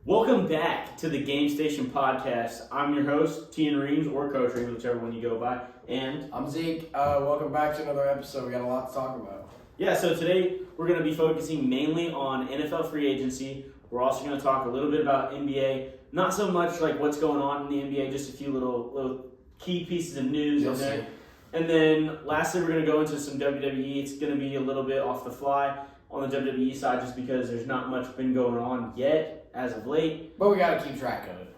Welcome back to the Game Station Podcast. I'm your host, Tian Reams, or Coach Reams, whichever one you go by. And I'm Zeke. Welcome back to another episode. We got a lot to talk about. Yeah, so today we're going to be focusing mainly on NFL free agency. We're also going to talk a little bit about NBA. Not so much like what's going on in the NBA, just a few little key pieces of news in there. And then lastly, we're going to go into some WWE. It's going to be a little bit off the fly on the WWE side just because there's not much been going on yet as of late. But we got to keep track of it.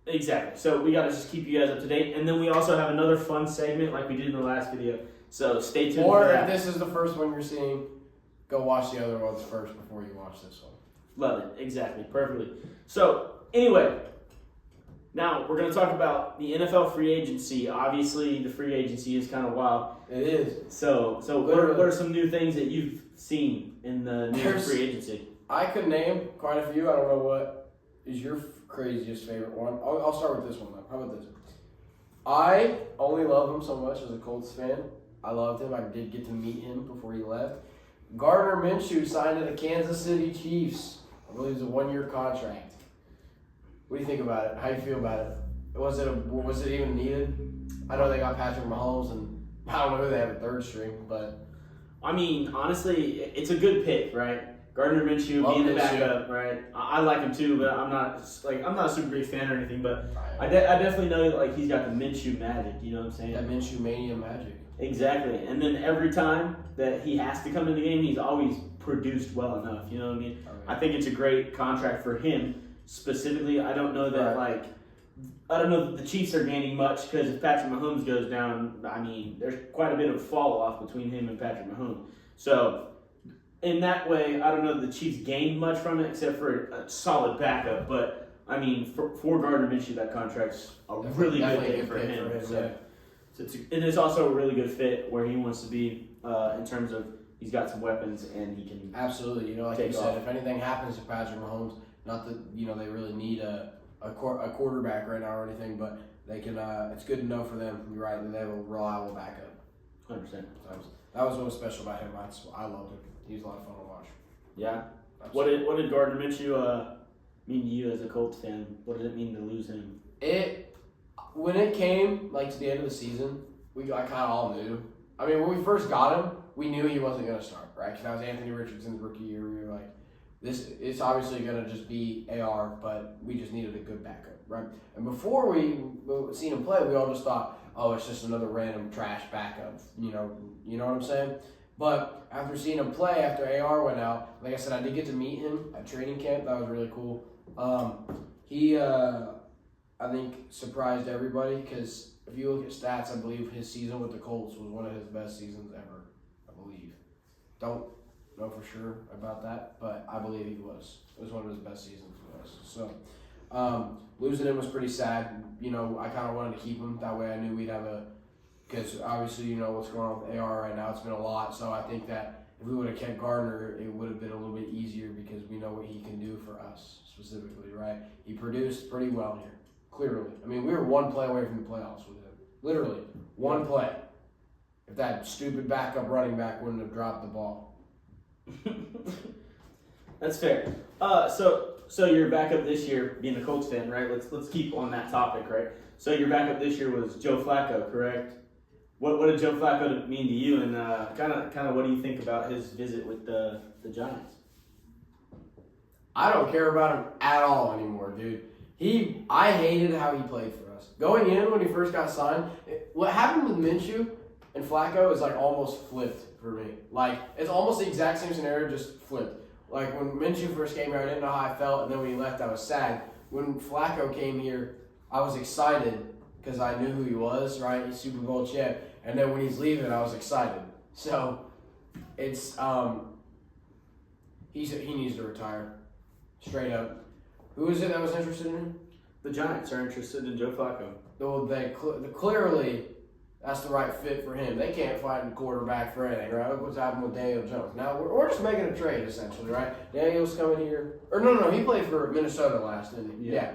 Exactly. So we got to just keep you guys up to date. And then we also have another fun segment like we did in the last video. So stay tuned for that. Or if this is the first one you're seeing, go watch the other ones first before you watch this one. Love it. Exactly. Perfectly. So anyway, now we're going to talk about the NFL free agency. Obviously, the free agency is kind of wild. It is. So what are some new things that you've seen in the new free agency? I could name quite a few. I don't know what is your craziest favorite one. I'll start with this one, though. How about this? I only love him so much as a Colts fan. I loved him. I did get to meet him before he left. Gardner Minshew signed to the Kansas City Chiefs. I believe it's a 1-year contract. What do you think about it? How do you feel about it? Was it even needed? I know they got Patrick Mahomes, and I don't know who they have at third string, but I mean, honestly, it's a good pick, right? Gardner Minshew being the backup, right? I like him too, but I'm not a super big fan or anything. But I definitely know like he's got the Minshew magic. You know what I'm saying? That Minshew mania magic. Exactly. And then every time that he has to come in the game, he's always produced well enough. You know what I mean? I think it's a great contract for him specifically. I don't know that the Chiefs are gaining much because if Patrick Mahomes goes down, I mean, there's quite a bit of fall off between him and Patrick Mahomes. So in that way, I don't know that the Chiefs gained much from it except for a solid backup. But I mean, for Gardner Minshew, that contract's a really good thing for him. And it's also a really good fit where he wants to be in terms of he's got some weapons and he can absolutely. Like you said, if anything happens to Patrick Mahomes, not that they really need a quarterback right now or anything, but they can. It's good to know for them. You're right, that they have a reliable backup. 100%. That was what was special about him. I loved him. He was a lot of fun to watch. Yeah. Absolutely. What did Gardner Minshew mean to you as a Colts fan? What did it mean to lose him? When it came to the end of the season, I kind of all knew. I mean, when we first got him, we knew he wasn't going to start, right? Because that was Anthony Richardson's rookie year. We were like, it's obviously going to just be AR, but we just needed a good backup, right? And before we seen him play, we all just thought, oh, it's just another random trash backup. You know what I'm saying? But after seeing him play, after AR went out, like I said, I did get to meet him at training camp. That was really cool. He, I think, surprised everybody because if you look at stats, I believe his season with the Colts was one of his best seasons ever, I believe. Don't know for sure about that, but I believe he was. It was one of his best seasons for us. So losing him was pretty sad. I kind of wanted to keep him. That way I knew we'd have because obviously what's going on with AR right now. It's been a lot. So I think that if we would have kept Gardner, it would have been a little bit easier because we know what he can do for us specifically, right? He produced pretty well here, clearly. I mean, we were one play away from the playoffs with him. Literally, one play. If that stupid backup running back wouldn't have dropped the ball. That's fair. So your backup this year, being a Colts fan, right? Let's keep on that topic, right? So your backup this year was Joe Flacco, correct? What did Joe Flacco mean to you, and kind of what do you think about his visit with the Giants? I don't care about him at all anymore, dude. I hated how he played for us. Going in when he first got signed, what happened with Minshew and Flacco is almost flipped for me. It's almost the exact same scenario, just flipped. When Minshew first came here, I didn't know how I felt, and then when he left, I was sad. When Flacco came here, I was excited because I knew who he was, right? He's Super Bowl champ. And then when he's leaving, I was excited. So it's he needs to retire, straight up. Who is it that was interested in him? The Giants are interested in Joe Flacco. Well, clearly that's the right fit for him. They can't find a quarterback for anything, right? Look what's happened with Daniel Jones. Now we're just making a trade essentially, right? Daniel's coming here, or no, he played for Minnesota last, didn't he? Yeah.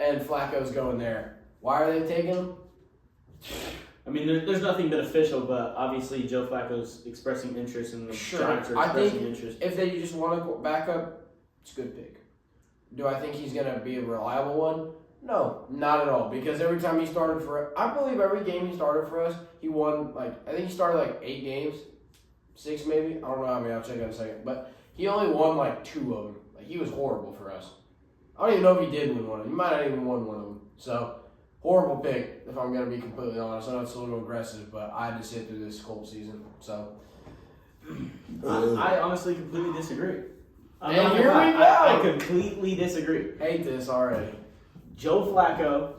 And Flacco's going there. Why are they taking him? I mean, there's nothing been official, but obviously Joe Flacco's expressing interest and the Giants are expressing interest. If they just want a backup, it's a good pick. Do I think he's going to be a reliable one? No, not at all. Because every time he started I believe every game he started for us, he won, I think he started 8 games. 6 maybe? I don't know. I'll check in a second. But he only won 2 of them. He was horrible for us. I don't even know if he did win one of them. He might not even won one of them. So, horrible pick, if I'm going to be completely honest. I know it's a little aggressive, but I had to sit through this Colts season. So, I honestly completely disagree. And here we go. I completely disagree. Hate this already. Joe Flacco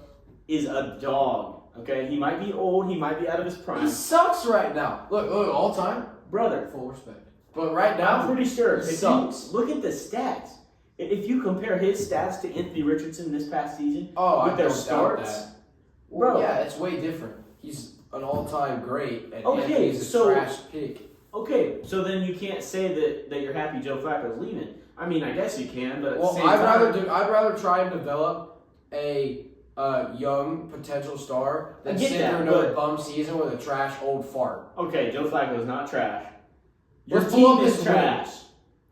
is a dog. Okay, he might be old, he might be out of his prime. He sucks right now. Look, all time, brother. Full respect. But right now, I'm pretty sure. He sucks. Look at the stats. If you compare his stats to Anthony Richardson this past season, with their starts, well, yeah, it's way different. He's an all-time great, and okay, Anthony's a trash pick. Okay, so then you can't say that you're happy Joe Flacco's leaving. I mean, I guess you can, but at the same time, I'd rather try and develop a young potential star than sit through another bum season with a trash old fart. Okay, Joe Flacco is not trash. Your Let's team is trash.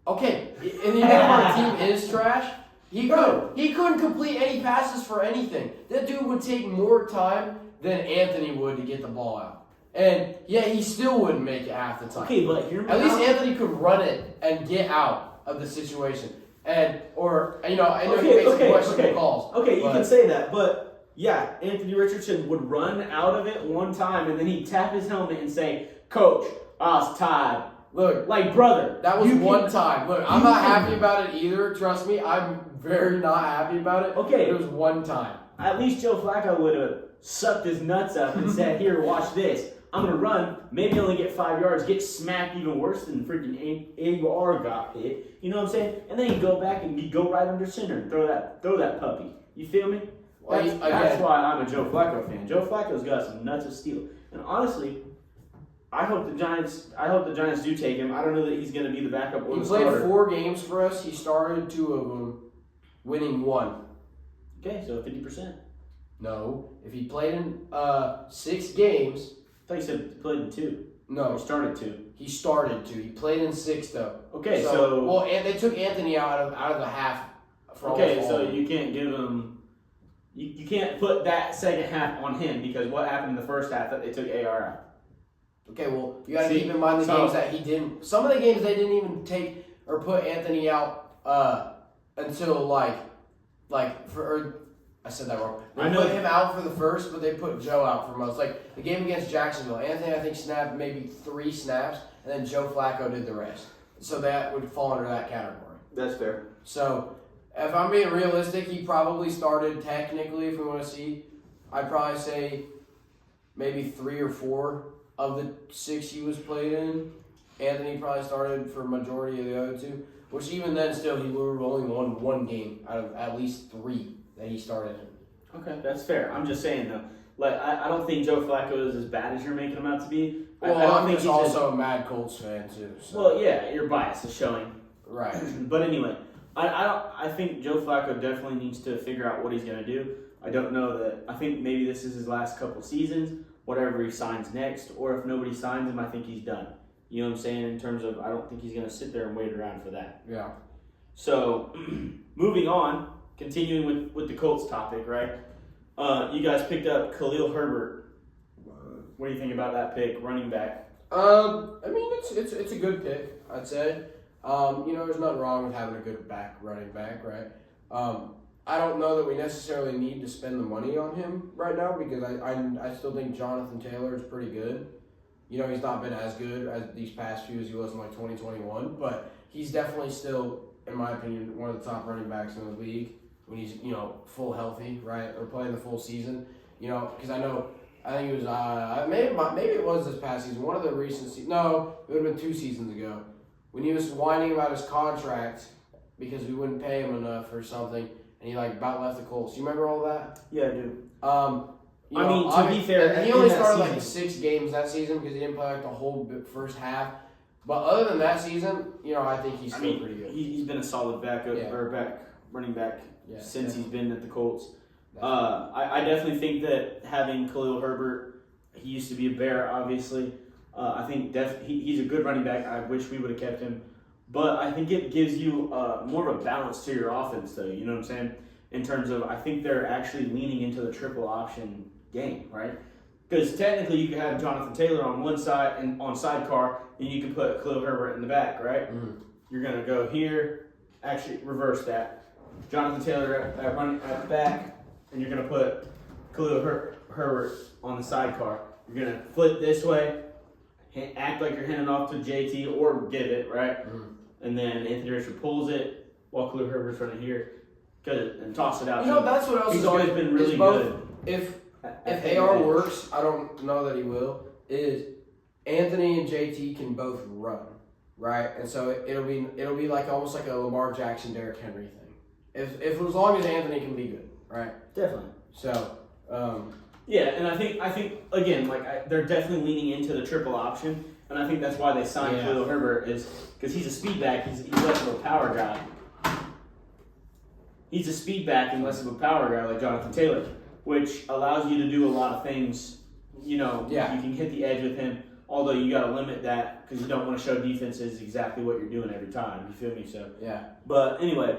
Okay, and even if our team is trash, he couldn't complete any passes for anything. That dude would take more time than Anthony would to get the ball out. And yeah, he still wouldn't make it half the time. Okay, but hear me at least out. Anthony could run it and get out of the situation. I know he makes some questionable calls. Okay, you can say that, but yeah, Anthony Richardson would run out of it one time and then he'd tap his helmet and say, "Coach, I was tired." Look, brother, that was one time. Look, I'm not happy about it either. Trust me, I'm very not happy about it. Okay, it was one time. At least Joe Flacco would have sucked his nuts up and said, "Here, watch this. I'm gonna run. Maybe only get 5 yards. Get smacked even worse than freaking AUR got hit. You know what I'm saying? And then he'd go back and he'd go right under center and throw that puppy. You feel me? That's why I'm a Joe Flacco fan. Joe Flacco's got some nuts of steel. And honestly, I hope the Giants do take him. I don't know that he's going to be the backup or the starter. He played 4 games for us. He started 2 of them, winning 1. Okay, so 50%. No, if he played in 6 games. I thought you said he played in 2. No, he started 2. He started 2. He played in 6 though. Okay, and they took Anthony out of the half. So you can't give him. You can't put that second half on him because what happened in the first half that they took AR out. Okay, well, you got to keep in mind the games that he didn't. Some of the games they didn't even take or put Anthony out until I said that wrong. They put him out for the first, but they put Joe out for most. Like the game against Jacksonville, Anthony I think snapped maybe 3 snaps, and then Joe Flacco did the rest. So that would fall under that category. That's fair. So if I'm being realistic, he probably started technically. If we want to see, I'd probably say maybe 3 or 4. Of the 6 he was played in, Anthony probably started for a majority of the other 2, which even then still he would have only won 1 game out of at least 3 that he started in. Okay, that's fair. I'm just saying though, I don't think Joe Flacco is as bad as you're making him out to be. Well, I don't think he's also a mad Colts fan too. So. Well, yeah, your bias is showing. Right. But anyway, I think Joe Flacco definitely needs to figure out what he's going to do. I don't know that. I think maybe this is his last couple seasons. Whatever he signs next, or if nobody signs him, I think he's done. You know what I'm saying? In terms of, I don't think he's going to sit there and wait around for that. Yeah. So, moving on, continuing with the Colts topic, right? You guys picked up Khalil Herbert. What do you think about that pick, running back? I mean, it's a good pick, I'd say. There's nothing wrong with having a good running back, right? I don't know that we necessarily need to spend the money on him right now because I still think Jonathan Taylor is pretty good. He's not been as good as these past few as he was in 2021, but he's definitely still, in my opinion, one of the top running backs in the league when he's, full healthy, right, or playing the full season. Because I think it was, maybe it was this past season, one of the recent seasons. No, it would have been 2 seasons ago when he was whining about his contract because we wouldn't pay him enough or something. And he about left the Colts. You remember all that? Yeah, I do. To be fair, he only started 6 games that season because he didn't play the whole first half. But other than that season, I think he's still pretty good. He's been a solid running back since he's been at the Colts. I definitely think that having Khalil Herbert, he used to be a Bear, obviously. I think he's a good running back. I wish we would have kept him. But I think it gives you more of a balance to your offense, though. You know what I'm saying? In terms of, I think they're actually leaning into the triple option game, right? Because technically, you could have Jonathan Taylor on one side and on sidecar, and you can put Khalil Herbert in the back, right? Mm-hmm. You're gonna go here. Actually, reverse that. Jonathan Taylor running at the back, and you're gonna put Khalil Herbert on the sidecar. You're gonna flip this way, act like you're handing off to JT or give it, right? Mm-hmm. And then Anthony Richardson pulls it while Khalil Herbert's running here, and toss it out. You know, that's what else he's is always good. been really both, good. If AR works, I don't know that he will. Is Anthony and JT can both run, right? And so it'll be like almost like a Lamar Jackson, Derrick Henry thing. If as long as Anthony can be good, right? Definitely. So. Yeah, and I think again, they're definitely leaning into the triple option, and I think that's why they signed Khalil Herbert is because he's a speed back. He's less of a power guy. He's a speed back and less of a power guy like Jonathan Taylor, which allows you to do a lot of things. You know, you can hit the edge with him, although you got to limit that because you don't want to show defenses exactly what you're doing every time. You feel me? So yeah. But anyway.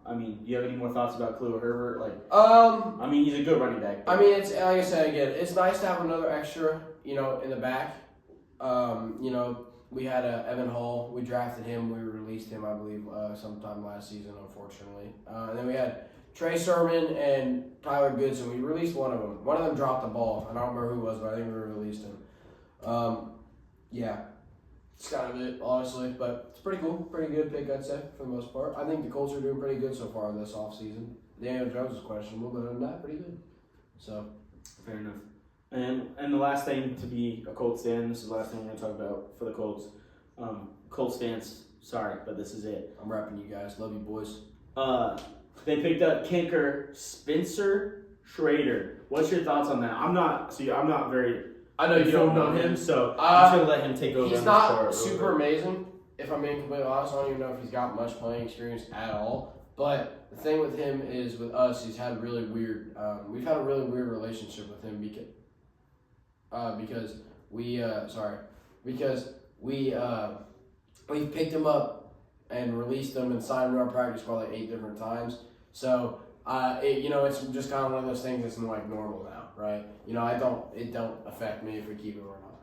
I mean, do you have any more thoughts about Khalil Herbert? I mean, he's a good running back. I mean, it's like I said again, it's nice to have another extra, in the back. We had Evan Hall. We drafted him. We released him, I believe, sometime last season, unfortunately. And then we had Trey Sermon and Tyler Goodson. We released one of them. One of them dropped the ball. I don't remember who it was, but I think we released him. It's kind of it, honestly, but it's pretty cool. Pretty good pick, I'd say, for the most part. I think the Colts are doing pretty good so far this offseason. Daniel Jones is questionable, but other than that, pretty good. So, fair enough. And the last thing to be a Colts fan, this is the last thing we're going to talk about for the Colts. Colts fans, sorry, but this is it. I'm rapping you guys. Love you, boys. They picked up kicker Spencer Schrader. What's your thoughts on that? I'm not very... I know you don't know him, so I'm just going to let him take over. He's not super amazing, if I'm being completely honest. I don't even know if he's got much playing experience at all. But the thing with him is, with us, he's had really weird. We've had a really weird relationship with him because we picked him up and released him and signed him on practice squad like 8 different times. So it's just kind of one of those things that's like normal now, right? It don't affect me if we keep him or not.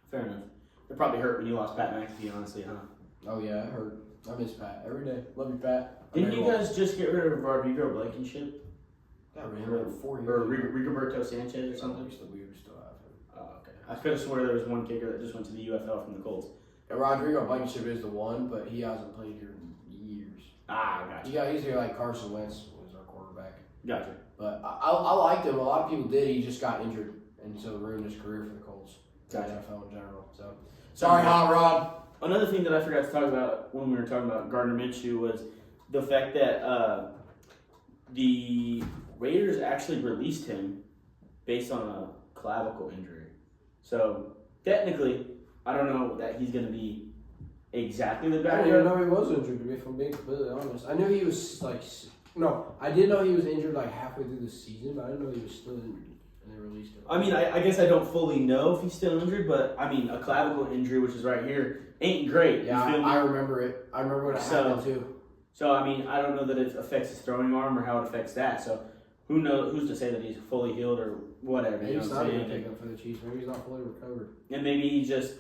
Fair enough. It probably hurt when you lost Pat McAfee, honestly, huh? Oh yeah, it hurt. I miss Pat every day. Love you, Pat. Didn't you guys just get rid of Rodrigo Blankenship? Got rid of him 4 years. Or Rigoberto Sanchez or something? We still have him. Oh, okay. I could have sworn there was one kicker that just went to the UFL from the Colts. And Rodrigo Blankenship is the one, but he hasn't played here in years. Gotcha. He's here like Carson Wentz was our quarterback. Gotcha. But I liked him. A lot of people did. He just got injured, and so ruined his career for the Colts. Gotcha. NFL in general. So sorry, Hot Rod. Another thing that I forgot to talk about when we were talking about Gardner Minshew was the fact that the Raiders actually released him based on a clavicle injury. So technically, I don't know that he's going to be exactly the I back. didn't even know he was injured, to be completely honest. I knew he was I did know he was injured like halfway through the season, but I didn't know he was still injured. And they released him. I mean, I guess I don't fully know if he's still injured, but I mean, a clavicle injury, which is right here, ain't great. Yeah, I remember it. I remember when it happened too. So, I mean, I don't know that it affects his throwing arm or how it affects that. So, who knows? Who's to say that he's fully healed or whatever? Maybe he's not going to pick up for the Chiefs. Maybe he's not fully recovered. And maybe he's just,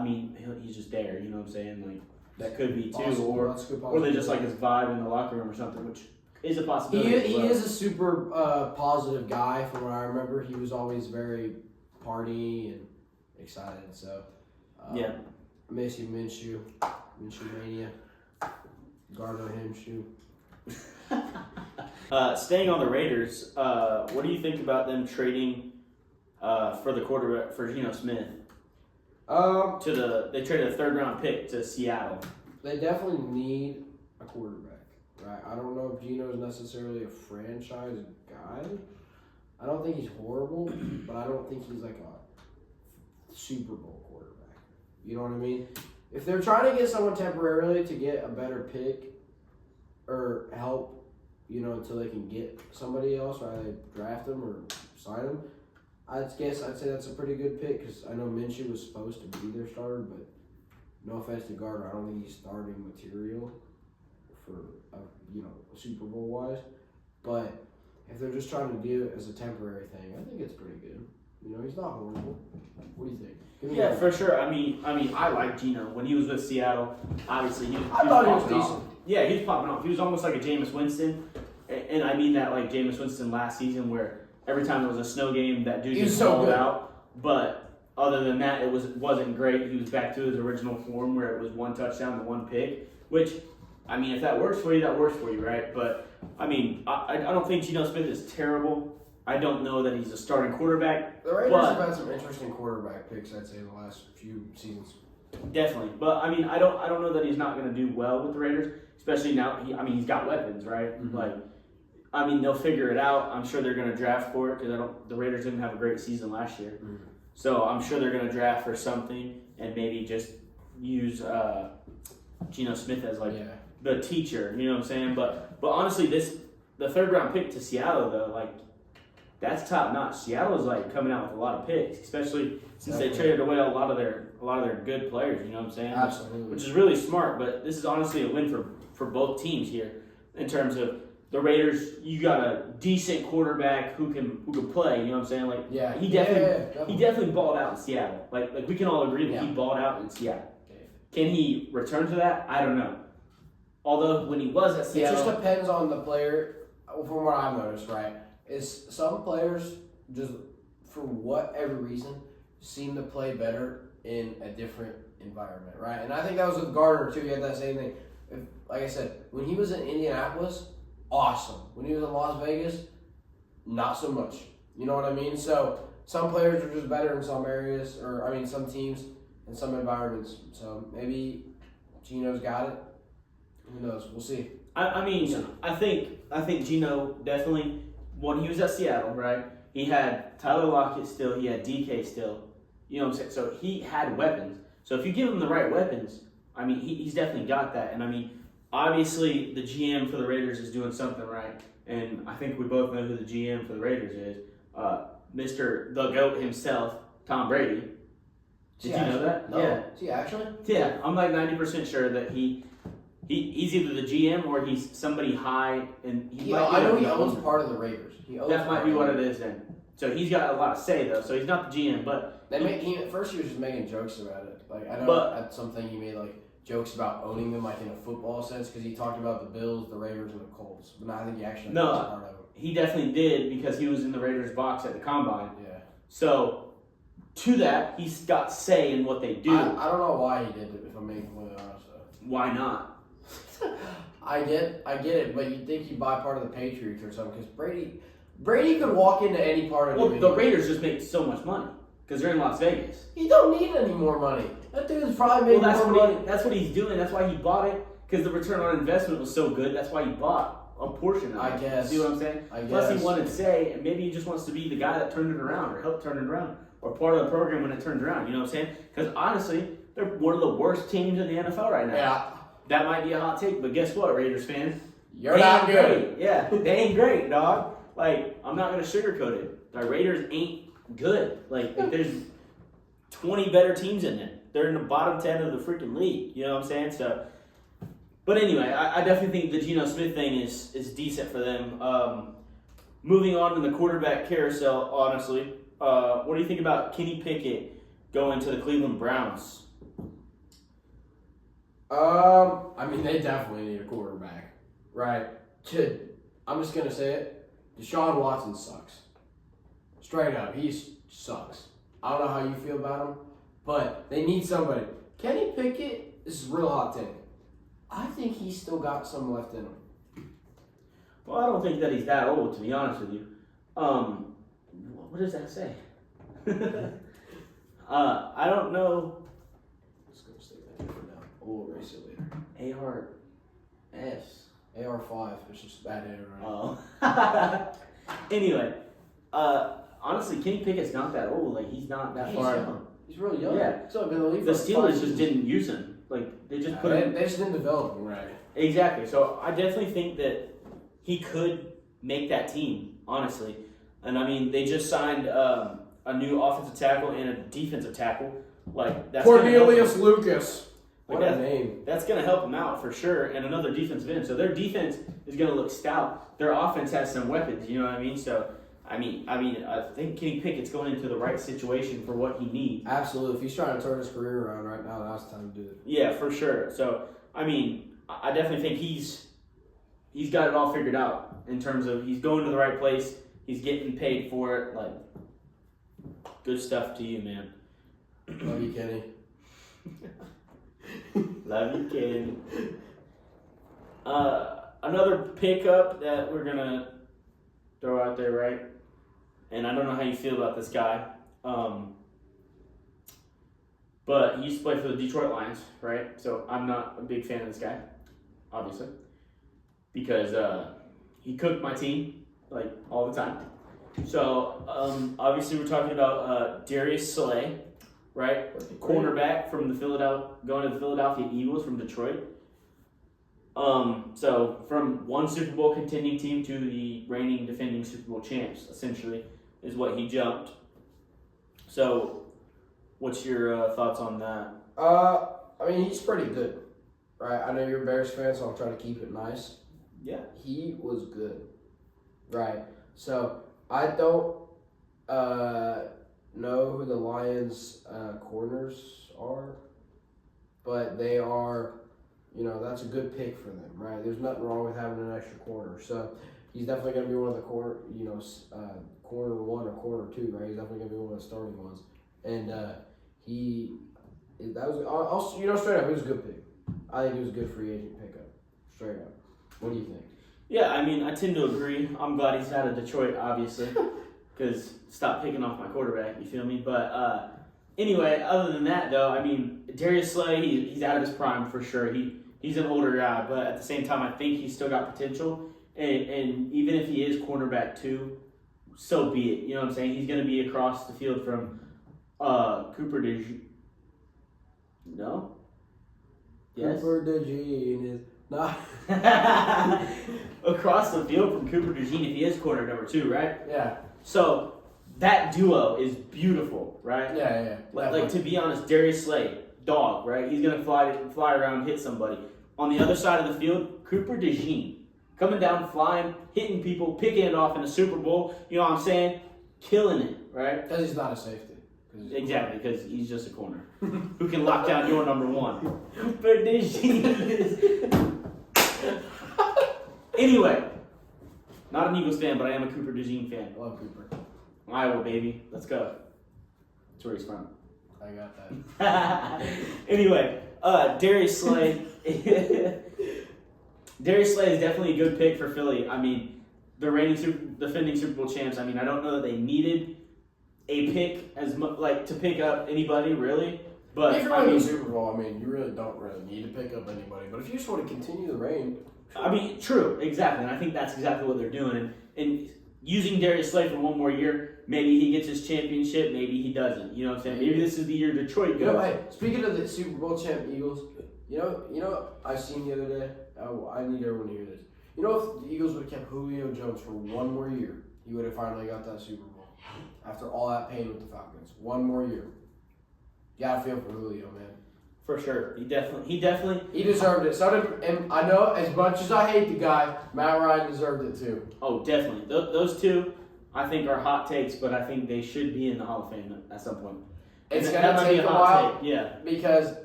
he's just there. You know what I'm saying? Like, that could be too. Or they just like his vibe in the locker room or something, which is a possibility. He is a super positive guy from what I remember. He was always very party and excited. So, yeah. I miss you, Minshew. Minshew Mania. Gardner Minshew. Staying on the Raiders, what do you think about them trading for the quarterback for Geno Smith? They traded a 3rd round pick to Seattle. They definitely need a quarterback, right? I don't know if Geno's necessarily a franchise guy. I don't think he's horrible, but I don't think he's like a Super Bowl quarterback. You know what I mean? If they're trying to get someone temporarily to get a better pick or help, until they can get somebody else, or they draft them or sign them, I'd say that's a pretty good pick because I know Minshew was supposed to be their starter, but no offense to Gardner, I don't think he's starting material for Super Bowl wise. But if they're just trying to do it as a temporary thing, I think it's pretty good. He's not horrible. What do you think? Yeah, for sure. I mean, I like Geno when he was with Seattle. Obviously, I thought he was decent. Yeah, he was popping off. He was almost like a Jameis Winston, and I mean that like Jameis Winston last season, where every time there was a snow game, that dude just balled out. But other than that, it wasn't great. He was back to his original form, where it was 1 touchdown to 1 pick. Which, I mean, if that works for you, that works for you, right? But I mean, I don't think Geno Smith is terrible. I don't know that he's a starting quarterback. The Raiders have had some interesting quarterback picks, I'd say, in the last few seasons. Definitely, but I mean, I don't know that he's not going to do well with the Raiders, especially now. He's got weapons, right? Mm-hmm. Like, I mean, they'll figure it out. I'm sure they're going to draft for it because the Raiders didn't have a great season last year, so I'm sure they're going to draft for something and maybe just use Geno Smith as the teacher. You know what I'm saying? But honestly, the 3rd round pick to Seattle though, like. That's top notch. Seattle is like coming out with a lot of picks, especially since they traded away a lot of their good players. You know what I'm saying? Absolutely. Which is really smart. But this is honestly a win for both teams here in terms of the Raiders. You got a decent quarterback who can play. You know what I'm saying? Like he definitely balled out in Seattle. Like we can all agree that he balled out in Seattle. Can he return to that? I don't know. Although when he was at Seattle, it just depends on the player. From what I've noticed, right? Is some players just, for whatever reason, seem to play better in a different environment, right? And I think that was with Gardner, too. He had that same thing. Like I said, when he was in Indianapolis, awesome. When he was in Las Vegas, not so much. You know what I mean? So some players are just better in some areas, some teams and some environments. So maybe Geno's got it. Who knows? We'll see. I think Geno definitely. When he was at Seattle, right, he had Tyler Lockett still, he had DK still, you know what I'm saying? So he had weapons. So if you give him the right weapons, I mean, he's definitely got that. And I mean, obviously the GM for the Raiders is doing something right. And I think we both know who the GM for the Raiders is. Mr. The GOAT himself, Tom Brady. Did you know that? No. Yeah. Is he actually? Yeah, I'm like 90% sure that he's either the GM or he's somebody high, and I know he owns part of the Raiders. That might be what it is then. So he's got a lot of say though. So he's not the GM, but at first he was just making jokes about it. Like I know at something he made like jokes about owning them, like in a football sense, because he talked about the Bills, the Raiders, and the Colts. But I think he actually owns part of it. He definitely did because he was in the Raiders box at the combine. Yeah. So to that, he's got say in what they do. I don't know why he did it. If I'm being completely honest, though. Why not? I get it, but you'd think he'd buy part of the Patriots or something, because Brady could walk into any part of the Raiders just make so much money because they're in Las Vegas. He don't need any more money. That dude's probably making more money. That's what he's doing. That's why he bought it, because the return on investment was so good. That's why he bought a portion of it. I guess. See what I'm saying? Plus he wanted say, and maybe he just wants to be the guy that turned it around or helped turn it around or part of the program when it turned around. You know what I'm saying? Because honestly, they're one of the worst teams in the NFL right now. Yeah. That might be a hot take, but guess what, Raiders fans? You're not good. Great. Yeah, they ain't great, dog. Like, I'm not going to sugarcoat it. The Raiders ain't good. Like, there's 20 better teams in there. They're in the bottom 10 of the freaking league. You know what I'm saying? So, but anyway, I definitely think the Geno Smith thing is decent for them. Moving on to the quarterback carousel, honestly, what do you think about Kenny Pickett going to the Cleveland Browns? They definitely need a quarterback, right? I'm just gonna say it. Deshaun Watson sucks. Straight up, he sucks. I don't know how you feel about him, but they need somebody. Kenny Pickett, this is a real hot take. I think he's still got some left in him. Well, I don't think that he's that old, to be honest with you. What does that say? I don't know. I'm just gonna say that for now. We'll erase it later. ARS. AR5. It's just bad handwriting. Oh. Anyway, honestly, Kenny Pickett's not that old. Like, he's not that far. Young. He's really young. Yeah. He's only been in the league the for Steelers just didn't use him. Like, they just put him. They just didn't develop him right. Exactly. So I definitely think that he could make that team, honestly. And I mean, they just signed a new offensive tackle and a defensive tackle. Like, that's Cornelius Lucas. What a name. That's going to help them out for sure, and another defensive end. So their defense is going to look stout. Their offense has some weapons, you know what I mean? So, I think Kenny Pickett's going into the right situation for what he needs. Absolutely. If he's trying to turn his career around right now, now's the time to do it. Yeah, for sure. So, I definitely think he's got it all figured out in terms of he's going to the right place. He's getting paid for it. Like, good stuff to you, man. Love you, Kenny. Love you, Kenny. Another pickup that we're going to throw out there, right? And I don't know how you feel about this guy. But he used to play for the Detroit Lions, right? So I'm not a big fan of this guy, obviously. Because he cooked my team, like, all the time. So, obviously we're talking about Darius Slay, right? Cornerback from going to the Philadelphia Eagles from Detroit. So from one Super Bowl contending team to the reigning defending Super Bowl champs, essentially, is what he jumped. So, what's your thoughts on that? He's pretty good, right? I know you're a Bears fan, so I'm trying to keep it nice. Yeah. He was good, right? So, I don't know who the Lions' corners are, but they are, that's a good pick for them, right? There's nothing wrong with having an extra corner. So he's definitely going to be one of the corner 1 or corner 2, right? He's definitely going to be one of the starting ones. And straight up, he was a good pick. I think he was a good free agent pickup, straight up. What do you think? Yeah, I tend to agree. I'm glad he's out of Detroit, obviously, because stop picking off my quarterback, you feel me? But anyway, other than that, though, Darius Slay, he's out of his prime for sure. He's an older guy, but at the same time, I think he's still got potential. And even if he is cornerback 2, so be it. You know what I'm saying? He's going to be across the field from Cooper DeJean. No? Yes? Cooper DeJean is not. Across the field from Cooper DeJean if he is corner number 2, right? Yeah. So that duo is beautiful, right? Yeah. Like to be honest, Darius Slay, dog, right? He's gonna fly around, hit somebody. On the other side of the field, Cooper DeJean, coming down, flying, hitting people, picking it off in the Super Bowl. You know what I'm saying? Killing it, right? Because he's not a safety. Exactly, because he's just a corner who can lock down your number 1. But DeJean is. Anyway, not an Eagles fan, but I am a Cooper DeJean fan. I love Cooper. Iowa, baby. Let's go. That's where he's from. I got that. Anyway, Darius Slay. Darius Slay is definitely a good pick for Philly. The defending Super Bowl champs. I don't know that they needed a pick to pick up anybody really. But if you're winning the Super Bowl, you really don't need to pick up anybody. But if you just want to continue the reign. True, exactly. And I think that's exactly what they're doing. And using Darius Slay for one more year, maybe he gets his championship, maybe he doesn't. You know what I'm saying? Maybe this is the year Detroit goes. Hey, speaking of the Super Bowl champ Eagles, you know I seen the other day? I need everyone to hear this. You know, if the Eagles would have kept Julio Jones for one more year, he would have finally got that Super Bowl. After all that pain with the Falcons. One more year. You gotta feel for Julio, man. For sure. He definitely. He deserved it. And I know, as much as I hate the guy, Matt Ryan deserved it too. Oh, definitely. Those two, I think, are hot takes, but I think they should be in the Hall of Fame at some point. It's going to take a while. Yeah. Because,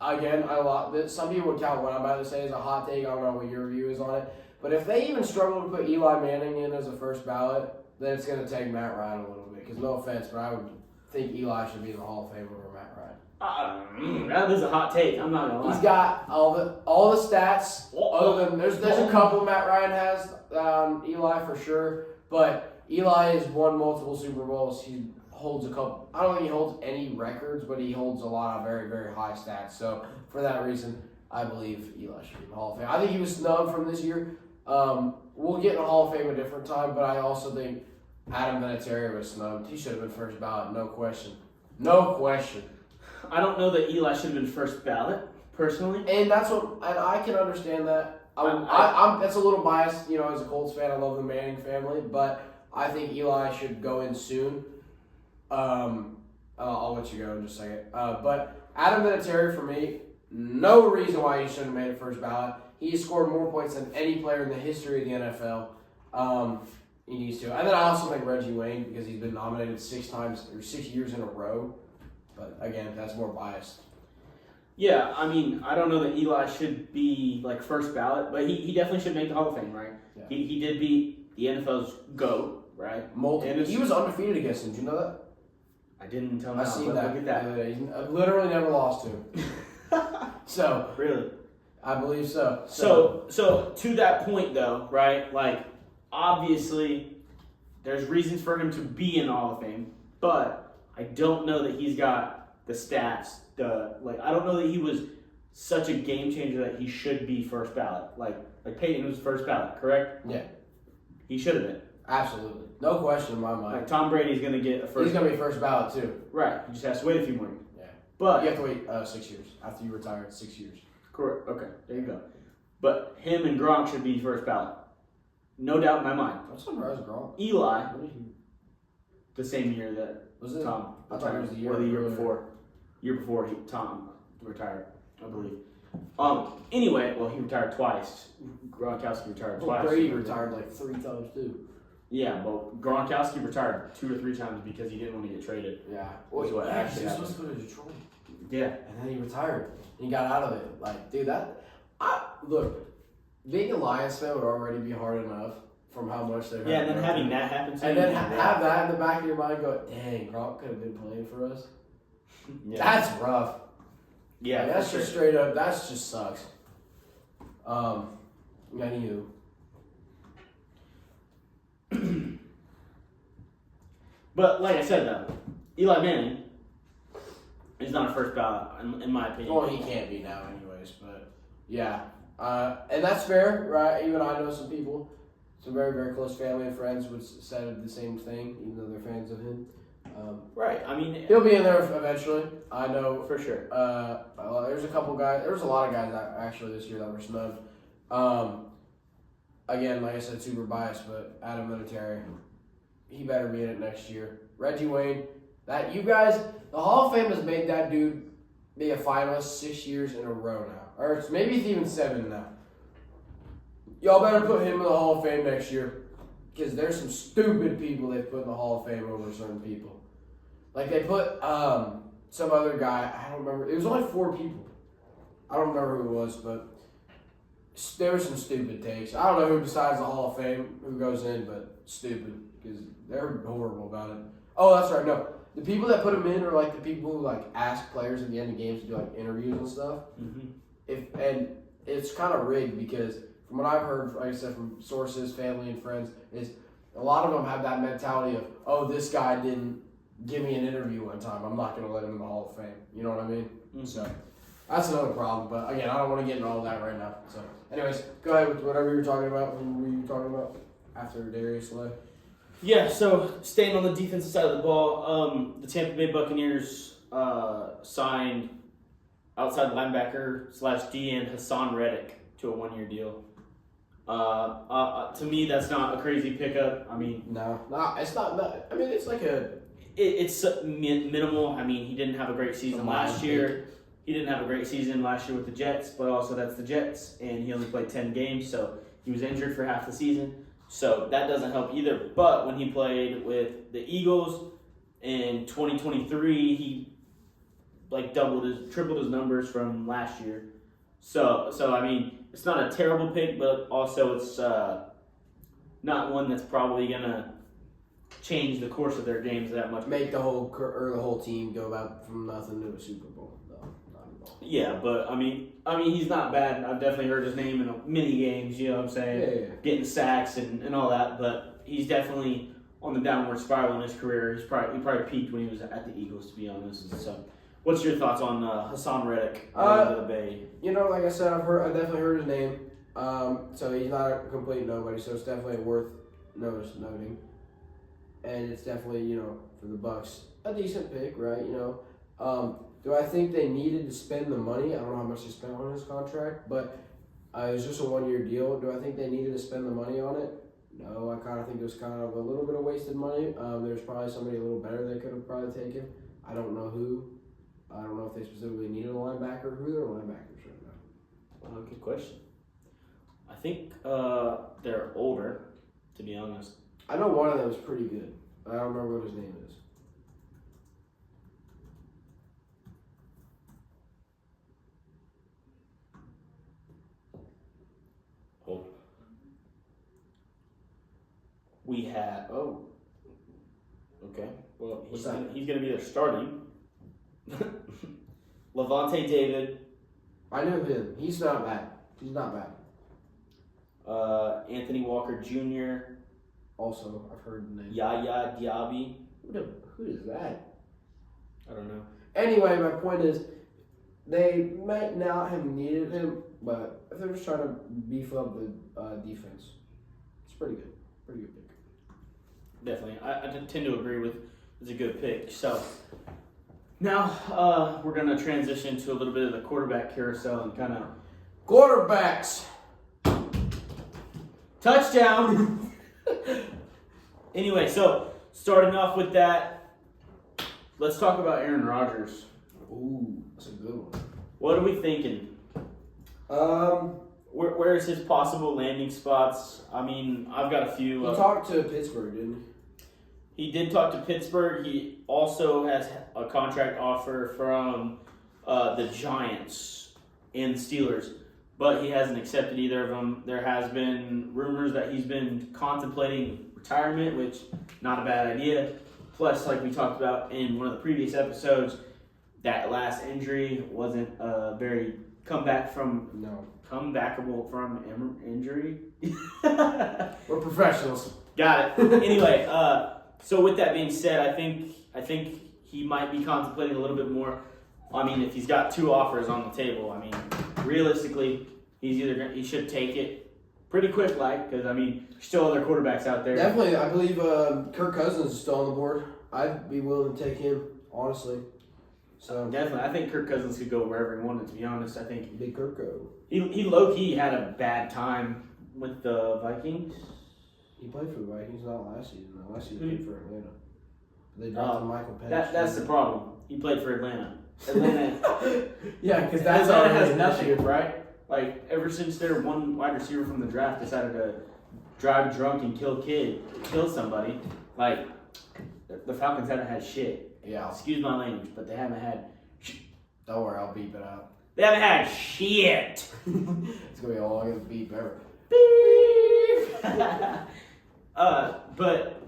again, some people would count what I'm about to say as a hot take. I don't know what your view is on it. But if they even struggle to put Eli Manning in as a first ballot, then it's going to take Matt Ryan a little bit. Because no offense, but I would think Eli should be in the Hall of Fame over Matt Ryan. That is a hot take. I'm not gonna lie. He's got all the stats. Other than there's a couple Matt Ryan has, Eli for sure. But Eli has won multiple Super Bowls. He holds a couple. I don't think he holds any records, but he holds a lot of very, very high stats. So for that reason, I believe Eli should be in the Hall of Fame. I think he was snubbed from this year. We'll get in the Hall of Fame a different time, but I also think Adam Vinatieri was snubbed. He should have been first ballot, no question. No question. I don't know that Eli should have been first ballot, personally. And I can understand that. I'm that's a little biased, as a Colts fan. I love the Manning family, but I think Eli should go in soon. I'll let you go in just a second. But Adam Vinatieri, for me, no reason why he shouldn't have made it first ballot. He has scored more points than any player in the history of the NFL. He needs to. And then I also think Reggie Wayne, because he's been nominated 6 years in a row. But again, that's more biased. Yeah, I mean, I don't know that Eli should be like first ballot, but he definitely should make the Hall of Fame, right? Yeah. He did beat the NFL's GOAT, right? Multiple. He was undefeated against him. Did you know that? I didn't until now. I seen that. Look at that. He's literally never lost to him. So really, I believe so. So to that point though, right? Like, obviously, there's reasons for him to be in the Hall of Fame, but I don't know that he's got the stats. I don't know that he was such a game changer that he should be first ballot. Like Peyton was first ballot, correct? Yeah, he should have been. Absolutely, no question in my mind. Like Tom Brady's gonna get a first. He's gonna be first ballot too. Right. He just has to wait a few more years. Yeah, but you have to wait 6 years after you retire. 6 years. Correct. Okay, there you go. But him and Gronk should be first ballot. No doubt in my mind. I'm surprised Gronk. Eli, the same year that Was it? Tom I thought it was the year or the year earlier. before. Year before Tom retired, I believe. Anyway, well, he retired twice. Gronkowski retired twice. Brady retired like 3 times too. Yeah, well, Gronkowski retired 2 or 3 times because he didn't want to get traded. Yeah. That's what actually he was happened. supposed to go to Detroit. Yeah. And then he retired. And he got out of it. Like, dude, look, being a Lions fan would already be hard enough from how much they've Yeah, and then having that happen to and you, then have that in the back of your mind go, dang, Gronk could have been playing for us. Yeah. That's rough. Yeah, Like, that's for just sure. straight up, that just sucks. Anywho. But like I said, though, Eli Manning is not a first ballot, in my opinion. Well, he can't be now anyways, but yeah. And that's fair, right? Even I know some people, some very, very close family and friends would said the same thing, even though they're fans of him. Right, I mean... He'll be in there eventually, I know. For sure. There's a couple guys, there was a lot of guys actually this year that were snubbed. Again, like I said, super biased, but Adam Vinatieri, he better be in it next year. Reggie Wayne, the Hall of Fame has made that dude be a finalist 6 years in a row now. Or maybe it's even 7 now. Y'all better put him in the Hall of Fame next year. Because there's some stupid people they put in the Hall of Fame over certain people. Like they put some other guy, I don't remember. It was only 4 people. I don't remember who it was, but there were some stupid takes. I don't know who decides the Hall of Fame, who goes in, but stupid. Because they're horrible about it. Oh, that's right, no. The people that put them in are like the people who like ask players at the end of games to do like interviews and stuff. Mm-hmm. And it's kind of rigged because from what I've heard, like I said, from sources, family, and friends, is a lot of them have that mentality of, oh, this guy didn't give me an interview one time. I'm not going to let him in the Hall of Fame. You know what I mean? Mm-hmm. So that's another problem. But again, I don't want to get into all that right now. So, anyways, go ahead with whatever you were talking about. Who were you talking about after Darius left? Yeah, so staying on the defensive side of the ball, the Tampa Bay Buccaneers signed outside linebacker / DN Hassan Reddick to a 1-year deal. To me, that's not a crazy pickup. I mean, No, it's not. I mean, it's like it's minimal. I mean, he didn't have a great season last year. He didn't have a great season last year with the Jets, but also that's the Jets, and he only played 10 games, so he was injured for half the season. So that doesn't help either. But when he played with the Eagles in 2023, he tripled his numbers from last year. So I mean, it's not a terrible pick, but also it's not one that's probably gonna change the course of their games that much. make the whole team go about from nothing to a Super Bowl. No, not at all. Yeah, but I mean, he's not bad. I've definitely heard his name in many games. You know what I'm saying? Yeah. Getting sacks and all that. But he's definitely on the downward spiral in his career. He probably peaked when he was at the Eagles, to be honest. So, what's your thoughts on Hassan Reddick going to the Bay? You know, like I said, I definitely heard his name. So he's not a complete nobody. So it's definitely worth noting. And it's definitely, for the Bucs, a decent pick, right? Do I think they needed to spend the money? I don't know how much they spent on his contract, but it was just a 1-year deal. Do I think they needed to spend the money on it? No, I kind of think it was kind of a little bit of wasted money. There's probably somebody a little better they could have probably taken. I don't know who. I don't know if they specifically needed a linebacker. Who are their linebackers right now? Good question. I think they're older, to be honest. I know one of them is pretty good. I don't remember what his name is. Hold. We have. Oh. Okay. Well, he's gonna be there starting. Levante David. I know him. He's not bad. He's not bad. Anthony Walker Jr. Also, I've heard the name. Yaya Diaby. Who is that? I don't know. Anyway, my point is, they might not have needed him, but if they're just trying to beef up the defense, it's pretty good. Pretty good pick. Definitely. I tend to agree with it's a good pick. So now we're going to transition to a little bit of the quarterback carousel and kind of Quarterbacks. touchdown. Anyway, so starting off with that, let's talk about Aaron Rodgers. Ooh, that's a good one. What are we thinking? Where is his possible landing spots? I mean, I've got a few. He talked to Pittsburgh, didn't he? He did talk to Pittsburgh. He also has a contract offer from the Giants and the Steelers, but he hasn't accepted either of them. There has been rumors that he's been contemplating retirement, which not a bad idea. Plus, like we talked about in one of the previous episodes, that last injury wasn't very comebackable from injury. We're professionals. Got it. Anyway, so with that being said, I think he might be contemplating a little bit more. I mean, if he's got two offers on the table, I mean, realistically, he should take it pretty quick, because I mean, there's still other quarterbacks out there. Definitely, I believe Kirk Cousins is still on the board. I'd be willing to take him, honestly. So Definitely, I think Kirk Cousins could go wherever he wanted. To be honest, I think big Kirko. he low key had a bad time with the Vikings. He played for the Vikings not last season. Though. Last season he played for Atlanta. They drafted Michael Penix. That's the problem. He played for Atlanta. Atlanta. Yeah, because that's Atlanta already has an nothing, issue. right? Like ever since their one wide receiver from the draft decided to drive drunk and kill somebody, like the Falcons haven't had shit. Yeah. Excuse my language, but they haven't had. Don't worry, I'll beep it out. They haven't had shit. It's gonna be the longest beep ever. But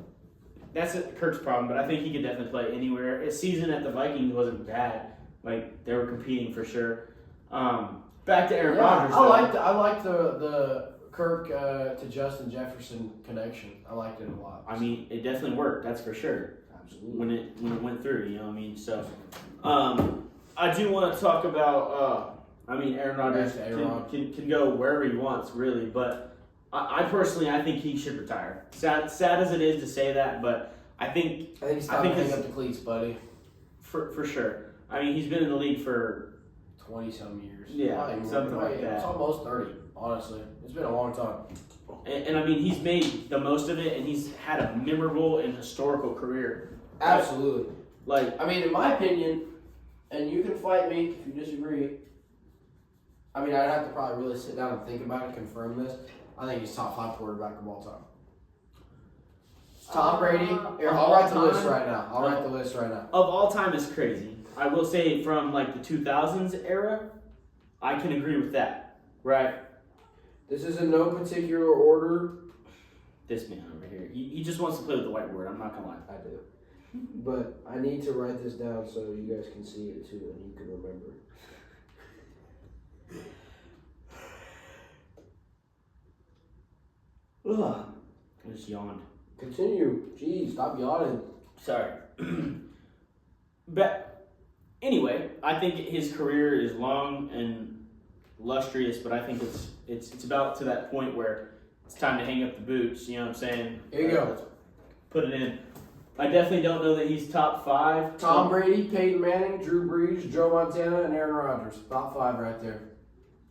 that's Kirk's problem. But I think he could definitely play anywhere. His season at the Vikings wasn't bad. Like they were competing for sure. Back to Aaron Rodgers. I liked the Kirk to Justin Jefferson connection. I liked it a lot. I mean, it definitely worked. That's for sure. Absolutely. When it went through, you know what I mean. So, I do want to talk about. Aaron Rodgers can go wherever he wants, really. But I personally, I think he should retire. Sad as it is to say that, but I think it's time to hang up the cleats, buddy. For sure. I mean, he's been in the league for 20-some years. Yeah, something like that. It's almost 30, honestly. It's been a long time. And I mean, he's made the most of it, and he's had a memorable and historical career. Absolutely. Like, I mean, in my opinion, and you can fight me if you disagree. I mean, I'd have to probably really sit down and think about it and confirm this. I think he's top 5 quarterback of all time. Tom Brady. Here, I'll write the list right now. Of all time is crazy. I will say from like the 2000s era, I can agree with that. Right? This is in no particular order. This man over here, he just wants to play with the whiteboard. I'm not gonna lie. I do. But I need to write this down so you guys can see it too and you can remember. Ugh. I just yawned. Continue. Jeez, stop yawning. Sorry. But anyway, I think his career is long and lustrous, but I think it's about to that point where it's time to hang up the boots. You know what I'm saying? Here you go. Let's put it in. I definitely don't know that he's top 5. Tom Brady, Peyton Manning, Drew Brees, Joe Montana, and Aaron Rodgers. Top 5 right there.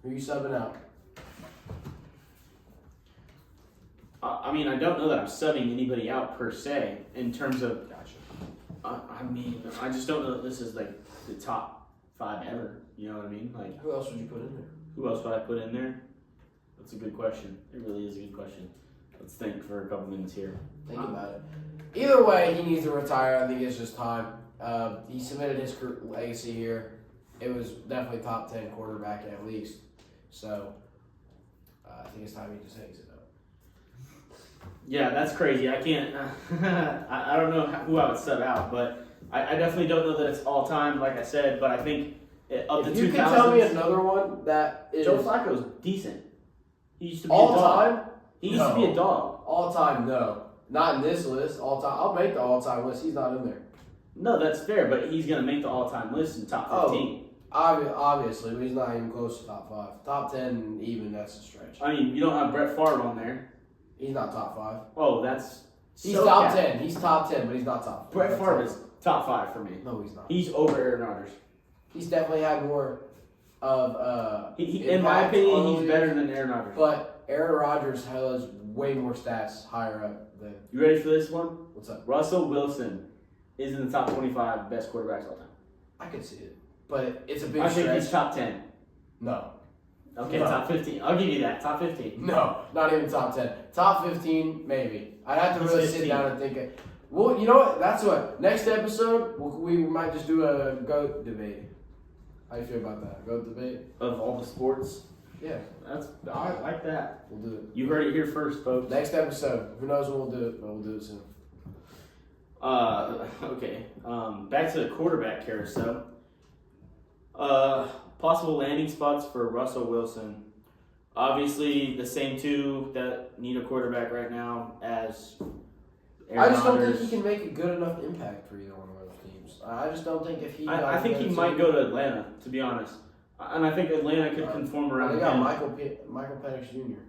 Who are you subbing out? I mean, I don't know that I'm subbing anybody out per se in terms of. Gotcha. I mean, I just don't know that this is like the top 5 ever. You know what I mean? Like, who else would you put in there? Who else would I put in there? That's a good question. It really is a good question. Let's think for a couple minutes here. Think about it. Either way, he needs to retire. I think it's just time. He submitted his legacy here. It was definitely top 10 quarterback at least. So I think it's time he just hangs it up. Yeah, that's crazy. I can't. I don't know who I would sub out, but I definitely don't know that it's all time, like I said. But I think up to 2000. You can tell me another one that is Joe Flacco's decent. He used to be all a dog. time. He used to be a dog. All time, no, not in this list. All time, I'll make the all time list. He's not in there. No, that's fair, but he's gonna make the all time list in top 15. Obviously, but he's not even close to top 5. Top 10, even that's a stretch. I mean, you don't have Brett Favre on there. He's not top 5. Oh, that's He's so top cap. 10. He's top 10, but he's not top 5. Brett Favre is top 5 for me. No, he's not. He's over Aaron Rodgers. He's definitely had more of in my opinion, he's better than Aaron Rodgers. But Aaron Rodgers has way more stats higher up than. You ready for this one? What's up? Russell Wilson is in the top 25 best quarterbacks all time. I could see it, but it's a big. I think stretch. he's top 10. No. Okay, No. top 15. I'll give you that. Top 15. No, not even top 10. Top 15, maybe. I'd have to He's really 15. sit down and think it. Well, you know what? That's what. Next episode, we might just do a GOAT debate. How you feel about that? GOAT debate? Of all the sports. Yeah. I like that. We'll do it. You heard it here first, folks. Next episode. Who knows when we'll do it, but we'll do it soon. Okay. Back to the quarterback carousel. Possible landing spots for Russell Wilson. Obviously, the same two that need a quarterback right now as Aaron I just don't Rodgers. think he can make a good enough impact for either one of those teams. I just don't think if he. I think he might go to Atlanta, to be honest. And I think Atlanta could conform around They got him. Michael Penix Jr.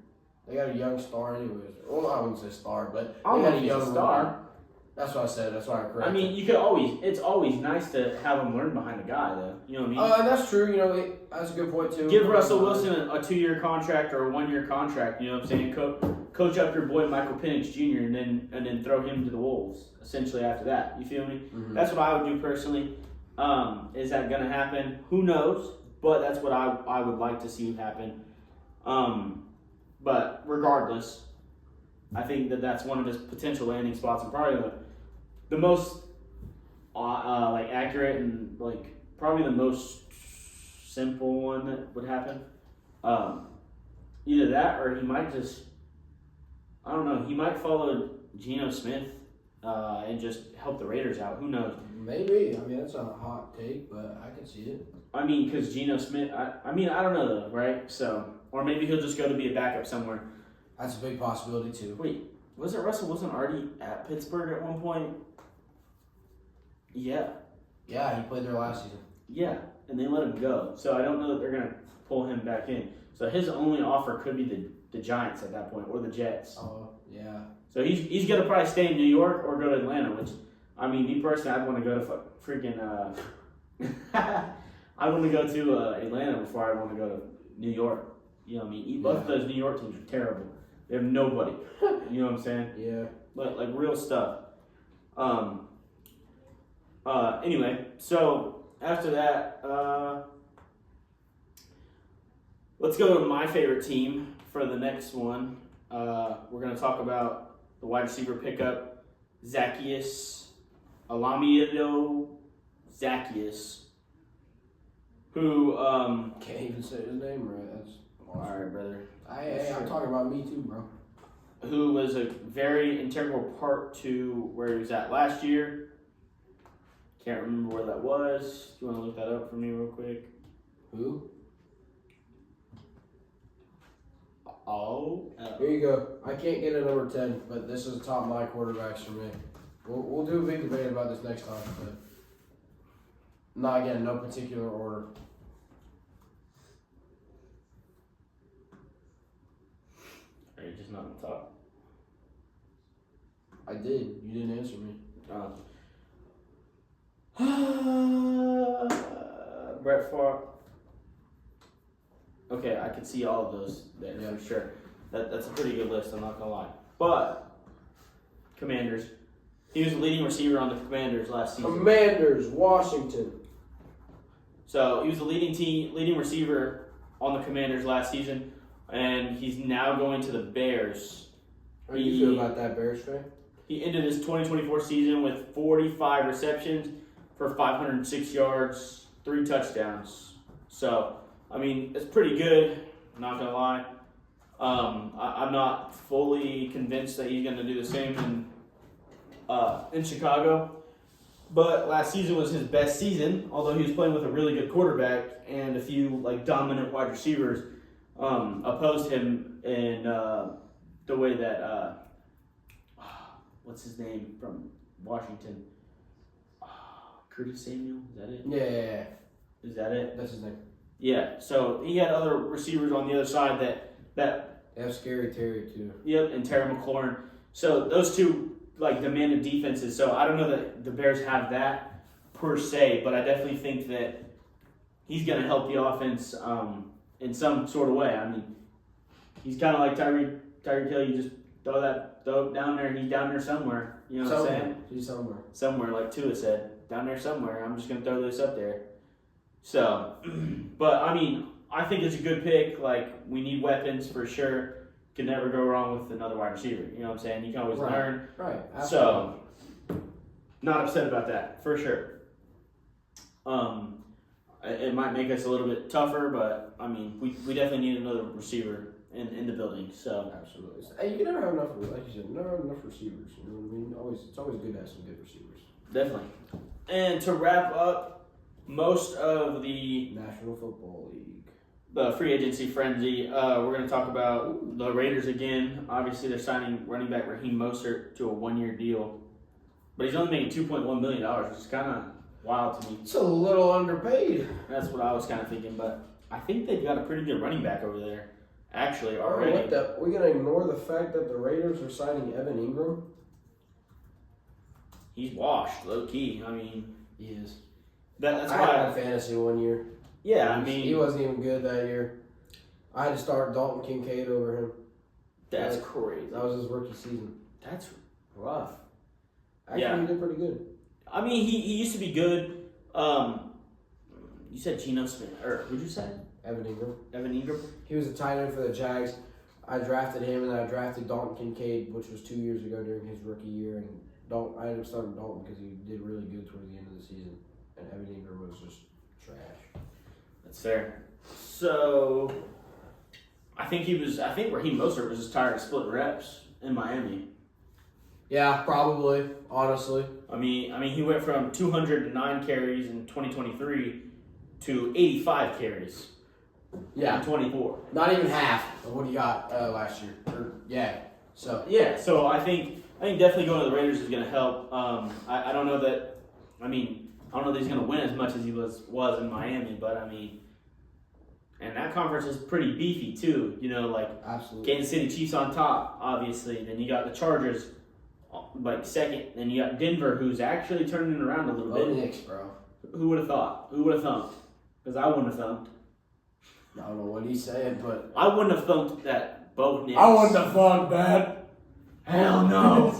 They got a young star, anyways. Well, I wouldn't say star, but I don't they know got if a he's young a star. rookie. That's what I said. That's why I corrected. I mean, it's always nice to have him learn behind a guy, though. You know what I mean? And that's true. You know, that's a good point too. Give Russell Wilson a 2-year contract or a 1-year contract. You know what I'm saying? Coach up your boy Michael Penix Jr. and then throw him to the wolves. Essentially after that, you feel me? Mhm. That's what I would do personally. Is that gonna happen? Who knows? But that's what I would like to see happen. But regardless, I think that's one of his potential landing spots and probably the most like accurate and like probably the most simple one that would happen. Either that or he might just, I don't know, he might follow Geno Smith and just help the Raiders out. Who knows? Maybe. I mean, that's a hot take, but I can see it. I mean, because Geno Smith, I mean, I don't know though, right? So, or maybe he'll just go to be a backup somewhere. That's a big possibility too. Wait, wasn't Russell Wilson already at Pittsburgh at one point? Yeah. Yeah, he played there last season. Yeah, and they let him go. So I don't know that they're going to pull him back in. So his only offer could be the Giants at that point or the Jets. Oh, yeah. So he's going to probably stay in New York or go to Atlanta, which, I mean, me personally, I'd want to go to freaking I want to go to Atlanta before I want to go to New York. You know what I mean? Both of those New York teams are terrible. They have nobody. You know what I'm saying? Yeah. Like real stuff. Anyway, so after that, let's go to my favorite team for the next one. We're going to talk about the wide receiver pickup, Zacchaeus Alamido Zacchaeus, who Can't even say his name right. That's all right, brother. I'm talking about me too, bro. Who was a very integral part to where he was at last year. Can't remember where that was. Do you want to look that up for me real quick? Who? Oh. Here you go. I can't get a number 10, but this is top my quarterbacks for me. We'll do a big debate about this next time, but not again, no particular order. Are you just not on top? I did. You didn't answer me. Brett Favre. Okay, I can see all of those there for sure. That's a pretty good list, I'm not gonna lie. But Commanders. He was the leading receiver on the Commanders last season. Commanders, Washington. So he was the leading receiver on the Commanders last season, and he's now going to the Bears. How do you feel about that, Bears fan? He ended his 2024 season with 45 receptions for 506 yards, 3 touchdowns. So, I mean, it's pretty good, I'm not going to lie. I'm not fully convinced that he's going to do the same in Chicago. But last season was his best season, although he was playing with a really good quarterback and a few like dominant wide receivers opposed him in the way that what's his name from Washington? Curtis Samuel, is that it? Yeah. Is that it? That's his name. Yeah. So he had other receivers on the other side that They have Scary Terry too. Yep, and Terry McLaurin. So those two like demanded defenses. So I don't know that the Bears have that per se, but I definitely think that he's going to help the offense in some sort of way. I mean, he's kind of like Tyreek Hill. You just throw it down there. He's down there somewhere. You know what I'm saying? He's somewhere. Somewhere, like Tua said, down there somewhere. I'm just going to throw this up there. So, but I mean, I think it's a good pick. Like, we need weapons for sure. Can never go wrong with another wide receiver. You know what I'm saying? You can always learn. Right. Absolutely. So, not upset about that, for sure. It might make us a little bit tougher, but, I mean, we definitely need another receiver in the building. So, absolutely. Hey, you can never have enough, like you said, never have enough receivers. You know what I mean? It's always good to have some good receivers. Definitely. And to wrap up most of the National Football League. The free agency frenzy. We're going to talk about the Raiders again. Obviously, they're signing running back Raheem Mostert to a 1-year deal. But he's only making $2.1 million, which is kind of wild to me. It's a little underpaid. That's what I was kind of thinking. But I think they've got a pretty good running back over there, actually, already. We're going to ignore the fact that the Raiders are signing Evan Ingram? He's washed, low-key. I mean, he is. That's I why. had fantasy 1 year. Yeah, I mean. He wasn't even good that year. I had to start Dalton Kincaid over him. That's crazy. That was his rookie season. That's rough. Actually, he did pretty good. I mean, he used to be good. You said Geno Smith, or who'd you say? Evan Ingram. He was a tight end for the Jags. I drafted him, and I drafted Dalton Kincaid, which was 2 years ago during his rookie year. And I ended up starting Dalton because he did really good towards the end of the season. And Evan Ingram was just trash. That's fair. So, I think Raheem Mostert was just tired of splitting reps in Miami. Yeah, probably. Honestly. I mean, he went from 209 carries in 2023 to 85 carries. Yeah. In 24. Not even half of what he got last year. So I think definitely going to the Raiders is going to help. I don't know that. I don't know that he's going to win as much as he was in Miami, but I mean, and that conference is pretty beefy too. You know, like absolutely. Kansas City Chiefs on top, obviously. Then you got the Chargers, like second. Then you got Denver, who's actually turning it around a little bit. Knicks, bro. Who would have thought? Who would have thumped? Because I wouldn't have thumped. I don't know what he's saying, but I wouldn't have thumped that both Knicks. I wouldn't have thumped that. Hell no.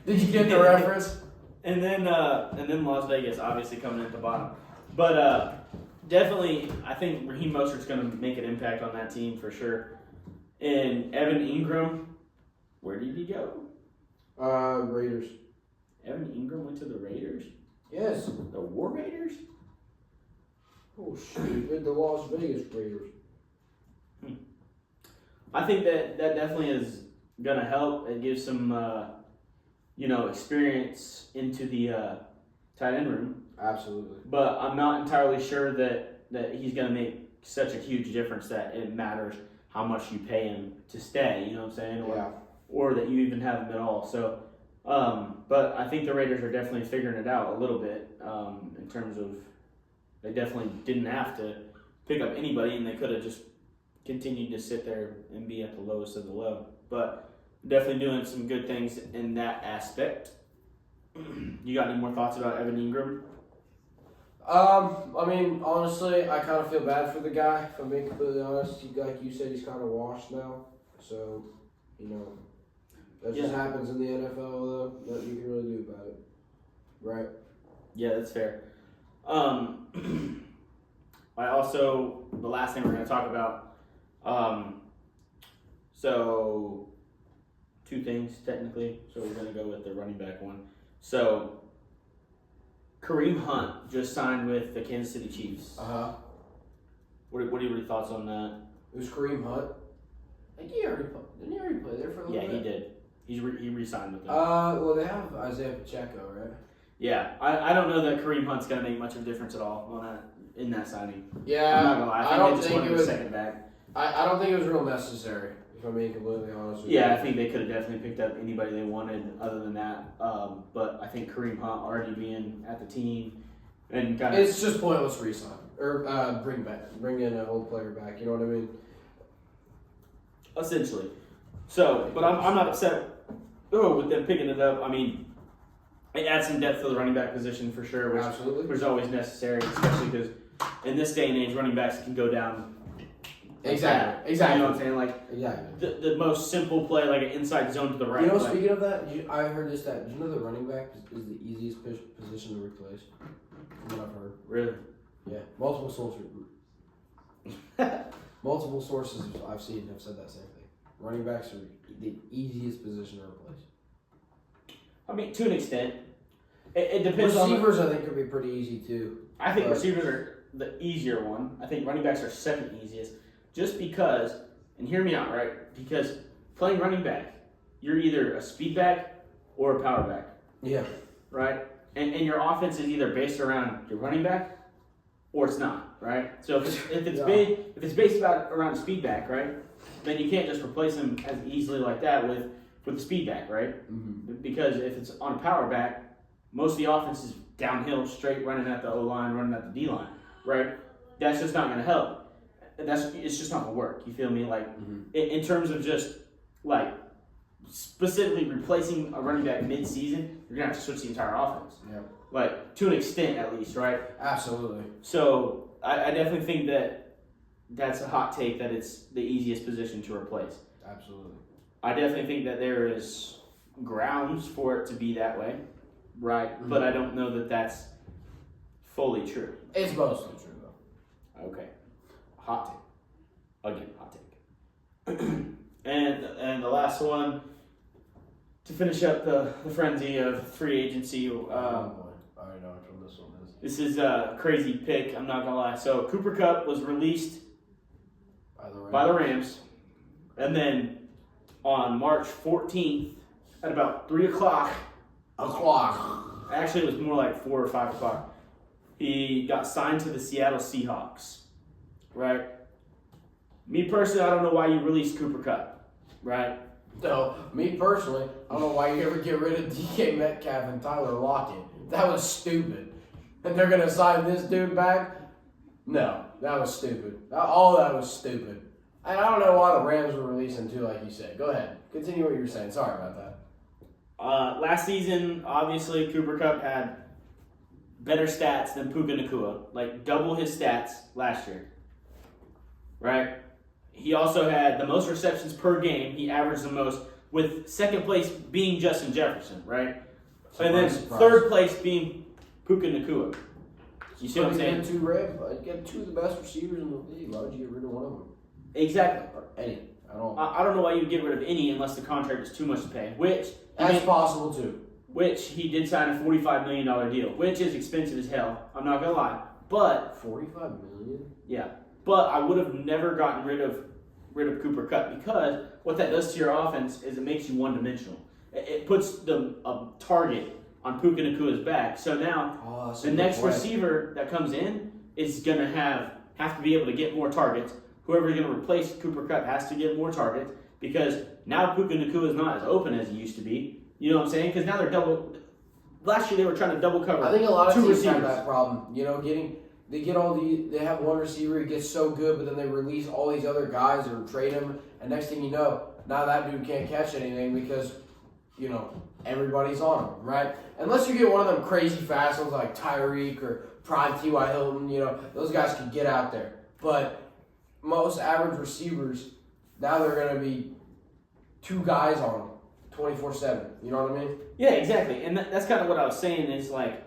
Did you get the reference? And then Las Vegas, obviously coming at the bottom. But definitely, I think Raheem Mostert's going to make an impact on that team for sure. And Evan Ingram, where did he go? Raiders. Evan Ingram went to the Raiders? Yes. The War Raiders? Oh, shoot. The Las Vegas Raiders. I think that definitely is going to help. It gives some, experience into the tight end room. Absolutely. But I'm not entirely sure that he's going to make such a huge difference that it matters how much you pay him to stay, you know what I'm saying? Or that you even have him at all. So, but I think the Raiders are definitely figuring it out a little bit in terms of they definitely didn't have to pick up anybody, and they could have just continued to sit there and be at the lowest of the low. But definitely doing some good things in that aspect. You got any more thoughts about Evan Ingram? Honestly, I kind of feel bad for the guy, if I'm being completely honest. Like you said, he's kind of washed now. So, that just happens in the NFL, though. Nothing you can really do about it. Right? Yeah, that's fair. I also, the last thing we're going to talk about, so 2 things technically. So we're going to go with the running back one. So Kareem Hunt just signed with the Kansas City Chiefs. What are your thoughts on that? Who's Kareem Hunt? Didn't he already play there for a little bit? Yeah, he did. He re-signed with them. Well, they have Isaiah Pacheco, right? Yeah, I don't know that Kareem Hunt's going to make much of a difference at all on that in that signing. Yeah, I'm not going to lie. I don't think they just think wanted it a was. second back. I don't think it was real necessary. If I'm being completely honest with you. Yeah, I think they could have definitely picked up anybody they wanted other than that. But I think Kareem Hunt already being at the team and kind of It's just pointless re-sign or bring in a whole player back. You know what I mean? essentially. So, but I'm not upset with them picking it up. I mean, it adds some depth to the running back position for sure, which Absolutely. was always necessary, especially because in this day and age, running backs can go down. Exactly. You know what I'm saying? Like Exactly. the most simple play, like an inside zone to the right. You know, like, speaking of that, I heard this stat. Do you know the running back is the easiest position to replace? From what I've heard. Really? Yeah. Multiple sources I've seen have said that same thing. Running backs are the easiest position to replace. I mean, to an extent. It depends on... Receivers, I think, could be pretty easy, too. I think receivers are the easier one. I think running backs are second easiest. Just because, and hear me out, right? Because playing running back, you're either a speed back or a power back. Yeah. Right? And your offense is either based around your running back or it's not, right? So if it's based around a speed back, right? Then you can't just replace him as easily like that with the speed back, right? Mm-hmm. Because if it's on a power back, most of the offense is downhill, straight running at the O-line, running at the D-line, right? That's just not going to help. It's just not going to work. You feel me? Like, in terms of just, like, specifically replacing a running back mid-season, you're going to have to switch the entire offense. Yeah. Like, to an extent at least, right? Absolutely. So, I definitely think that that's a hot take that it's the easiest position to replace. Absolutely. I definitely think that there is grounds for it to be that way, right? Mm-hmm. But I don't know that that's fully true. It's mostly true, though. Okay. Hot take. Again, hot take. and the last one, to finish up the frenzy of free agency. Oh boy. I already know which one this one is. This is a crazy pick, I'm not going to lie. So, Cooper Kupp was released by the Rams. And then on March 14th at about 3 o'clock. Actually, it was more like 4 or 5 o'clock. He got signed to the Seattle Seahawks. Right? Me personally, I don't know why you released Cooper Kupp. Right? No, me personally, I don't know why you ever get rid of DK Metcalf and Tyler Lockett. That was stupid. And they're going to sign this dude back? No, that was stupid. All that was stupid. And I don't know why the Rams were releasing too, like you said. Go ahead. Continue what you were saying. Sorry about that. Last season, obviously, Cooper Kupp had better stats than Puka Nacua. Like, double his stats last year. Right? He also had the most receptions per game. He averaged the most, with second place being Justin Jefferson, right? And then third place being Puka Nacua. You see what I'm saying? Get two of the best receivers in the league. Why would you get rid of one of them? Exactly. Or any. I don't know why you would get rid of any unless the contract is too much to pay. That's possible too. Which he did sign a $45 million deal, which is expensive as hell. I'm not gonna lie, but $45 million. Yeah, but I would have never gotten rid of Cooper Kupp because what that does to your offense is it makes you one-dimensional. It puts a target on Puka Nacua's back. So now the next receiver that comes in is gonna have to be able to get more targets. Whoever's going to replace Cooper Kupp has to get more targets because now Puka Nacua is not as open as he used to be. You know what I'm saying? Because now they're double. Last year they were trying to double cover. I think a lot of teams receivers have that problem. You know, they have one receiver who gets so good, but then they release all these other guys or trade him, and next thing you know, now that dude can't catch anything because, you know, everybody's on him, right? Unless you get one of them crazy fast ones like Tyreek or Prime T.Y. Hilton, you know, those guys can get out there, but most average receivers, now they're going to be two guys on them 24/7. You know what I mean? Yeah, exactly. And that's kind of what I was saying is like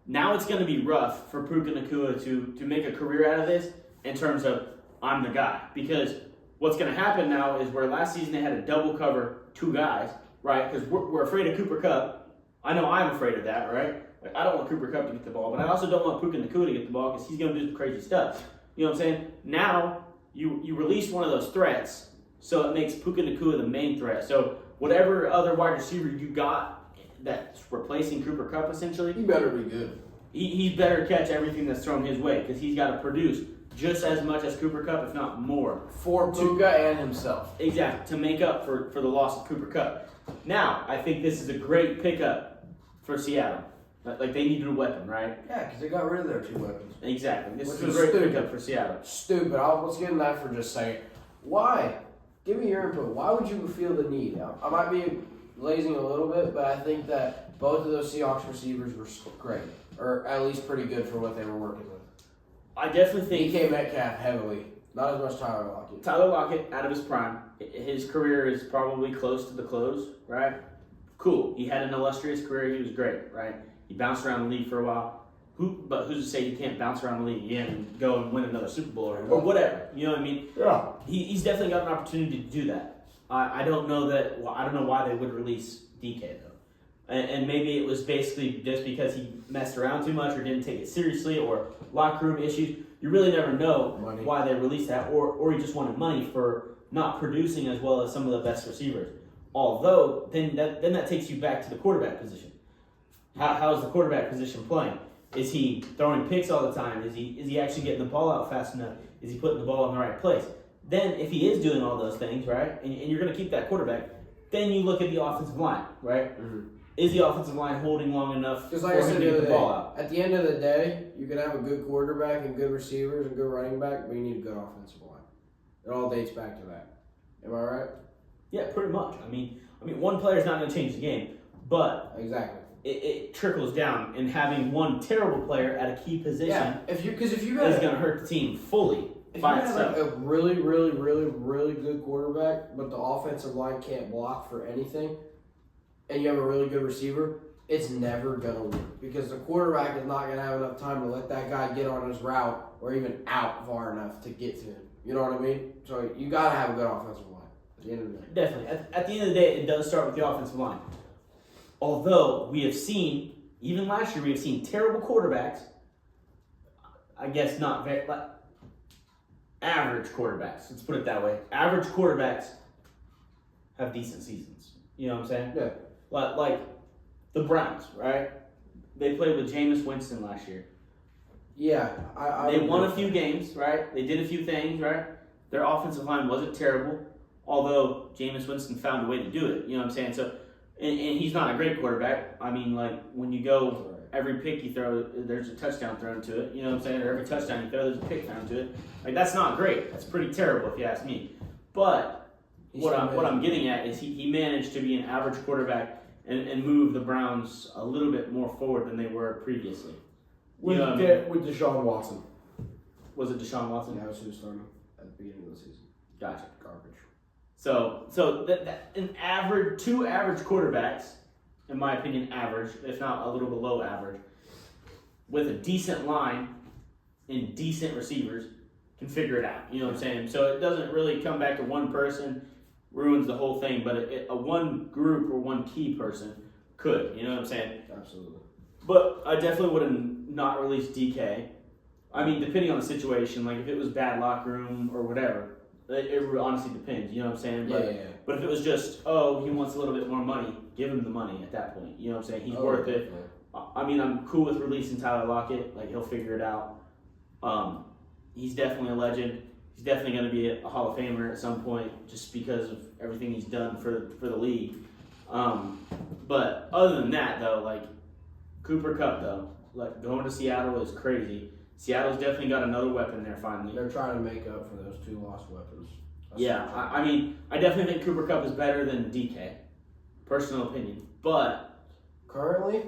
Now it's going to be rough for Puka Nacua to make a career out of this in terms of I'm the guy. Because what's going to happen now is where last season they had to double cover 2 guys, right? Because we're afraid of Cooper Kupp. I know I'm afraid of that, right? Like, I don't want Cooper Kupp to get the ball, but I also don't want Puka Nacua to get the ball because he's going to do some crazy stuff. You know what I'm saying? Now you release one of those threats, so it makes Puka Nacua the main threat. So whatever other wide receiver you got that's replacing Cooper Kupp, essentially, He better be good. He better catch everything that's thrown his way because he's got to produce just as much as Cooper Kupp, if not more. For Puka and himself. Exactly, to make up for the loss of Cooper Kupp. Now, I think this is a great pickup for Seattle. Like, they needed a weapon, right? Yeah, because they got rid of their 2 weapons. Exactly. This Which is a great stupid. pickup for Seattle. Stupid. Let's get into that for just a second. Why? Give me your input. Why would you feel the need? I might be lazing a little bit, but I think that both of those Seahawks receivers were great. Or at least pretty good for what they were working with. I definitely think DK Metcalf heavily. Not as much Tyler Lockett. Tyler Lockett, out of his prime, his career is probably close to the close, right? Cool. He had an illustrious career. He was great, right? He bounced around the league for a while. But who's to say he can't bounce around the league again and go and win another Super Bowl or whatever? You know what I mean? Yeah. He's definitely got an opportunity to do that. I don't know why they would release DK though, and maybe it was basically just because he messed around too much or didn't take it seriously or locker room issues. You really never know why they released that, or he just wanted money for not producing as well as some of the best receivers. Although then that takes you back to the quarterback position. How is the quarterback position playing? Is he throwing picks all the time? Is he actually getting the ball out fast enough? Is he putting the ball in the right place? Then if he is doing all those things, right, and you're going to keep that quarterback, then you look at the offensive line, right? Mm-hmm. Is the offensive line holding long enough for him to get the ball out? At the end of the day, you can have a good quarterback and good receivers and good running back, but you need a good offensive line. It all dates back to that. Am I right? Yeah, pretty much. I mean, one player's not going to change the game, but exactly. It trickles down, and having one terrible player at a key position if you is going to hurt the team fully by itself. If you have like a really, really, really, really good quarterback, but the offensive line can't block for anything, and you have a really good receiver, it's never going to work because the quarterback is not going to have enough time to let that guy get on his route or even out far enough to get to him. You know what I mean? So you got to have a good offensive line at the end of the day. Definitely. At the end of the day, it does start with the offensive line. Although we have seen, even last year, we have seen terrible quarterbacks. I guess not very, average quarterbacks. Let's put it that way. Average quarterbacks have decent seasons. You know what I'm saying? Yeah. Like the Browns, right? They played with Jameis Winston last year. Yeah. They won a few games, right? They did a few things, right? Their offensive line wasn't terrible, although Jameis Winston found a way to do it. You know what I'm saying? So. And he's not a great quarterback. I mean, like, when you go, every pick you throw, there's a touchdown thrown to it. You know what I'm saying? Or every touchdown you throw, there's a pick thrown to it. Like, that's not great. That's pretty terrible if you ask me. But what I'm getting at is he managed to be an average quarterback and move the Browns a little bit more forward than they were previously. With Deshaun Watson. Was it Deshaun Watson? Yeah, that was who was starting at the beginning of the season. Gotcha. Garbage. So two average quarterbacks, in my opinion, average, if not a little below average, with a decent line and decent receivers, can figure it out. You know what I'm saying? So it doesn't really come back to one person, ruins the whole thing, but a one group or one key person could. You know what I'm saying? Absolutely. But I definitely would have not released DK. I mean, depending on the situation, like if it was bad locker room or whatever. It honestly depends, you know what I'm saying? But if it was just, he wants a little bit more money, give him the money at that point. You know what I'm saying? He's worth it. Yeah. I mean, I'm cool with releasing Tyler Lockett. Like, he'll figure it out. He's definitely a legend. He's definitely going to be a Hall of Famer at some point just because of everything he's done for the league. But other than that, though, like, Cooper Kupp, though, like, going to Seattle is crazy. Seattle's definitely got another weapon there finally. They're trying to make up for those 2 lost weapons. I mean, I definitely think Cooper Kupp is better than DK. Personal opinion. But Currently?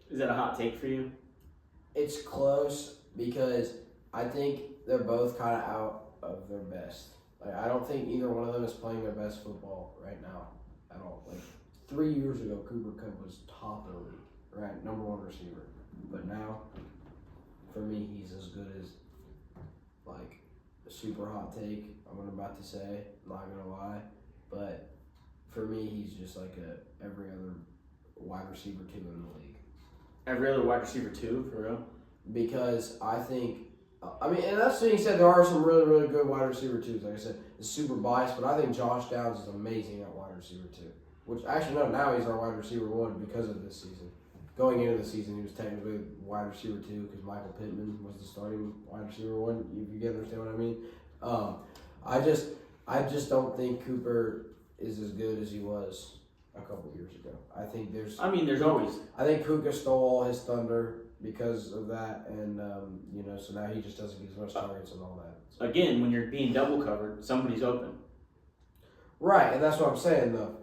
Is that a hot take for you? It's close because I think they're both kind of out of their best. Like, I don't think either one of them is playing their best football right now at all. Like, 3 years ago, Cooper Kupp was top of the league, right? Number 1 receiver. But now, for me, he's as good as, like, a super hot take, I'm about to say, not going to lie. But for me, he's just like every other wide receiver 2 in the league. Every other wide receiver 2, for real? Because I think, and that's being said, there are some really, really good wide receiver 2s. Like I said, it's super biased, but I think Josh Downs is amazing at wide receiver 2. Which, actually, no, now he's our wide receiver 1 because of this season. Going into the season, he was technically wide receiver 2 because Michael Pittman was the starting wide receiver 1. You get understand what I mean? I just don't think Cooper is as good as he was a couple years ago. I think there's always. I think Puka stole all his thunder because of that, and so now he just doesn't get as much targets and all that. So. Again, when you're being double covered, somebody's open. Right, and that's what I'm saying though.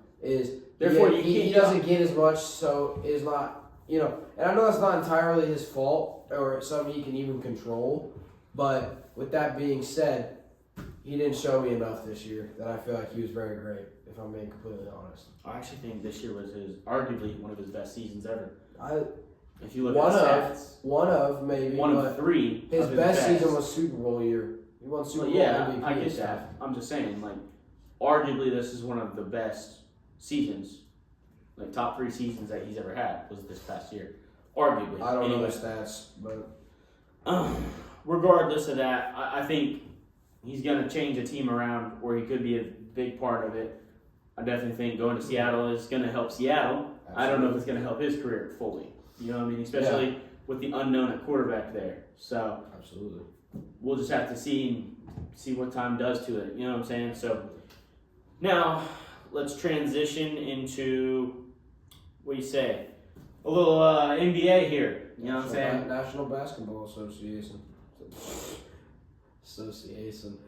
Therefore he doesn't get as much, so it's not and I know that's not entirely his fault or something he can even control, but with that being said, he didn't show me enough this year that I feel like he was very great, if I'm being completely honest. I actually think this year was arguably one of his best seasons ever. If you look at the stats. One of 3. His best season was Super Bowl year. He won Super Bowl MVP. I get that. I'm just saying, like, arguably this is one of the best seasons, like top 3 seasons that he's ever had was this past year. Arguably. I don't know the stats, but regardless of that, I think he's going to change a team around where he could be a big part of it. I definitely think going to Seattle is going to help Seattle. Absolutely. I don't know if it's going to help his career fully. You know what I mean? Especially with the unknown at quarterback there. So absolutely, we'll just have to see what time does to it. You know what I'm saying? So now let's transition into, what do you say, a little NBA here. You know what I'm saying? National Basketball Association. Association.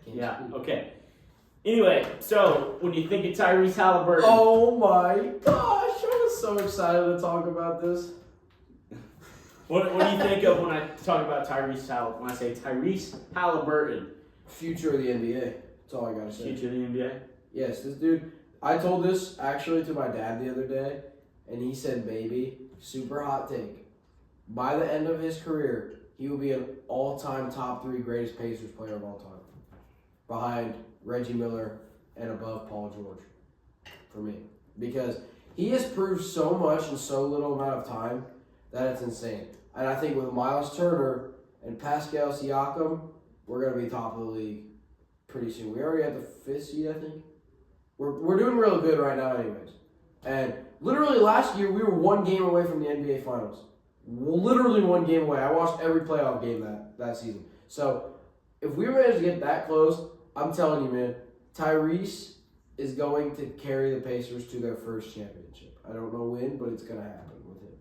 Yeah, okay. Anyway, so when you think of Tyrese Halliburton. Oh my gosh, I was so excited to talk about this. What do you think of when I talk about Tyrese Halliburton? When I say Tyrese Halliburton? Future of the NBA. That's all I gotta say. Future of the NBA? Yes, this dude. I told this actually to my dad the other day, and he said, baby, super hot take. By the end of his career, he will be an all-time top 3 greatest Pacers player of all time. Behind Reggie Miller and above Paul George, for me. Because he has proved so much in so little amount of time that it's insane. And I think with Miles Turner and Pascal Siakam, we're going to be top of the league pretty soon. We already have the 5th seed, I think. We're doing real good right now anyways. And literally last year, we were 1 game away from the NBA Finals. Literally 1 game away. I watched every playoff game that season. So if we manage to get that close, I'm telling you, man, Tyrese is going to carry the Pacers to their first championship. I don't know when, but it's going to happen with him.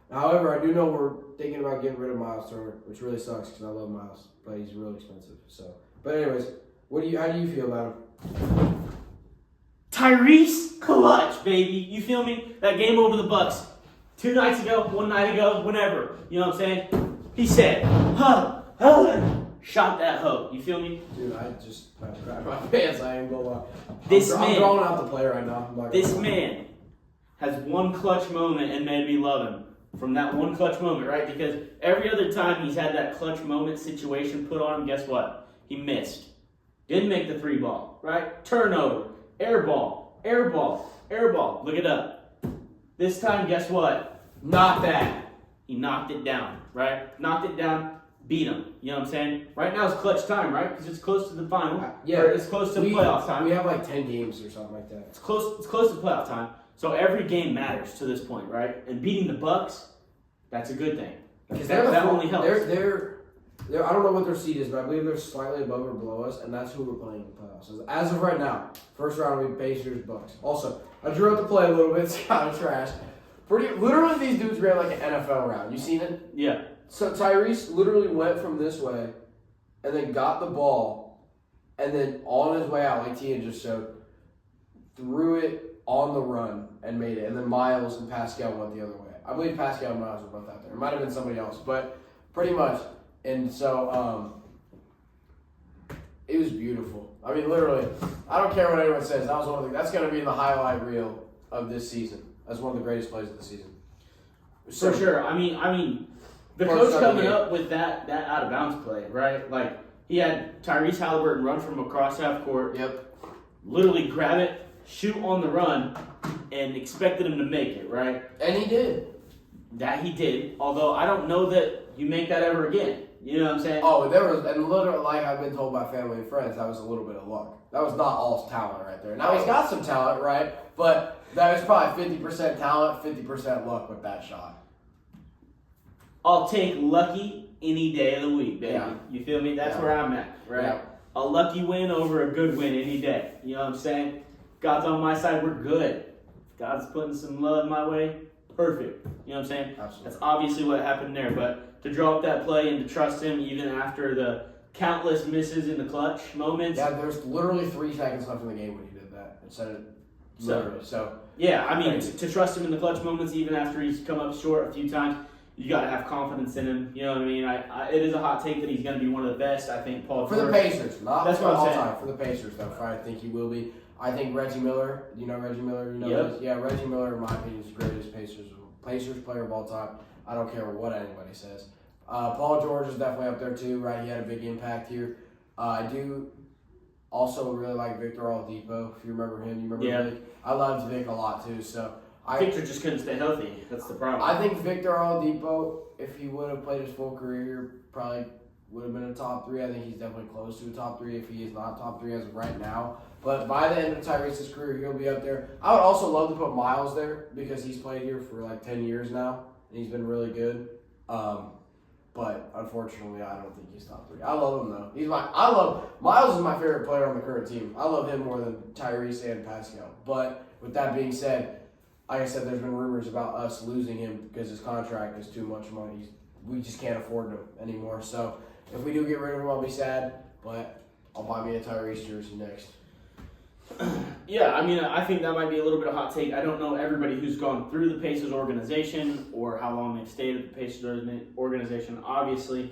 However, I do know we're thinking about getting rid of Miles Turner, which really sucks because I love Miles, but he's real expensive. So, but anyways, how do you feel about him? Tyrese clutch, baby. You feel me? That game over the Bucks 2 nights ago, 1 night ago, whenever. You know what I'm saying? He said, shot that hoe. You feel me? Dude, I grabbed my pants. I ain't gonna lie. I'm drawing out the play right now. This man has one clutch moment and made me love him. From that one clutch moment, right? Because every other time he's had that clutch moment situation put on him, guess what? He missed. Didn't make the 3 ball, right? Turnover. Air ball. Look it up. This time, guess what? Not that. He knocked it down, right? Knocked it down, beat him. You know what I'm saying? Right now it's clutch time, right? Because it's close to the final. Yeah. Or it's close to playoff time. We have like 10 games or something like that. It's close to playoff time. So every game matters to this point, right? And beating the Bucks, that's a good thing. Because that only helps. I don't know what their seed is, but I believe they're slightly above or below us, and that's who we're playing in the playoffs. As of right now, first round will be Pacers, Bucks. Also, I drew out the play a little bit. It's kind of trash. Literally, these dudes ran like an NFL round. You seen it? Yeah. So Tyrese literally went from this way, and then got the ball, and then on his way out, like Tia just showed, threw it on the run and made it. And then Miles and Pascal went the other way. I believe Pascal and Miles were both out there. It might have been somebody else, but pretty much. And so, It was beautiful. I mean, literally, I don't care what anyone says. That was one of the. That's going to be in the highlight reel of this season. That's one of the greatest plays of the season. For sure. I mean, the coach coming up with that out of bounds play, right? Like he had Tyrese Halliburton run from across half court. Yep. Literally grab it, shoot on the run, and expected him to make it, right? And he did. That he did. Although I don't know that you make that ever again. You know what I'm saying? Oh, there was, and literally, like I've been told by family and friends, that was a little bit of luck. That was not all talent right there. Now he's got some talent, right? But that was probably 50% talent, 50% luck with that shot. I'll take lucky any day of the week, baby. Yeah. You feel me? That's where I'm at, right? Yeah. A lucky win over a good win any day. You know what I'm saying? God's on my side, we're good. God's putting some love my way, perfect. You know what I'm saying? Absolutely. That's obviously what happened there. But to draw up that play and to trust him even after the countless misses in the clutch moments. Yeah, there's literally 3 seconds left in the game when he did that. Instead of literally. So yeah, I mean, to trust him in the clutch moments even after he's come up short a few times, you got to have confidence in him. You know what I mean? It is a hot take that he's going to be one of the best. I think Paul for George. the Pacers, not That's for what I'm all saying. time. For the Pacers, though, I think he will be. I think Reggie Miller. You know Reggie Miller. You know. Yep. Yeah, Reggie Miller, in my opinion, is the greatest Pacers player of all time. I don't care what anybody says. Paul George is definitely up there too, right? He had a big impact here. I do also really like Victor Oladipo. If you remember him, you remember Vic? I loved Vic a lot too. So Victor just couldn't stay healthy. That's the problem. I think Victor Oladipo, if he would have played his full career, probably would have been a top 3. I think he's definitely close to a top 3 if he is not top 3 as of right now. But by the end of Tyrese's career, he'll be up there. I would also love to put Miles there because he's played here for like 10 years now, and he's been really good. But unfortunately, I don't think he's top 3. I love him though. Miles is my favorite player on the current team. I love him more than Tyrese and Pascal. But with that being said, like I said, there's been rumors about us losing him because his contract is too much money. We just can't afford him anymore. So if we do get rid of him, I'll be sad. But I'll buy me a Tyrese jersey next. Yeah, I mean, I think that might be a little bit of a hot take. I don't know everybody who's gone through the Pacers organization or how long they've stayed at the Pacers organization. Obviously,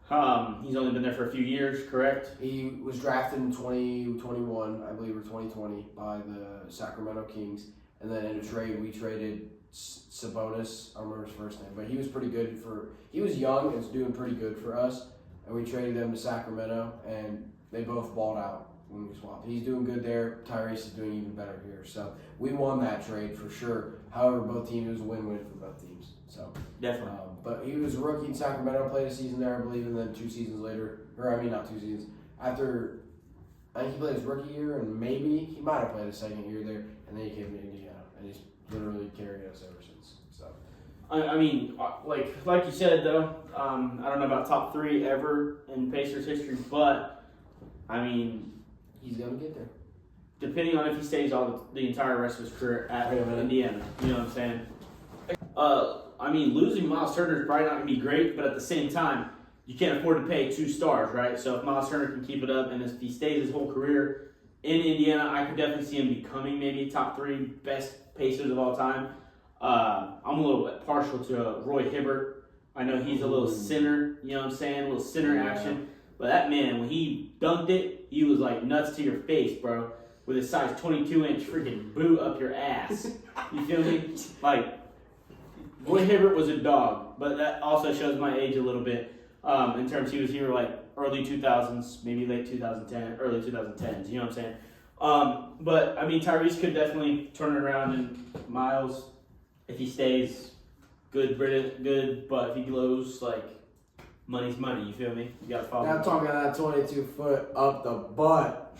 he's only been there for a few years, correct? He was drafted in 2021, I believe, or 2020 by the Sacramento Kings. And then in a trade, we traded Sabonis. I don't remember his first name, but he was pretty good he was young and was doing pretty good for us. And we traded him to Sacramento, and they both balled out when we swapped. He's doing good there. Tyrese is doing even better here. So we won that trade for sure. However, both teams, it was a win-win for both teams. So Definitely. But he was a rookie in Sacramento, played a season there, I believe, and then 2 seasons later, not 2 seasons, after, I think he played his rookie year, and maybe he might have played his second year there, and then he came to Indiana, and he's literally carried us ever since. So, I mean, like you said, though, I don't know about top 3 ever in Pacers history, but, I mean, he's going to get there. Depending on if he stays all the entire rest of his career at Indiana. You know what I'm saying? I mean, losing Miles Turner is probably not going to be great, but at the same time, you can't afford to pay 2 stars, right? So if Miles Turner can keep it up and if he stays his whole career in Indiana, I could definitely see him becoming maybe top 3 best Pacers of all time. I'm a little bit partial to Roy Hibbert. I know he's a little center, you know what I'm saying? A little center action. But that man, when he dunked it, he was like nuts to your face, bro. With his size 22-inch freaking boot up your ass. You feel me? Like, Roy Hibbert was a dog, but that also shows my age a little bit. In terms, he was here like early 2000s, maybe late 2010, early 2010s. You know what I'm saying? But I mean, Tyrese could definitely turn it around, and Miles, if he stays, good. But if he goes, like, money's money. You feel me? You gotta follow. Now I'm talking that 22-foot up the butt.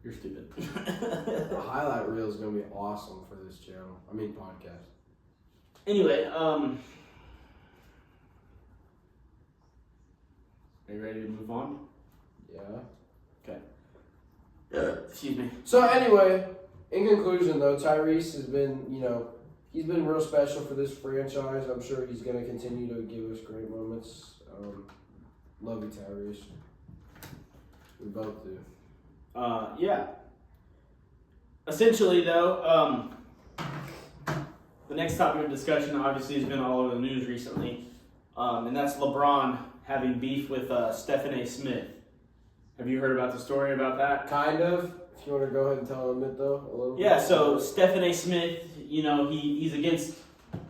You're stupid. The highlight reel is going to be awesome for this channel. I mean, podcast. Anyway, are you ready to move on? Yeah. Okay. Excuse me. So anyway, in conclusion though, Tyrese has been, he's been real special for this franchise. I'm sure he's going to continue to give us great moments. Love you, Tyrese. We both do. Yeah. Essentially, though, the next topic of discussion obviously has been all over the news recently, and that's LeBron having beef with Stephen A. Smith. Have you heard about the story about that? Kind of. If you want to go ahead and tell them it though, a little. Yeah. So Stephen A. Smith, he's against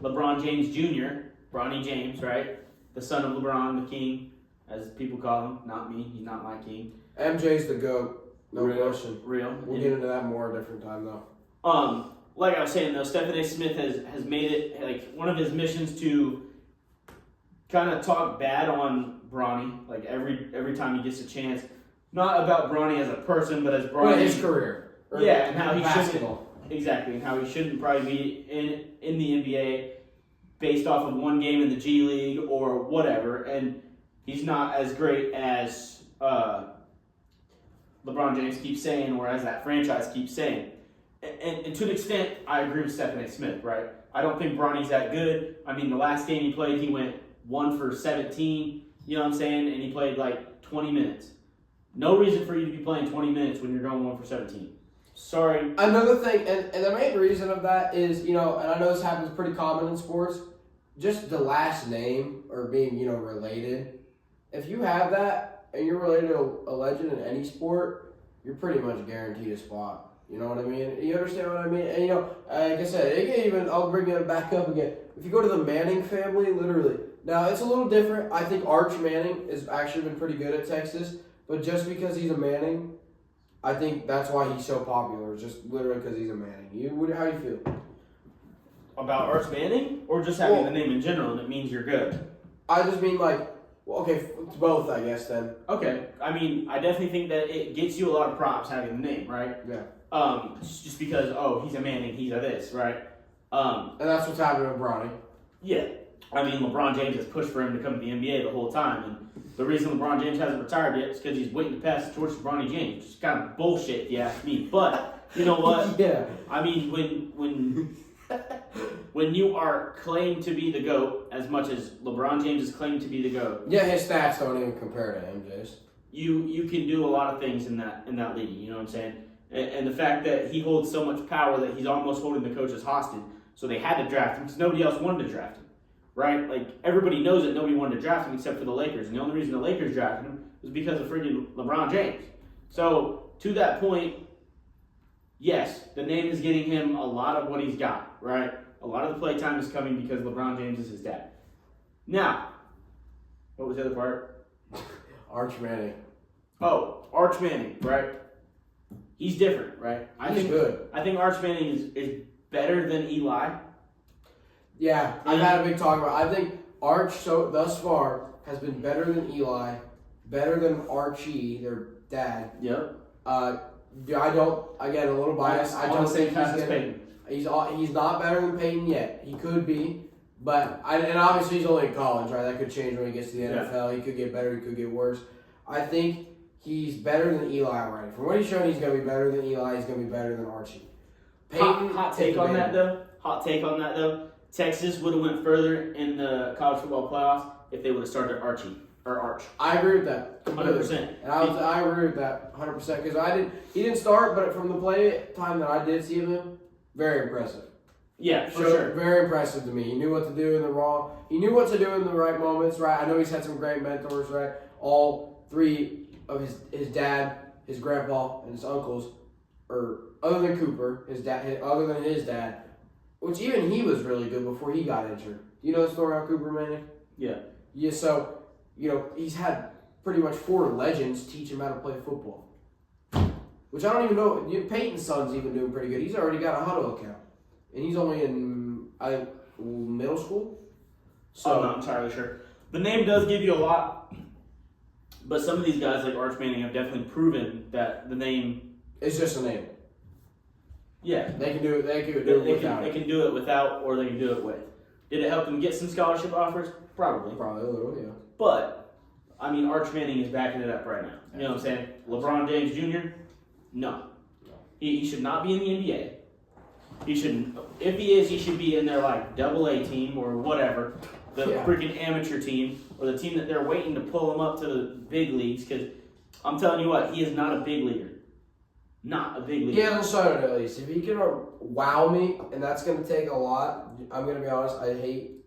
LeBron James Jr., Bronny James, right? The son of LeBron, the king, as people call him. Not me. He's not my king. MJ's the GOAT. No question. Real. We'll get into that more a different time though. Like I was saying though, Stephen A. Smith has made it like one of his missions to kind of talk bad on Bronny, like every time he gets a chance. Not about Bronny as a person, but as Bronny. But his career. Yeah, and how he basketball. Exactly, and how he shouldn't probably be in the NBA based off of one game in the G League or whatever, and he's not as great as LeBron James keeps saying, or as that franchise keeps saying. And to an extent, I agree with Stephen A. Smith, right? I don't think Bronny's that good. I mean, the last game he played, he went 1 for 17, you know what I'm saying? And he played like 20 minutes. No reason for you to be playing 20 minutes when you're going 1 for 17. Sorry. Another thing, and the main reason of that is, and I know this happens pretty common in sports, just the last name or being, related. If you have that and you're related to a legend in any sport, you're pretty much guaranteed a spot. You know what I mean? You understand what I mean? And, like I said, it can even, I'll bring it back up again. If you go to the Manning family, literally. Now, it's a little different. I think Arch Manning has actually been pretty good at Texas. But just because he's a Manning, I think that's why he's so popular. Just literally because he's a Manning. How do you feel? About Arch Manning? Or just having the name in general and it means you're good? I just mean it's both, I guess, then. Okay. I mean, I definitely think that it gets you a lot of props having the name, right? Yeah. Just because, he's a Manning, he's a this, right? And that's what's happening with Bronny. Yeah. I mean, LeBron James has pushed for him to come to the NBA the whole time, and the reason LeBron James hasn't retired yet is because he's waiting to pass the torch to Bronny James, which is kind of bullshit if you ask me. But, you know what? Yeah. I mean, when you are claimed to be the GOAT, as much as LeBron James is claimed to be the GOAT. Yeah, his stats don't even compare to MJ's. You can do a lot of things in that league, you know what I'm saying? And the fact that he holds so much power that he's almost holding the coaches hostage, so they had to draft him because nobody else wanted to draft him, right? Like, everybody knows that nobody wanted to draft him except for the Lakers, and the only reason the Lakers drafted him was because of freaking LeBron James. So, to that point, yes, the name is getting him a lot of what he's got, right? A lot of the play time is coming because LeBron James is his dad. Now, what was the other part? Arch Manning. Oh, Arch Manning, right? He's different, right? He's good. I think Arch Manning is better than Eli. Yeah, I've had a big talk about it. I think Arch, thus far, has been better than Eli, better than Archie, their dad. Yep. I don't, again, a little biased. I don't think he's not better than Peyton yet. He could be, and obviously he's only in college, right? That could change when he gets to the NFL. He could get better, he could get worse. I think he's better than Eli already. From what he's shown, he's going to be better than Eli. He's going to be better than Archie. Peyton, hot take on that though. Texas would have went further in the college football playoffs if they would have started Arch. I agree with that. 100%. And I agree with that 100% because he didn't start, but from the play time that I did see him in, very impressive. Yeah, for sure. Very impressive to me. He knew what to do He knew what to do in the right moments, right? I know he's had some great mentors, right? All three of his dad, his grandpa, and his uncles, or other than Cooper, his dad, which even he was really good before he got injured. You know the story about Cooper Manning? Yeah. Yeah, so, he's had pretty much 4 legends teach him how to play football. Which I don't even know. Peyton's son's even doing pretty good. He's already got a huddle account. And he's only in, middle school? So I'm not entirely sure. The name does give you a lot, but some of these guys like Arch Manning have definitely proven that the name... It's just a name. Yeah. They can do it. They can do it without. They can do it without, or they can do it with. Did it help them get some scholarship offers? Probably. Probably a little, yeah. But, Arch Manning is backing it up right now. You know what I'm saying? LeBron James Jr.? No. He should not be in the NBA. He shouldn't. If he is, he should be in their AA team or whatever, the freaking amateur team, or the team that they're waiting to pull him up to the big leagues. Because I'm telling you what, he is not a big leaguer. Not a big leaguer. He hasn't started at least. If he can wow me, and that's going to take a lot. I'm going to be honest. I hate.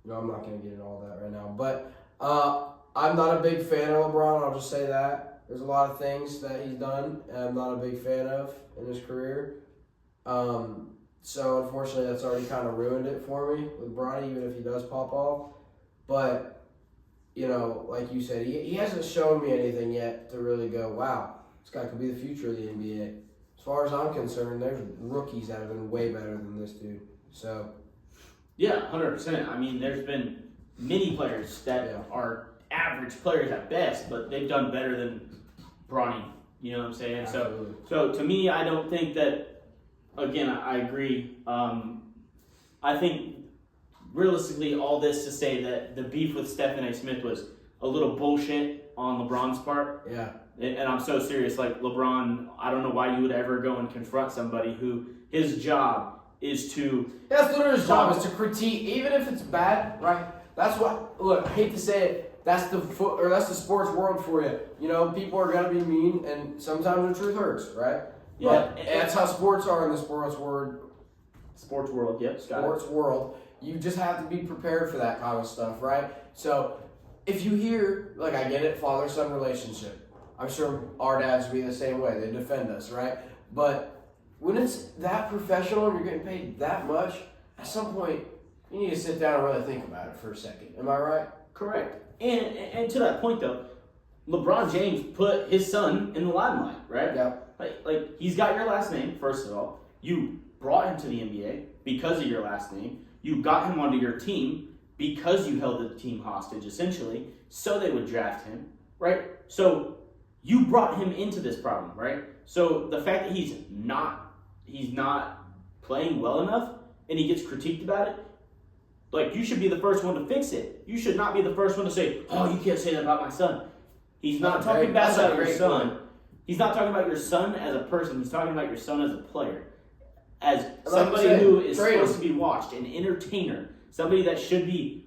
No, I'm not going to get into all that right now. But I'm not a big fan of LeBron. I'll just say that. There's a lot of things that he's done and I'm not a big fan of in his career. So unfortunately, that's already kind of ruined it for me with Bronny, even if he does pop off. But, you know, like you said, he hasn't shown me anything yet to really go, wow, this guy could be the future of the NBA. As far as I'm concerned, there's rookies that have been way better than this dude. So, yeah, 100%. I mean, there's been many players that are average players at best, but they've done better than Bronny. You know what I'm saying? Absolutely. So to me, I don't think that. Again, I agree. I think realistically, all this to say that the beef with Stephen A. Smith was a little bullshit on LeBron's part. Yeah. And I'm so serious. Like, LeBron, I don't know why you would ever go and confront somebody who his job is to. That's literally his job, is to critique, even if it's bad, right? That's what. Look, I hate to say it. That's the sports world for you. You know, people are gonna be mean, and sometimes the truth hurts, right? Yeah, but that's how sports are in the sports world. Sports world, yep. Sports world. You just have to be prepared for that kind of stuff, right? So, if you hear, like, I get it, father-son relationship. I'm sure our dads would be the same way. They defend us, right? But when it's that professional and you're getting paid that much, at some point, you need to sit down and really think about it for a second. Am I right? Correct. And to that point, though, LeBron James put his son in the limelight, right? Yeah. Like he's got your last name, first of all. You brought him to the NBA because of your last name. You got him onto your team because you held the team hostage, essentially, so they would draft him, right? So you brought him into this problem, right? So the fact that he's not playing well enough and he gets critiqued about it, like, you should be the first one to fix it. You should not be the first one to say, oh, you can't say that about my son. He's not talking bad about your son. He's not talking about your son as a person. He's talking about your son as a player. As somebody who is supposed to be watched, an entertainer, somebody that should be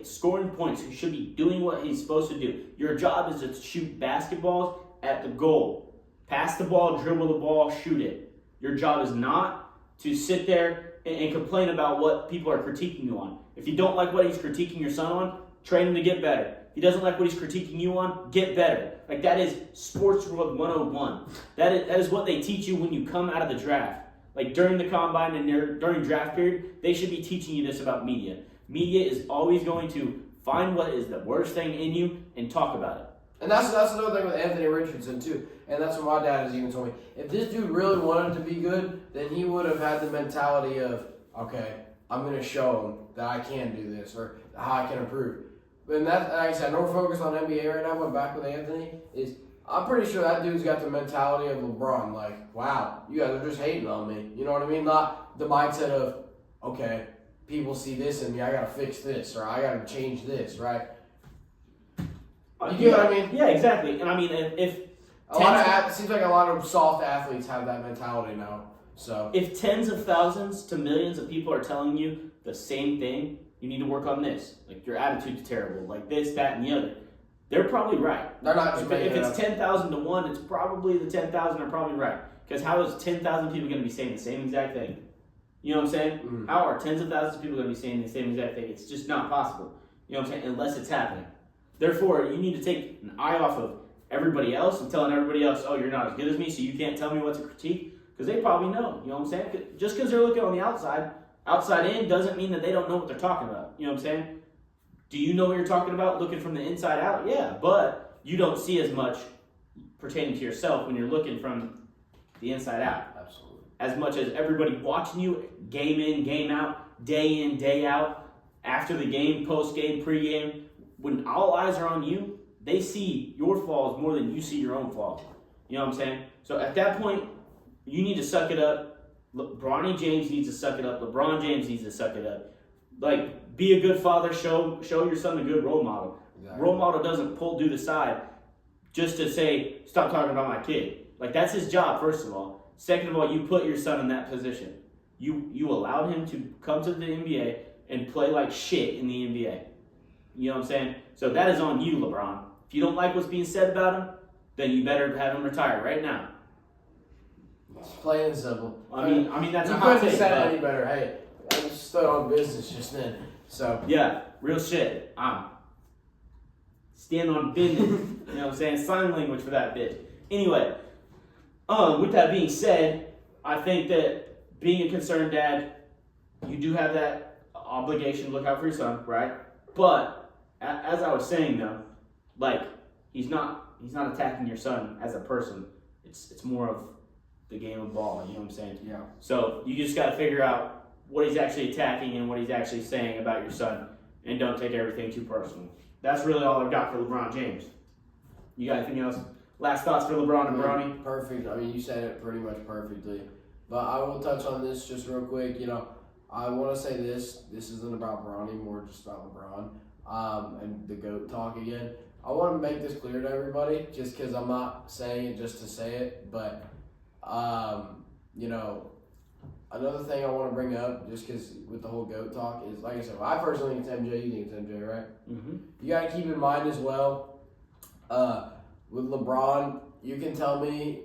scoring points, who should be doing what he's supposed to do. Your job is to shoot basketballs at the goal. Pass the ball, dribble the ball, shoot it. Your job is not to sit there and complain about what people are critiquing you on. If you don't like what he's critiquing your son on, train him to get better. If he doesn't like what he's critiquing you on, get better. Like, that is sports world 101. That is what they teach you when you come out of the draft. Like, during the combine and during draft period, they should be teaching you this about media. Media is always going to find what is the worst thing in you and talk about it. And that's another thing with Anthony Richardson, too. And that's what my dad has even told me. If this dude really wanted to be good, then he would have had the mentality of, okay, I'm going to show him that I can do this or how I can improve. And that, like I said, no focus on NBA right now, but back with Anthony, is I'm pretty sure that dude's got the mentality of LeBron. Like, wow, you guys are just hating on me. You know what I mean? Not the mindset of, okay, people see this in me, I got to fix this, or I got to change this, right? You get what I mean? Yeah, exactly. And I mean, if it seems like a lot of soft athletes have that mentality now. So if tens of thousands to millions of people are telling you the same thing, you need to work on this. Like, your attitude's terrible. Like this, that, and the other. They're probably right. They're not just if it's 10,000 to 1, it's probably the 10,000 are probably right. Because how is 10,000 people going to be saying the same exact thing? You know what I'm saying? Mm-hmm. How are tens of thousands of people going to be saying the same exact thing? It's just not possible. You know what I'm saying? Unless it's happening. Therefore, you need to take an eye off of everybody else and telling everybody else, oh, you're not as good as me, so you can't tell me what to critique. Because they probably know. You know what I'm saying? Just because they're looking on the outside in doesn't mean that they don't know what they're talking about. You know what I'm saying? Do you know what you're talking about looking from the inside out? Yeah, but you don't see as much pertaining to yourself when you're looking from the inside out. Absolutely. As much as everybody watching you, game in, game out, day in, day out, after the game, post-game, pre-game, when all eyes are on you, they see your flaws more than you see your own flaws. You know what I'm saying? So at that point, you need to suck it up. Bronny James needs to suck it up. LeBron James needs to suck it up. Like, be a good father. Show your son a good role model. Exactly. Role model doesn't pull dude aside just to say, stop talking about my kid. Like, that's his job, first of all. Second of all, you put your son in that position. You allowed him to come to the NBA and play like shit in the NBA. You know what I'm saying? So that is on you, LeBron. If you don't like what's being said about him, then you better have him retire right now. It's plain and simple. I mean that's you a hot couldn't take. have said it any better. Hey, I just stood on business just then. So yeah, real shit. stand on business. You know what I'm saying? Sign language for that bitch. Anyway, with that being said, I think that being a concerned dad, you do have that obligation to look out for your son, right? But as I was saying though, like he's not attacking your son as a person. It's more of the game of ball. You know what I'm saying? Yeah. So you just got to figure out what he's actually attacking and what he's actually saying about your son, and don't take everything too personal. That's really all I've got for LeBron James. You got anything else? Last thoughts for LeBron and Bronny? Perfect. I mean, you said it pretty much perfectly. But I will touch on this just real quick. You know, I want to say this. This isn't about Bronny, more just about LeBron and the GOAT talk again. I want to make this clear to everybody, just because I'm not saying it just to say it. But, you know, another thing I want to bring up, just because with the whole GOAT talk, is, like I said, I personally think it's MJ. You think it's MJ, right? Mm-hmm. You got to keep in mind as well, with LeBron, you can tell me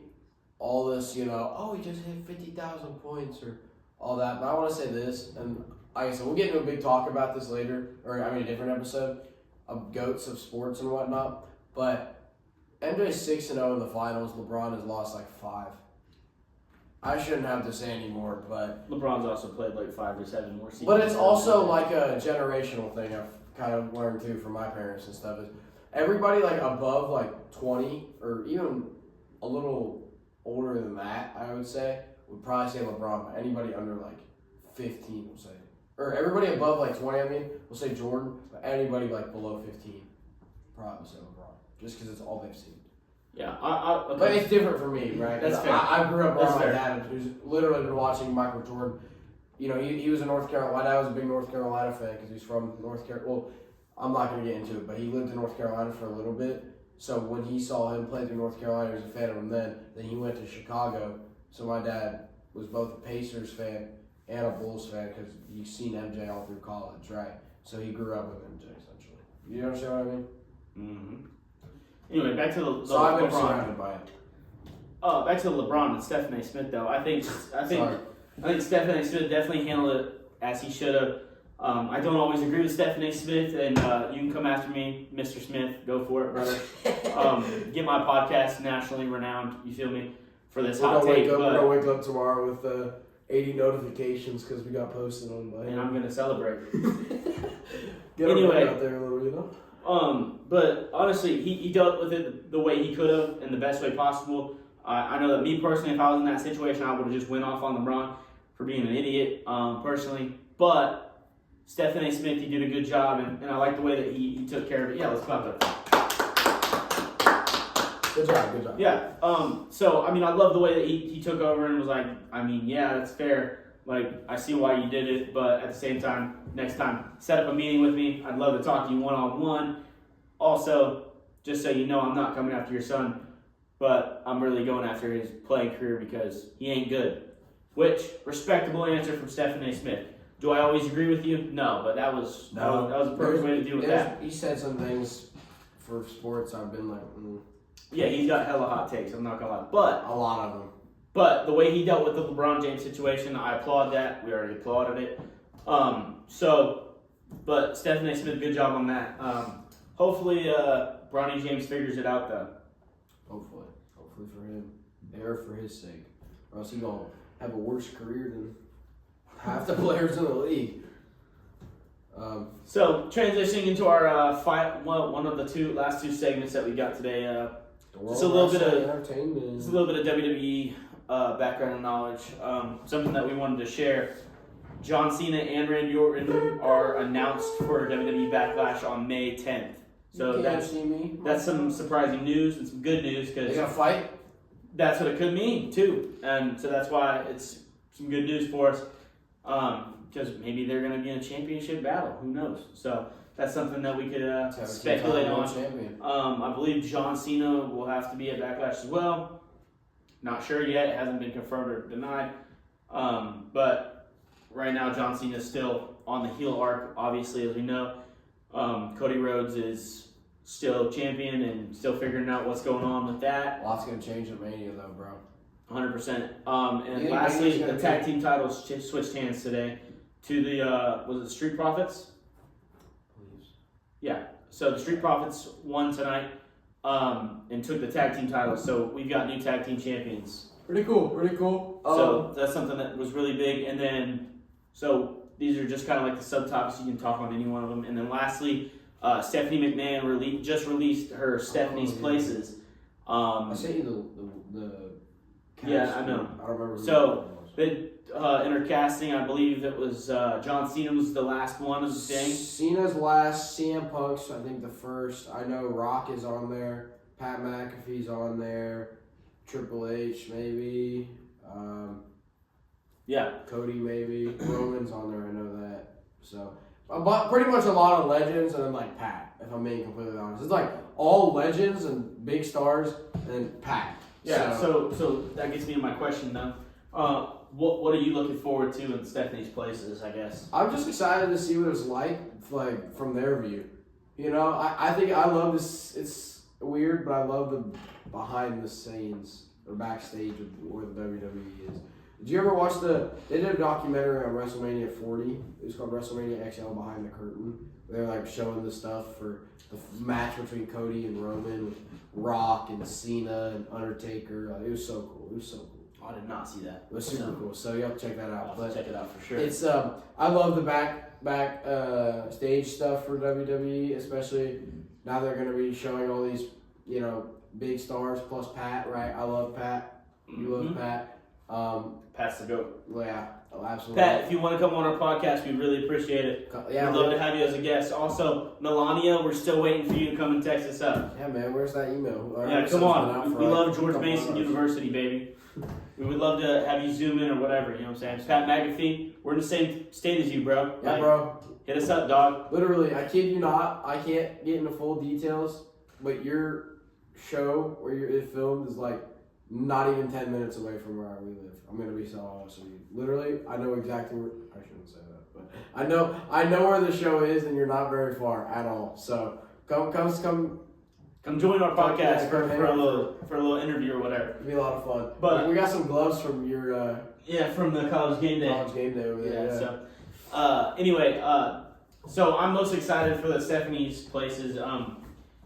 all this, you know, oh, he just hit 50,000 points or all that. But I want to say this, and like I said, we'll get into a big talk about this later, or I mean a different episode of GOATs of sports and whatnot. But MJ's 6-0 in the finals. LeBron has lost like 5. I shouldn't have to say anymore, but LeBron's also played like 5 or 7 more seasons. but it's also like a generational thing I've kind of learned too from my parents and stuff. Is everybody like above like 20 or even a little older than that, I would say, would probably say LeBron. But anybody under like 15 will say, or everybody above like 20, I mean, will say Jordan. But anybody like below 15 probably say LeBron, just because it's all they've seen. Yeah, okay. But it's different for me, right? That's fair. I grew up around my fair. dad, who's literally been watching Michael Jordan. You know, he was a North Carolina. My dad was a big North Carolina fan because he's from North Carolina. Well, I'm not going to get into it, but he lived in North Carolina for a little bit. So when he saw him play through North Carolina, he was a fan of him then. Then he went to Chicago. So my dad was both a Pacers fan and a Bulls fan because he's seen MJ all through college, right? So he grew up with MJ, essentially. You understand what I mean? Mm-hmm. Anyway, back to the So I've been LeBron. surrounded by it. Back to LeBron and Stephen A. Smith though. I think Stephen A. Smith definitely handled it as he should have. I don't always agree with Stephen A. Smith, and you can come after me, Mr. Smith. Go for it, brother. Get my podcast nationally renowned. You feel me? For this hot take. We're gonna wake up tomorrow with 80 notifications because we got posted on by. And I'm gonna celebrate. Get Anyway. out there a little, you know. But honestly, he dealt with it the way he could have in the best way possible. I know that me personally, if I was in that situation, I would have just went off on LeBron for being an idiot, personally. But Stephen A. Smith, he did a good job, and I like the way that he took care of it. Yeah, let's clap it. Good job. Yeah. So I mean, I love the way that he took over and was like, I mean, yeah, that's fair. Like, I see why you did it, but at the same time, next time, set up a meeting with me. I'd love to talk to you one-on-one. Also, just so you know, I'm not coming after your son, but I'm really going after his playing career because he ain't good. Which, respectable answer from Stephen A. Smith. Do I always agree with you? No, but that was a perfect way to deal with that. He said some things for sports I've been like, Yeah, he's got hella hot takes, I'm not gonna lie. But a lot of them. But the way he dealt with the LeBron James situation, I applaud that. We already applauded it. But Stephen A. Smith, good job on that. Hopefully, Bronny James figures it out, though. Hopefully for him, or for his sake, or else he's gonna have a worse career than half the players in the league. So transitioning into our one of the last two segments that we got today. Just a little bit of entertainment. Just a little bit of WWE background and knowledge. Something that we wanted to share. John Cena and Randy Orton are announced for WWE Backlash on May 10th. So that's some surprising news and some good news because they gonna fight. That's what it could mean too, and so that's why it's some good news for us. Because maybe they're going to be in a championship battle. Who knows? So that's something that we could speculate on. I believe John Cena will have to be at Backlash as well. Not sure yet. It hasn't been confirmed or denied. But right now, John Cena is still on the heel arc, obviously, as we know. Cody Rhodes is still champion and still figuring out what's going on with that. Lots going to change at Mania, though, bro. 100%. And lastly, the tag team titles switched hands today to the, was it Street Profits? Please. Yeah. So the Street Profits won tonight and took the tag team titles. So we've got new tag team champions. Pretty cool. So that's something that was really big. And then, so these are just kind of like the subtopics. You can talk on any one of them. And then lastly, Stephanie McMahon just released her Stephanie's Places. I sent you the yeah, I know. I don't remember. So in her casting, I believe it was John Cena was the last one of the thing. Cena's last, CM Punk's I think the first. I know Rock is on there. Pat McAfee's on there. Triple H maybe. Yeah. Cody maybe. Roman's on there. I know that. So, but pretty much a lot of legends and then like Pat. If I'm being completely honest, it's like all legends and big stars and then Pat. Yeah. So that gets me to my question then. What are you looking forward to in Stephanie's Places? I guess I'm just excited to see what it's like from their view. You know, I think I love this. It's weird, but I love the behind the scenes or backstage of where the WWE is. Did you ever watch they did a documentary on WrestleMania 40. It was called WrestleMania XL Behind the Curtain. They're like showing the stuff for the match between Cody and Roman with Rock and Cena and Undertaker. It was so cool. I did not see that. It was super cool. So you have to check that out. I'll check it out for sure. It's I love the back stage stuff for WWE, especially now they're going to be showing all these big stars plus Pat. Right? I love Pat. You love Pat. Pat's the GOAT. Yeah, absolutely. Pat, if you want to come on our podcast, we really appreciate it. Yeah, we'd love to have you as a guest. Also, Melania, we're still waiting for you to come and text us up. Yeah, man, where's that email? Yeah, come on. We love George Mason University, baby. We would love to have you zoom in or whatever, you know what I'm saying? Pat McAfee, we're in the same state as you, bro. Yeah, bro. Hit us up, dog. Literally, I kid you not, I can't get into full details, but your show where it filmed is like not even 10 minutes away from where we live. I'm going to be so honest with you. Literally, I know exactly where, I shouldn't say that, but I know where the show is and you're not very far at all. So come join our podcast for a little interview or whatever. It'll be a lot of fun. But we got some gloves from your from the college game day. College game day over there. Yeah. So anyway, so I'm most excited for the Stephanie's Places,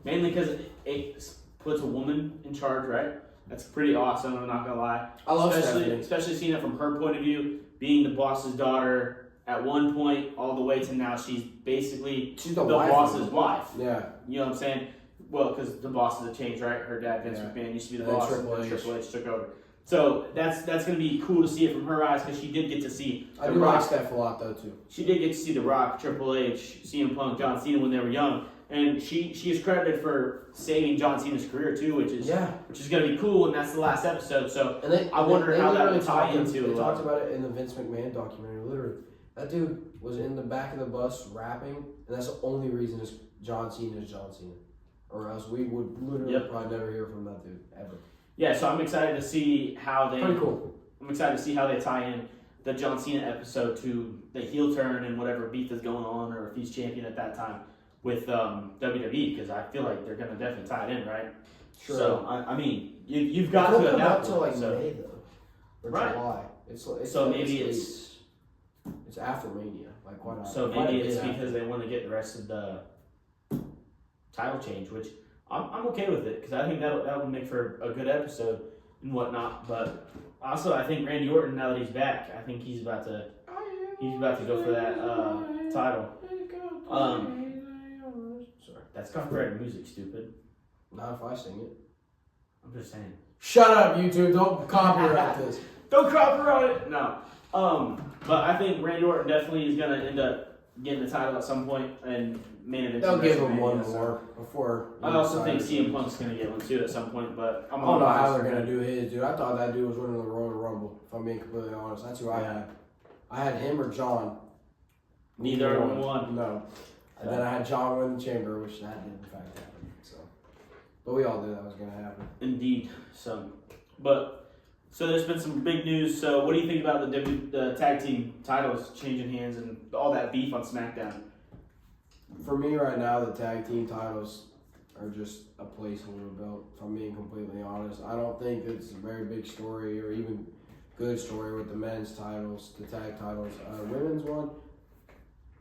mainly because it puts a woman in charge, right? That's pretty awesome. I'm not gonna lie. I love Stephanie, especially seeing it from her point of view, being the boss's daughter at one point, all the way to now she's basically the boss's wife. Yeah, you know what I'm saying? Well, because the bosses have changed, right? Her dad, Vince McMahon, used to be the boss, and Triple H took over. So that's gonna be cool to see it from her eyes because she did get to see. I do like Steph a lot though too. She did get to see The Rock, Triple H, CM Punk, John Cena when they were young, and she is credited for saving John Cena's career too, which is gonna be cool. And that's the last episode. So I wonder how that would tie into. They talked about it in the Vince McMahon documentary. Literally, that dude was in the back of the bus rapping, and that's the only reason is John Cena is John Cena. Or else we would literally probably never hear from that dude ever. Yeah, so I'm excited to see how they. Pretty cool. I'm excited to see how they tie in the John Cena episode to the heel turn and whatever beef is going on, or if he's champion at that time with WWE, because I feel like they're gonna definitely tie it in, right? Sure. So I mean, you've got to adapt until like May though, or July. It's so maybe it's after Mania. Like why not? So maybe it's because they want to get the rest of the title change, which I'm okay with it because I think that would make for a good episode and whatnot. But also, I think Randy Orton, now that he's back, I think he's about to go for that title. Sorry, that's copyrighted music, stupid. Not if I sing it. I'm just saying. Shut up, YouTube! Don't copyright this. Don't copyright it. No. But I think Randy Orton definitely is gonna end up getting the title at some point and main event. They'll give him one more before. I also think CM Punk's gonna get one too at some point, but I don't know how they're gonna do his, dude. I thought that dude was winning the Royal Rumble. If I'm being completely honest, that's who I had. I had him or John. Neither of them won. No. And then I had John win the Chamber, which that did in fact happen. So, but we all knew that was gonna happen. Indeed. So there's been some big news. So what do you think about the tag team titles changing hands and all that beef on SmackDown? For me right now, the tag team titles are just a placeholder belt, if I'm being completely honest. I don't think it's a very big story or even good story with the men's titles, the tag titles. Women's one,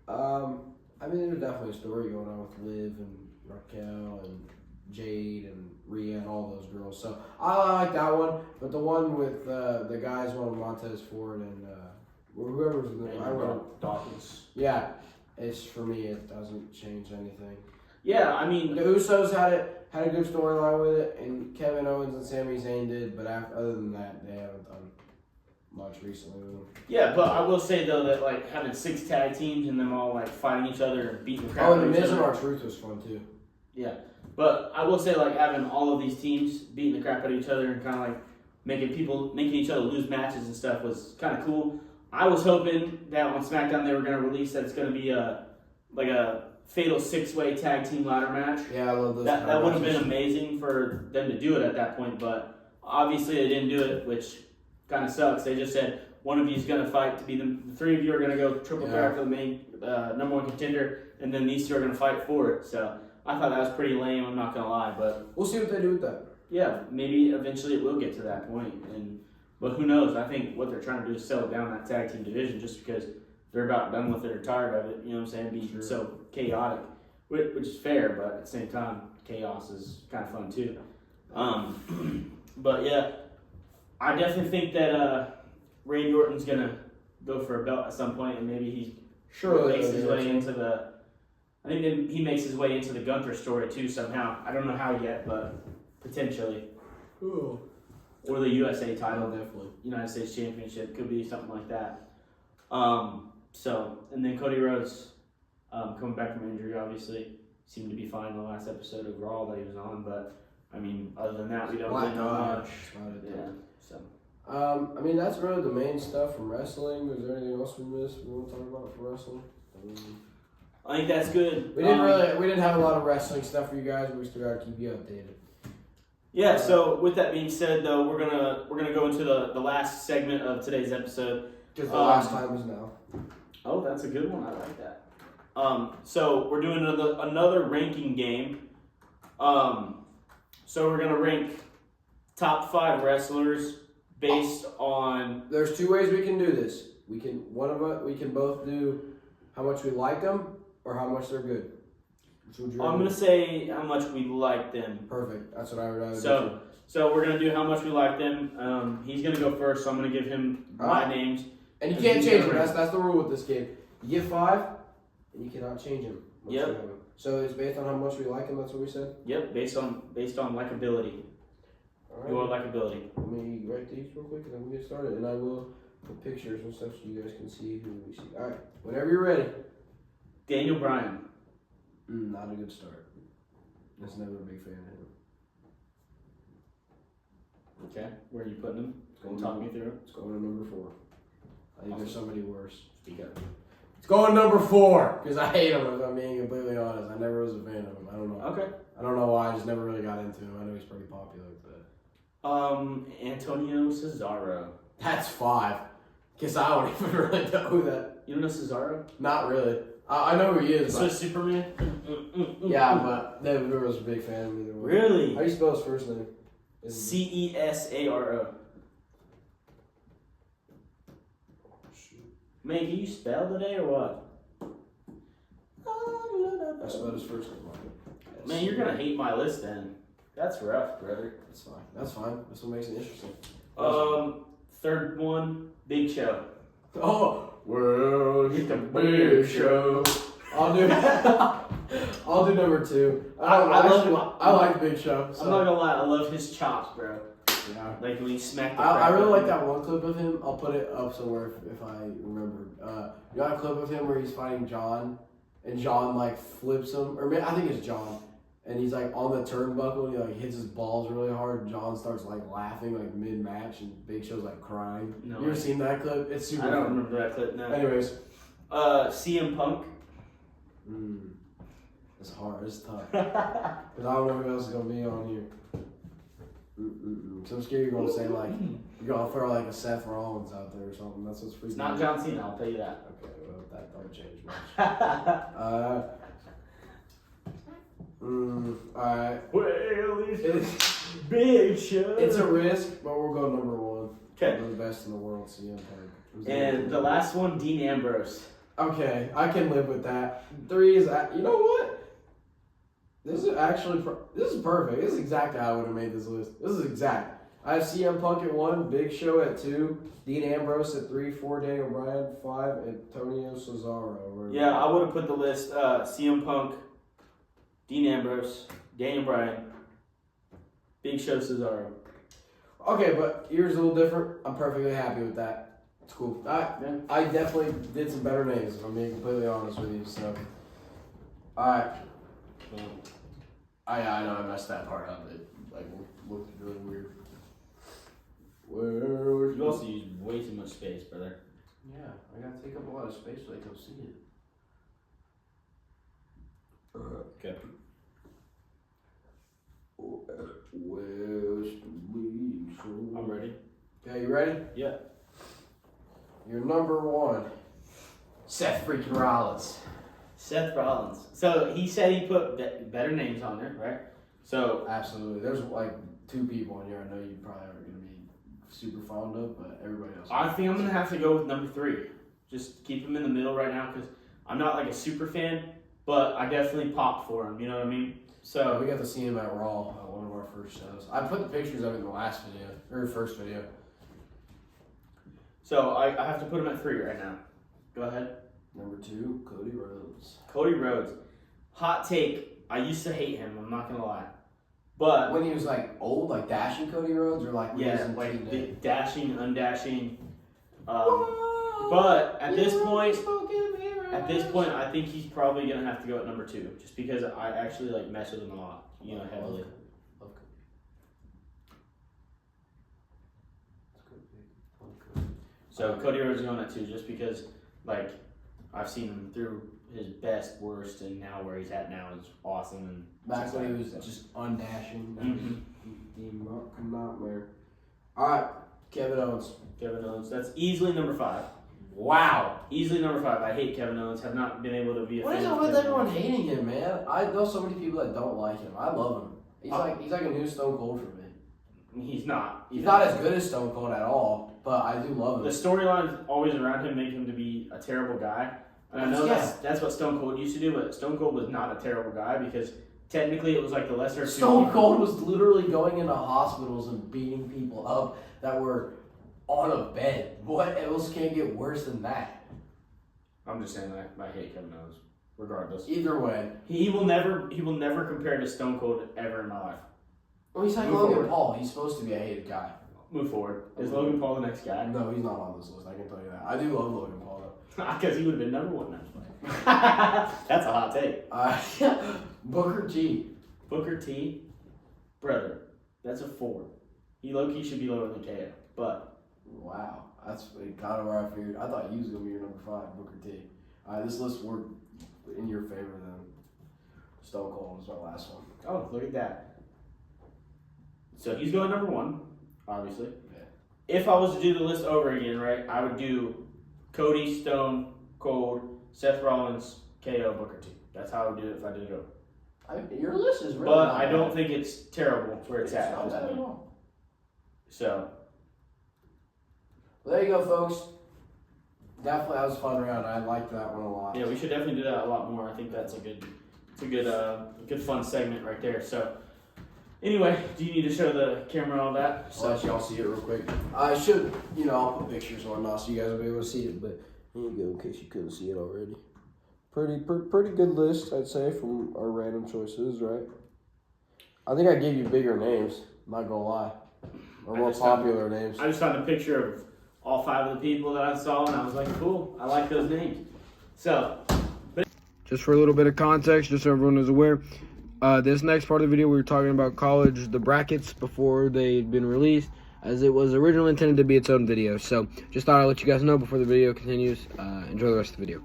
I mean, there's definitely a story going on with Liv and Raquel and Jade and Rhea and all those girls. So I like that one. But the one with the guys, one Montez Ford and whoever's Dawkins. Yeah, it's for me. It doesn't change anything. Yeah, I mean the Usos had a good storyline with it, and Kevin Owens and Sami Zayn did. But other than that, they haven't done much recently with them. Yeah, but I will say though that like having 6 tag teams and them all like fighting each other and beating the crap out of each other. Oh, the Miz and R-Truth was fun too. Yeah, but I will say like having all of these teams beating the crap out of each other and kind of like making each other lose matches and stuff was kind of cool. I was hoping that on SmackDown they were going to release that it's going to be a fatal 6-way tag team ladder match. Yeah, I love those. That would have been amazing for them to do it at that point, but obviously they didn't do it, which kind of sucks. They just said one of you is going to fight to be the 3 of you are going to go triple threat for the main number 1 contender, and then these 2 are going to fight for it. So I thought that was pretty lame. I'm not going to lie, but we'll see what they do with that. Yeah, maybe eventually it will get to that point, but who knows? I think what they're trying to do is settle down that tag team division just because they're about done with it or tired of it. You know what I'm saying? Being so chaotic, which is fair, but at the same time, chaos is kind of fun too. But yeah, I definitely think that Randy Orton's gonna go for a belt at some point, and maybe he makes his way into the. I think he makes his way into the Gunther story too somehow. I don't know how yet, but potentially. Ooh. Or the USA title, definitely. United States Championship could be something like that. And then Cody Rhodes coming back from injury, obviously seemed to be fine in the last episode of Raw that he was on, but I mean, other than that, we don't really know much. Yeah. So. I mean, that's really the main stuff from wrestling. Is there anything else we missed we want to talk about for wrestling? I think that's good. We didn't have a lot of wrestling stuff for you guys, but we still gotta keep you updated. Yeah. So with that being said, though, we're gonna go into the last segment of today's episode. Because the last time is now. Oh, that's a good one. I like that. So we're doing another ranking game. So we're gonna rank top 5 wrestlers based on. There's 2 ways we can do this. We can both do how much we like them or how much they're good. I'm gonna say how much we like them. Perfect. That's what I would rather do. So we're gonna do how much we like them. He's gonna go first, so I'm gonna give him my names. And you can't change them. That's the rule with this game. You get 5, and you cannot change them. Yep. So it's based on how much we like them. That's what we said. Yep. Based on likability. All right. Your likability. Let me write these real quick, and then we get started. And I will put pictures and stuff so you guys can see who we see. All right. Whenever you're ready. Daniel Bryan. Not a good start. Just never a big fan of him. Okay. Where are you putting him? Talk me through. It's going to number 4. I think there's somebody worse. Speak up. It's going number 4 because I hate him. If I'm being completely honest, I never was a fan of him. I don't know. Okay. I don't know why. I just never really got into him. I know he's pretty popular, but Antonio Cesaro. That's 5. Guess I don't even really know who that. You don't know Cesaro? Not really. I know who he is. So Superman. Yeah, but never was a big fan of him either way. Really? How do you spell his first name? Cesaro. Man, can you spell today or what? I spelled his first name wrong. Man, you're gonna hate my list then. That's rough, brother. That's fine. That's fine. That's what makes it interesting. Third one, Big Show. Oh, well, it's the Big Show. I'll do number 2. I like Big Show. So. I'm not gonna lie, I love his chops, bro. Yeah. Like when he smacked the I really like that one clip of him. I'll put it up somewhere if I remember. You got a clip of him where he's fighting John, and John like flips him, or I think it's John, and he's like on the turnbuckle and he like hits his balls really hard. And John starts like laughing like mid match, and Big Show's like crying. No, you ever seen that clip? It's super. I don't fun. remember that clip now. Anyways, CM Punk. It's hard. It's tough. Because I don't know who else is gonna be on here. So I'm scared you're gonna say like you're gonna throw like a Seth Rollins out there or something. That's what's freaking. It's not John Cena. I'll tell you that. Okay, well that don't change much. Alright. Well, it's Big Show. It's a risk, but we'll go number 1. Okay. We're the best in the world, CM Punk. And the last one, Dean Ambrose. Okay, I can live with that. 3 is you know what? This is actually this is perfect. This is exactly how I would have made this list. This is exact. I have CM Punk at 1, Big Show at 2, Dean Ambrose at 3, 4, Daniel Bryan 5, Antonio Cesaro. Yeah, I would have put the list CM Punk, Dean Ambrose, Daniel Bryan, Big Show, Cesaro. Okay, but yours is a little different. I'm perfectly happy with that. It's cool. I definitely did some better names, if I'm being completely honest with you. So, all right. I know I messed that part up. It looked really weird. You also use way too much space, brother. Yeah, I gotta take up a lot of space so I can see it. Okay. I'm ready. Okay, you ready? Yeah. Your number 1, Seth freaking Rollins. Seth Rollins. So he said he put better names on there, right? So Absolutely. There's like 2 people in here I know you probably aren't gonna be super fond of, but everybody else. I think I'm gonna have to go with number 3. Just keep him in the middle right now because I'm not like a super fan, but I definitely popped for him. You know what I mean? So we got to see him at Raw at one of our first shows. I put the pictures of it in the last video, or first video. So I have to put him at 3 right now. Go ahead. Number 2, Cody Rhodes. Cody Rhodes. Hot take. I used to hate him. I'm not gonna lie, but When he was like old, like dashing Cody Rhodes, or like when he was yeah, in like the TNA? dashing, undashing. But at this point, I think he's probably gonna have to go at number 2, just because I actually like mess with him a lot, heavily. Love Cody. So Cody Rhodes is going at 2, just because like I've seen him through his best, worst, and now where he's at now is awesome. And Back when he was just undashing, that Mhm. was the nightmare. All right, Kevin Owens. Kevin Owens. That's easily number 5. Wow. Easily number 5. I hate Kevin Owens. Have not been able to be a What fan is it of with Kevin everyone Owens. hating him, man? I know so many people that don't like him. I love him. He's like a new Stone Cold for me. He's not. He's not as good as Stone Cold at all, but I do love him. The storylines always around him make him to be a terrible guy. And I know that's what Stone Cold used to do, but Stone Cold was not a terrible guy because technically it was like the lesser of two Stone evils. Cold was literally going into hospitals and beating people up that were on a bed. What else can get worse than that? I'm just saying I hate Kevin Owens, regardless. Either way. He will never compare to Stone Cold ever in my life. Well, he's like Move Logan forward. Paul. He's supposed to be a hated guy. Move forward. Is Logan Paul the next guy? No, he's not on this list. I can tell you that. I do love Logan Paul, though. Because he would have been number 1 now. That's a hot take. Booker T. Booker T, brother, that's a 4. He low-key should be lower than KO, but Wow. That's kind of where I figured. I thought he was going to be your number 5, Booker T. This list worked in your favor then. Stone Cold was my last one. oh, look at that. So he's going number 1, obviously. Yeah. If I was to do the list over again, right, I would do Cody, Stone, Cold, Seth Rollins, KO, Booker T. That's how I would do it if I did it over. Your list is really But not I bad. don't think it's terrible where it's at. not this bad at point. all. So, Well, there you go, folks. Definitely, that was a fun round. I liked that one a lot. yeah, we should definitely do that a lot more. I think that's a good fun segment right there. So, anyway, do you need to show the camera all that? I'll let y'all see it real quick. I should, I'll put pictures and whatnot so you guys will be able to see it. But here you go, in case you couldn't see it already. Pretty good list, I'd say, from our random choices, right? I think I gave you bigger names. Not gonna lie, or more popular names. I just found a picture of all 5 of the people that I saw, and I was like, cool, I like those names. So, Just for a little bit of context, just so everyone is aware, this next part of the video we were talking about college, the brackets before they'd been released, as it was originally intended to be its own video. So just thought I'd let you guys know before the video continues. Enjoy the rest of the video.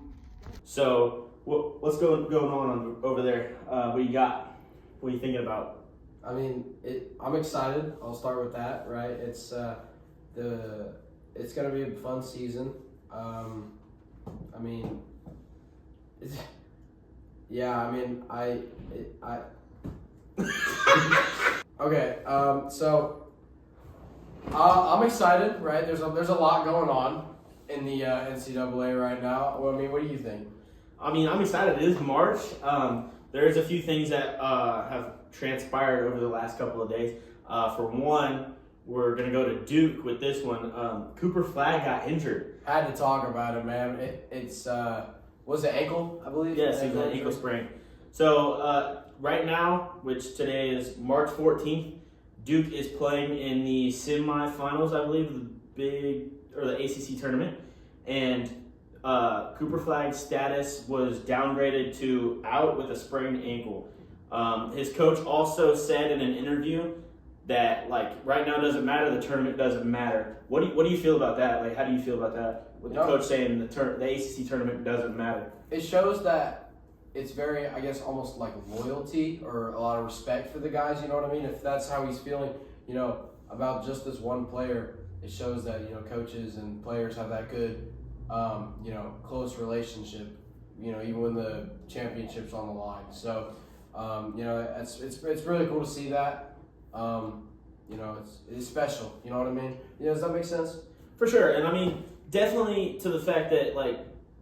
So what's going on over there? What you got? What are you thinking about? I mean, I'm excited. I'll start with that, right? It's gonna be a fun season. I mean, okay. So I'm excited, right? There's a lot going on in the NCAA right now. Well, I mean, what do you think? I mean, I'm excited. It is March. there's a few things that have transpired over the last couple of days. For one, we're going to go to Duke with this one. Cooper Flagg got injured. Had to talk about it, man. It's was it ankle, I believe? Yes, it was an ankle sprain. So right now, which today is March 14th, Duke is playing in the semifinals, I believe, the ACC tournament, and Cooper Flagg's status was downgraded to out with a sprained ankle. His coach also said in an interview that right now doesn't matter, the tournament doesn't matter. What do you feel about that? How do you feel about that? With the coach saying the ACC tournament doesn't matter. It shows that it's very, I guess, almost like loyalty or a lot of respect for the guys. You know what I mean? If that's how he's feeling, about just this one player, it shows that coaches and players have that good, close relationship. Even when the championship's on the line. So, it's really cool to see that. It's special. You know what I mean? Does that make sense? For sure, and I mean definitely to the fact that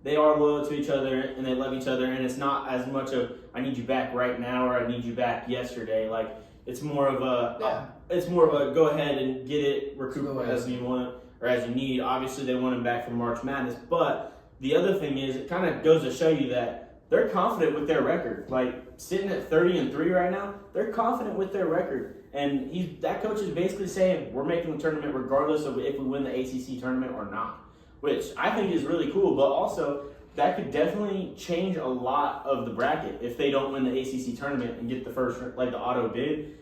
they are loyal to each other and they love each other, and it's not as much of I need you back right now or I need you back yesterday. It's more of a go ahead and get it recouped as you want or as you need. Obviously, they want him back for March Madness, but the other thing is it kind of goes to show you that they're confident with their record. Sitting at 30-3 right now, they're confident with their record. And that coach is basically saying, we're making the tournament regardless of if we win the ACC tournament or not, which I think is really cool. But also, that could definitely change a lot of the bracket if they don't win the ACC tournament and get the first, the auto bid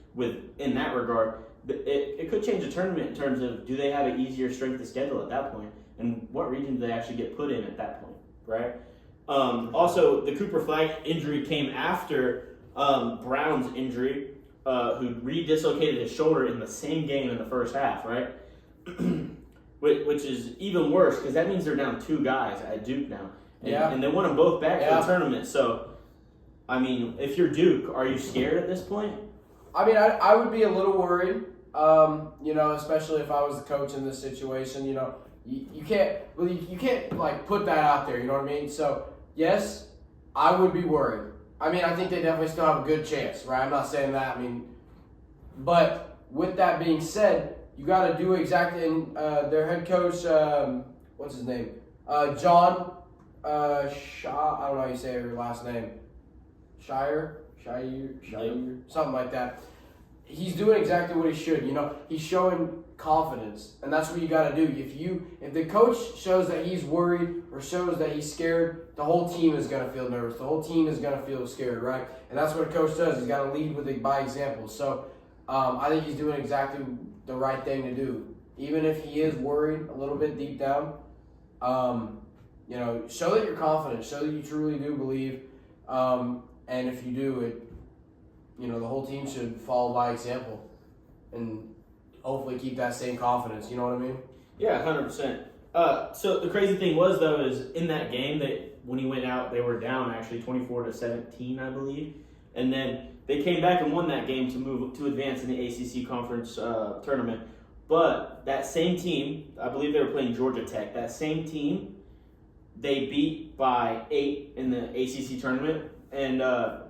in that regard. It could change the tournament in terms of do they have an easier strength of schedule at that point, and what region do they actually get put in at that point, right? Also, the Cooper Flagg injury came after Brown's injury, who re-dislocated his shoulder in the same game in the first half, right? Which is even worse because that means they're down 2 guys at Duke now. And they want them both back for the tournament. So, I mean, if you're Duke, are you scared at this point? I mean, I would be a little worried, especially if I was the coach in this situation. You can't put that out there, you know what I mean? So, yes, I would be worried. I mean, I think they definitely still have a good chance, right? I'm not saying that. But with that being said, you got to do exactly. And their head coach, what's his name? John Shaw. I don't know how you say her last name. Shire, something like that. He's doing exactly what he should. He's showing confidence, and that's what you got to do. If the coach shows that he's worried or shows that he's scared, the whole team is going to feel nervous. The whole team is going to feel scared, right? And that's what a coach does. He's got to lead by example. So I think he's doing exactly the right thing to do. Even if he is worried a little bit deep down, show that you're confident. Show that you truly do believe. And if you do, the whole team should follow by example and hopefully keep that same confidence. You know what I mean? Yeah, 100%. So the crazy thing was, though, is in that game that when he went out, they were down actually 24-17, I believe. And then they came back and won that game to advance in the ACC conference tournament. But that same team, I believe they were playing Georgia Tech, that same team, they beat by 8 in the ACC tournament. And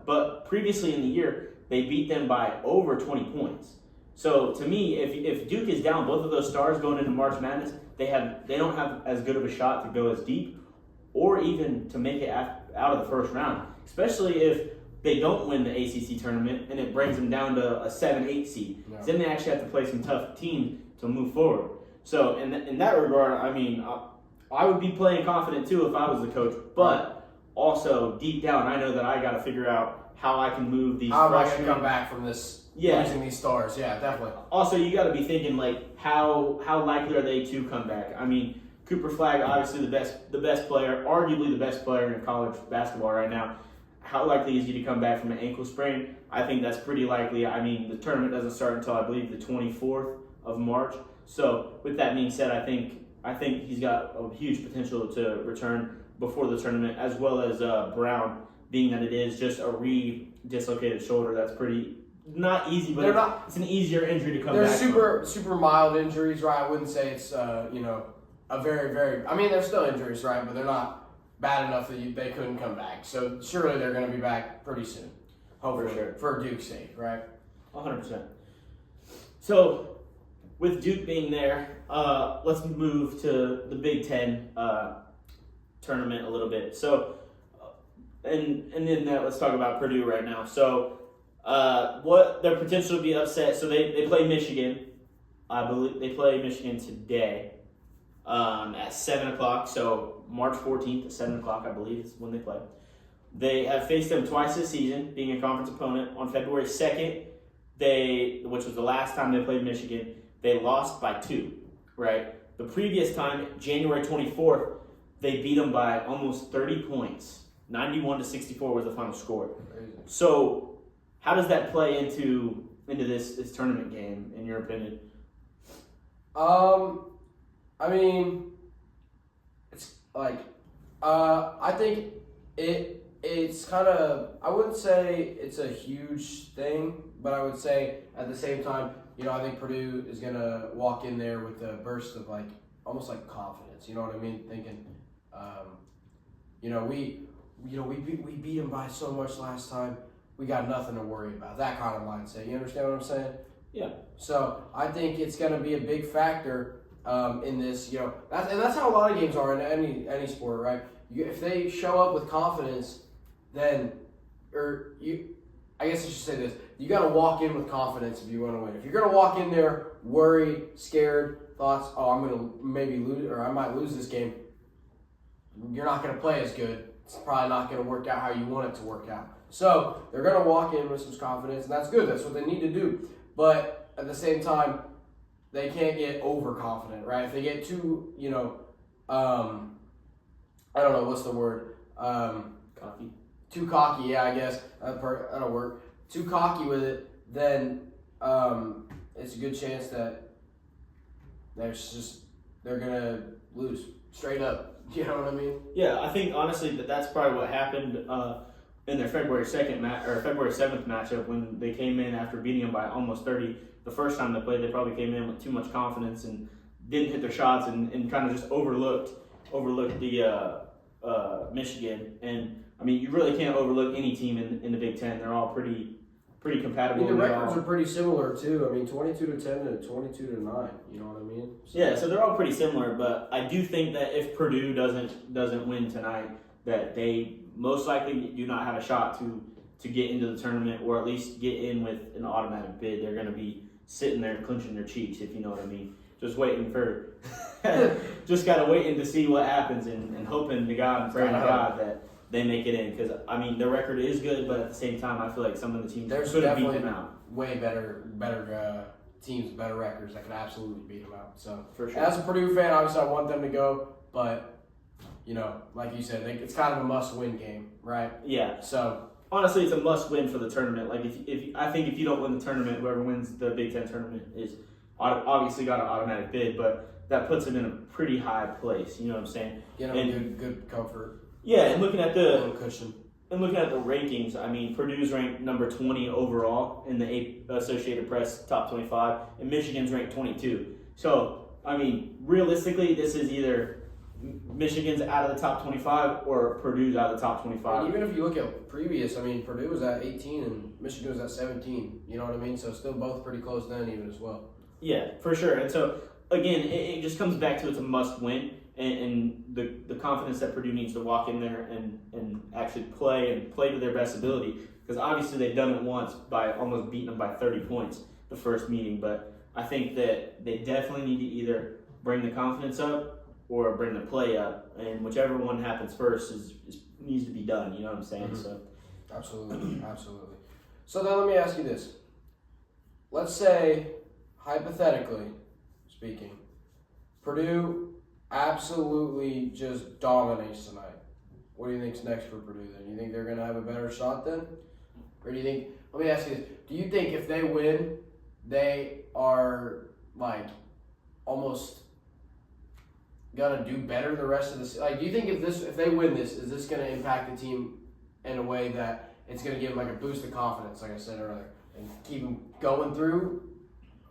but previously in the year, they beat them by over 20 points. So to me, if Duke is down both of those stars going into March Madness, they don't have as good of a shot to go as deep, or even to make it out of the first round. Especially if they don't win the ACC tournament and it brings them down to a 7-8 seed. Yeah. Then they actually have to play some tough teams to move forward. So in that regard, I mean, I would be playing confident too if I was the coach, but also deep down, I know that I got to figure out how I can move these. How am I going to come back from this? Losing these stars, yeah, definitely. Also, you got to be thinking how likely are they to come back? I mean, Cooper Flagg, obviously the best player, arguably the best player in college basketball right now. How likely is he to come back from an ankle sprain? I think that's pretty likely. I mean, the tournament doesn't start until I believe the 24th of March. So, with that being said, I think he's got a huge potential to return before the tournament, as well as Brown, being that it is just a re-dislocated shoulder. That's pretty. Not easy, but it's an easier injury to come back from. They're super mild injuries, right? I wouldn't say it's, a very, very... I mean, they're still injuries, right? But they're not bad enough that they couldn't come back. So surely they're going to be back pretty soon. Hopefully, For sure. for Duke's sake, right? 100%. So, with Duke being there, let's move to the Big Ten tournament a little bit. So, and then let's talk about Purdue right now. So, what their potential to be upset. So they play Michigan. I believe they play Michigan today at 7 o'clock. So March 14th at 7 o'clock, I believe, is when they play. They have faced them twice this season, being a conference opponent. On February 2nd, which was the last time they played Michigan, they lost by 2, right? The previous time, January 24th, they beat them by almost 30 points. 91-64 was the final score. Crazy. So, how does that play into this tournament game, in your opinion? I mean, it's like, I think it's kind of, I wouldn't say it's a huge thing, but I would say at the same time, I think Purdue is going to walk in there with a burst of like, almost like confidence, you know what I mean? Thinking, we beat them by so much last time, we got nothing to worry about, that kind of mindset. You understand what I'm saying? Yeah. So I think it's going to be a big factor in this, that's how a lot of games are in any sport, right? If they show up with confidence, then, I guess I should say this, you got to walk in with confidence if you want to win. If you're going to walk in there worried, scared, thoughts, I'm going to maybe lose, or I might lose this game, you're not going to play as good. It's probably not going to work out how you want it to work out. So they're going to walk in with some confidence, and that's good. That's what they need to do. But at the same time, they can't get overconfident, right? If they get too, I don't know, what's the word? Cocky. Too cocky, yeah, I guess. That'll work. Too cocky with it, then it's a good chance that they're going to lose straight up. You know what I mean? Yeah, I think honestly that's probably what happened in their February 7th matchup when they came in after beating them by almost 30. The first time they played, they probably came in with too much confidence and didn't hit their shots and kind of just overlooked the Michigan. And I mean, you really can't overlook any team in the Big Ten. They're all pretty compatible. I mean, the records are pretty similar too. I mean, 22-10 and 22-9. You know what I mean? So they're all pretty similar. But I do think that if Purdue doesn't win tonight, that they most likely do not have a shot to get into the tournament or at least get in with an automatic bid. They're going to be sitting there clenching their cheeks, if you know what I mean. Just waiting for, just kind of waiting to see what happens and hoping to God and praying to God that they make it in. Because, I mean, their record is good, but at the same time, I feel like some of the teams could have beat them out. Way better teams, better records that could absolutely beat them out. So, for sure. As a Purdue fan, obviously I want them to go, but, like you said, it's kind of a must-win game, right? Yeah. So, honestly, it's a must-win for the tournament. Like, I think if you don't win the tournament, whoever wins the Big Ten tournament is obviously got an automatic bid, but that puts them in a pretty high place. You know what I'm saying? Good comfort. Yeah, and looking at the cushion. And looking at the rankings, I mean, Purdue's ranked number 20 overall in the Associated Press top 25, and Michigan's ranked 22. So, I mean, realistically, this is either Michigan's out of the top 25 or Purdue's out of the top 25. And even if you look at previous, I mean, Purdue was at 18 and Michigan was at 17. You know what I mean? So still both pretty close then even as well. Yeah, for sure. And so, again, it just comes back to it's a must-win. And the confidence that Purdue needs to walk in there and actually play to their best ability. Because obviously they've done it once by almost beating them by 30 points the first meeting. But I think that they definitely need to either bring the confidence up or bring the play up. And whichever one happens first needs to be done. You know what I'm saying? Mm-hmm. So Absolutely. So then let me ask you this. Let's say, hypothetically speaking, Purdue absolutely just dominates tonight. What do you think's next for Purdue then? You think they're going to have a better shot then? Or do you think, let me ask you this, do you think if they win, they are like almost going to do better the rest of the season? Like, do you think if they win this, is this going to impact the team in a way that it's going to give them like a boost of confidence, like I said earlier, and keep them going through?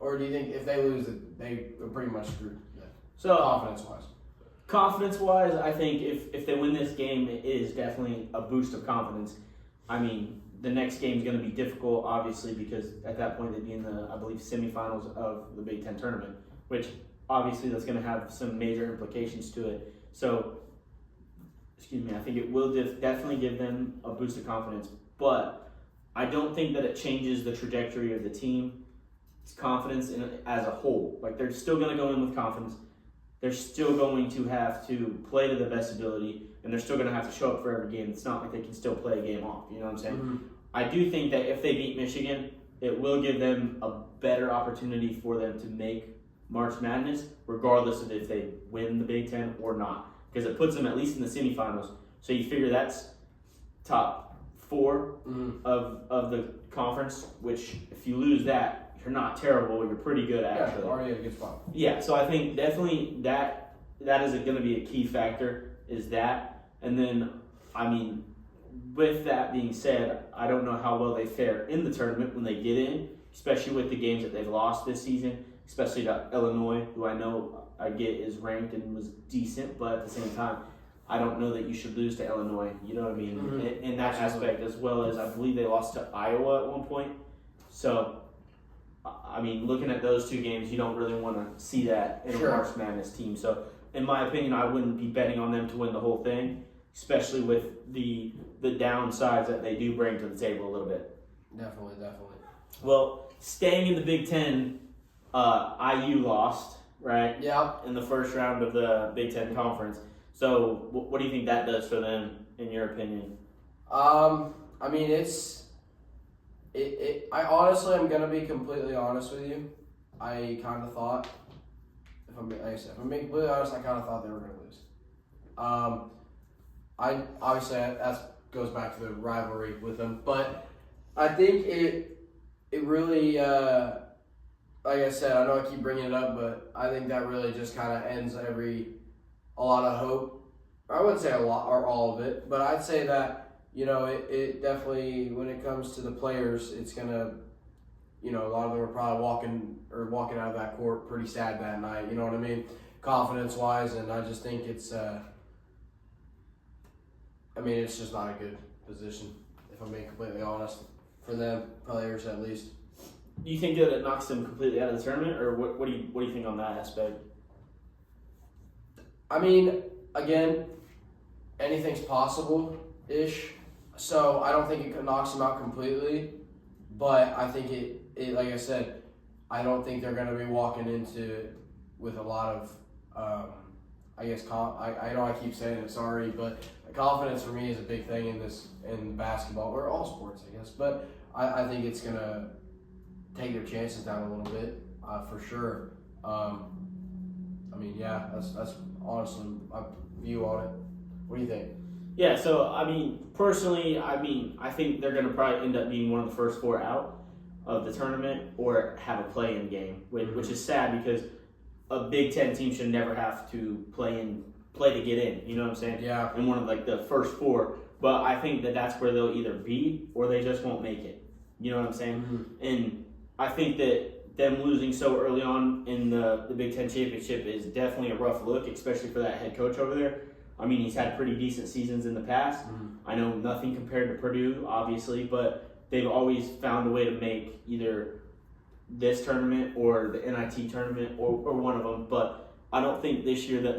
Or do you think if they lose, they are pretty much screwed? So confidence-wise, I think if they win this game, it is definitely a boost of confidence. I mean, the next game is going to be difficult, obviously, because at that point they'd be in the, I believe, semifinals of the Big Ten tournament, which obviously that's going to have some major implications to it. So, I think it will definitely give them a boost of confidence, but I don't think that it changes the trajectory of the team's confidence as a whole. Like, they're still going to go in with confidence. They're still going to have to play to the best ability, and they're still going to have to show up for every game. It's not like they can still play a game off, you know what I'm saying? Mm-hmm. I do think that if they beat Michigan, it will give them a better opportunity for them to make March Madness, regardless of if they win the Big Ten or not, because it puts them at least in the semifinals. So you figure that's top 4 of the conference, which if you lose that, you're not terrible. You're pretty good, actually. Yeah, already at a good spot. Yeah, so I think definitely that is going to be a key factor, is that. And then, I mean, with that being said, I don't know how well they fare in the tournament when they get in, especially with the games that they've lost this season, especially to Illinois, who I know I get is ranked and was decent, but at the same time, I don't know that you should lose to Illinois, you know what I mean, in that aspect, as well as I believe they lost to Iowa at one point. So, I mean, looking at those 2 games, you don't really want to see that in a March Madness team. So, in my opinion, I wouldn't be betting on them to win the whole thing, especially with the downsides that they do bring to the table a little bit. Definitely. Well, staying in the Big Ten, IU lost, right? Yeah. In the first round of the Big Ten Conference. So, what do you think that does for them, in your opinion? I mean, I honestly, I'm gonna be completely honest with you. I kind of thought, if I'm being completely honest, I kind of thought they were gonna lose. I obviously that goes back to the rivalry with them, but I think it really, like I said, I know I keep bringing it up, but I think that really just kind of ends a lot of hope. I wouldn't say a lot or all of it, but I'd say that, you know, it definitely, when it comes to the players, it's going to, you know, a lot of them are probably walking out of that court pretty sad that night, you know what I mean, confidence-wise, and I just think it's just not a good position, if I'm being completely honest, for them, players at least. Do you think that it knocks them completely out of the tournament, or what do you think on that aspect? I mean, again, anything's possible-ish, so I don't think it knocks them out completely, but I think it like I said, I don't think they're going to be walking into with a lot of, I guess, I know I keep saying it, sorry, but confidence for me is a big thing in basketball, or all sports, I guess, but I think it's going to take their chances down a little bit, for sure. I mean, yeah, that's honestly my view on it. What do you think? Yeah, so, I mean, personally, I think they're going to probably end up being one of the first 4 out of the tournament or have a play-in game, which is sad because a Big Ten team should never have to play to get in, you know what I'm saying? Yeah. In one of, like, the first 4. But I think that's where they'll either be or they just won't make it. You know what I'm saying? Mm-hmm. And I think that them losing so early on in the Big Ten championship is definitely a rough look, especially for that head coach over there. I mean, he's had pretty decent seasons in the past. Mm-hmm. I know nothing compared to Purdue, obviously, but they've always found a way to make either this tournament or the NIT tournament or one of them. But I don't think this year that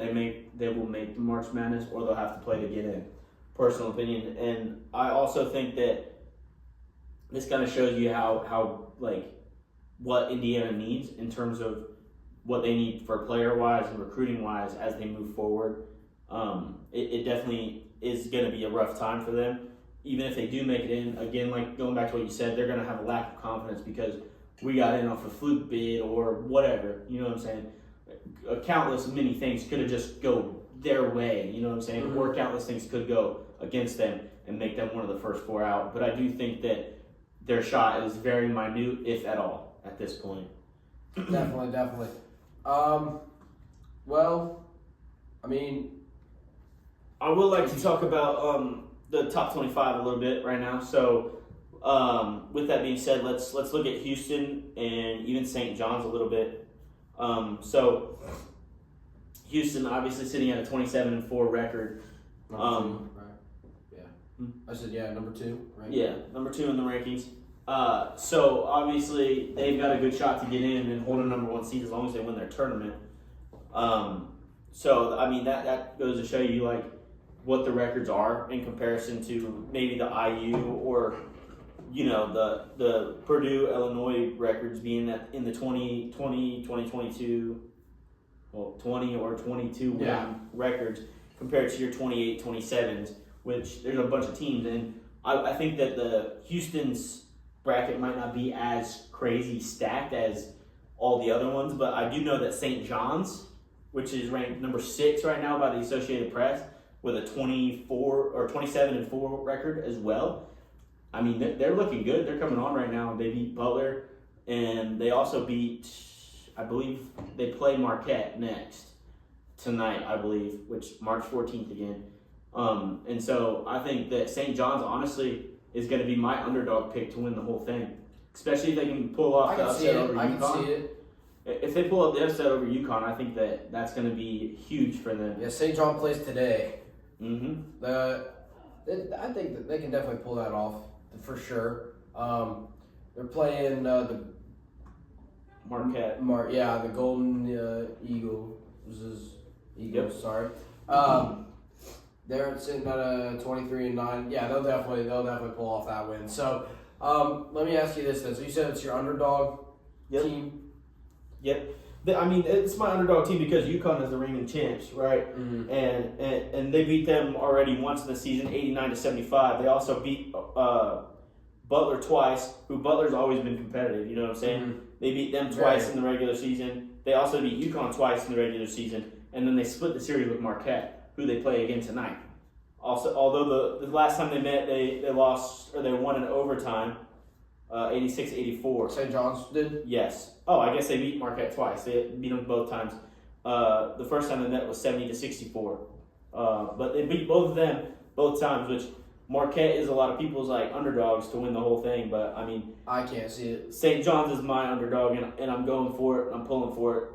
they will make the March Madness or they'll have to play to get in. Personal opinion. And I also think that this kind of shows you how like what Indiana needs in terms of what they need for player-wise and recruiting-wise as they move forward. It definitely is going to be a rough time for them. Even if they do make it in, again, like going back to what you said, they're going to have a lack of confidence because we got in off a fluke bid or whatever. You know what I'm saying? Countless many things could have just go their way. You know what I'm saying? Mm-hmm. Or countless things could go against them and make them one of the first 4 out. But I do think that their shot is very minute, if at all, at this point. Definitely. Well, I mean, I would like to talk about the top 25 a little bit right now. So, with that being said, let's look at Houston and even St. John's a little bit. So, Houston obviously sitting at a 27-4 record. right. I said, yeah, number 2. Right? Yeah, number 2 in the rankings. So obviously they've got a good shot to get in and hold a number 1 seed as long as they win their tournament. So I mean that goes to show you like what the records are in comparison to maybe the IU or the Purdue Illinois records being in the 2022 20 or 22 win records compared to your 28 27s, which there's a bunch of teams, and I think that the Houston's bracket might not be as crazy stacked as all the other ones, but I do know that St. John's, which is ranked number 6 right now by the Associated Press, with a 24 or 27-4 record as well. I mean, they're looking good. They're coming on right now. They beat Butler, and they also beat, I believe, they play Marquette next tonight, I believe, which March 14th again. And so I think that St. John's, honestly, is going to be my underdog pick to win the whole thing, especially if they can pull off the upset over UConn. I can see it. If they pull up the upset over UConn, I think that's going to be huge for them. Yeah, St. John plays today. Mm-hmm. I think that they can definitely pull that off for sure. They're playing the Marquette. The Golden Eagles. Yep. Sorry. They're sitting at a 23-9. Yeah, they'll definitely pull off that win. So, let me ask you this then. So you said it's your underdog team. Yep. I mean, it's my underdog team because UConn is the reigning champs, right? Mm-hmm. And they beat them already once in the season, 89-75. They also beat Butler twice, who Butler's always been competitive. You know what I'm saying? Mm-hmm. They beat them twice in the regular season. They also beat UConn twice in the regular season, and then they split the series with Marquette, who they play again tonight. Also, although the last time they met, they lost, or they won in overtime, 86-84. St. John's did? Yes. Oh, I guess they beat Marquette twice. They beat them both times. The first time they met was 70-64. But they beat both of them both times, which Marquette is a lot of people's like underdogs to win the whole thing. But I mean, I can't see it. St. John's is my underdog, and I'm going for it. I'm pulling for it.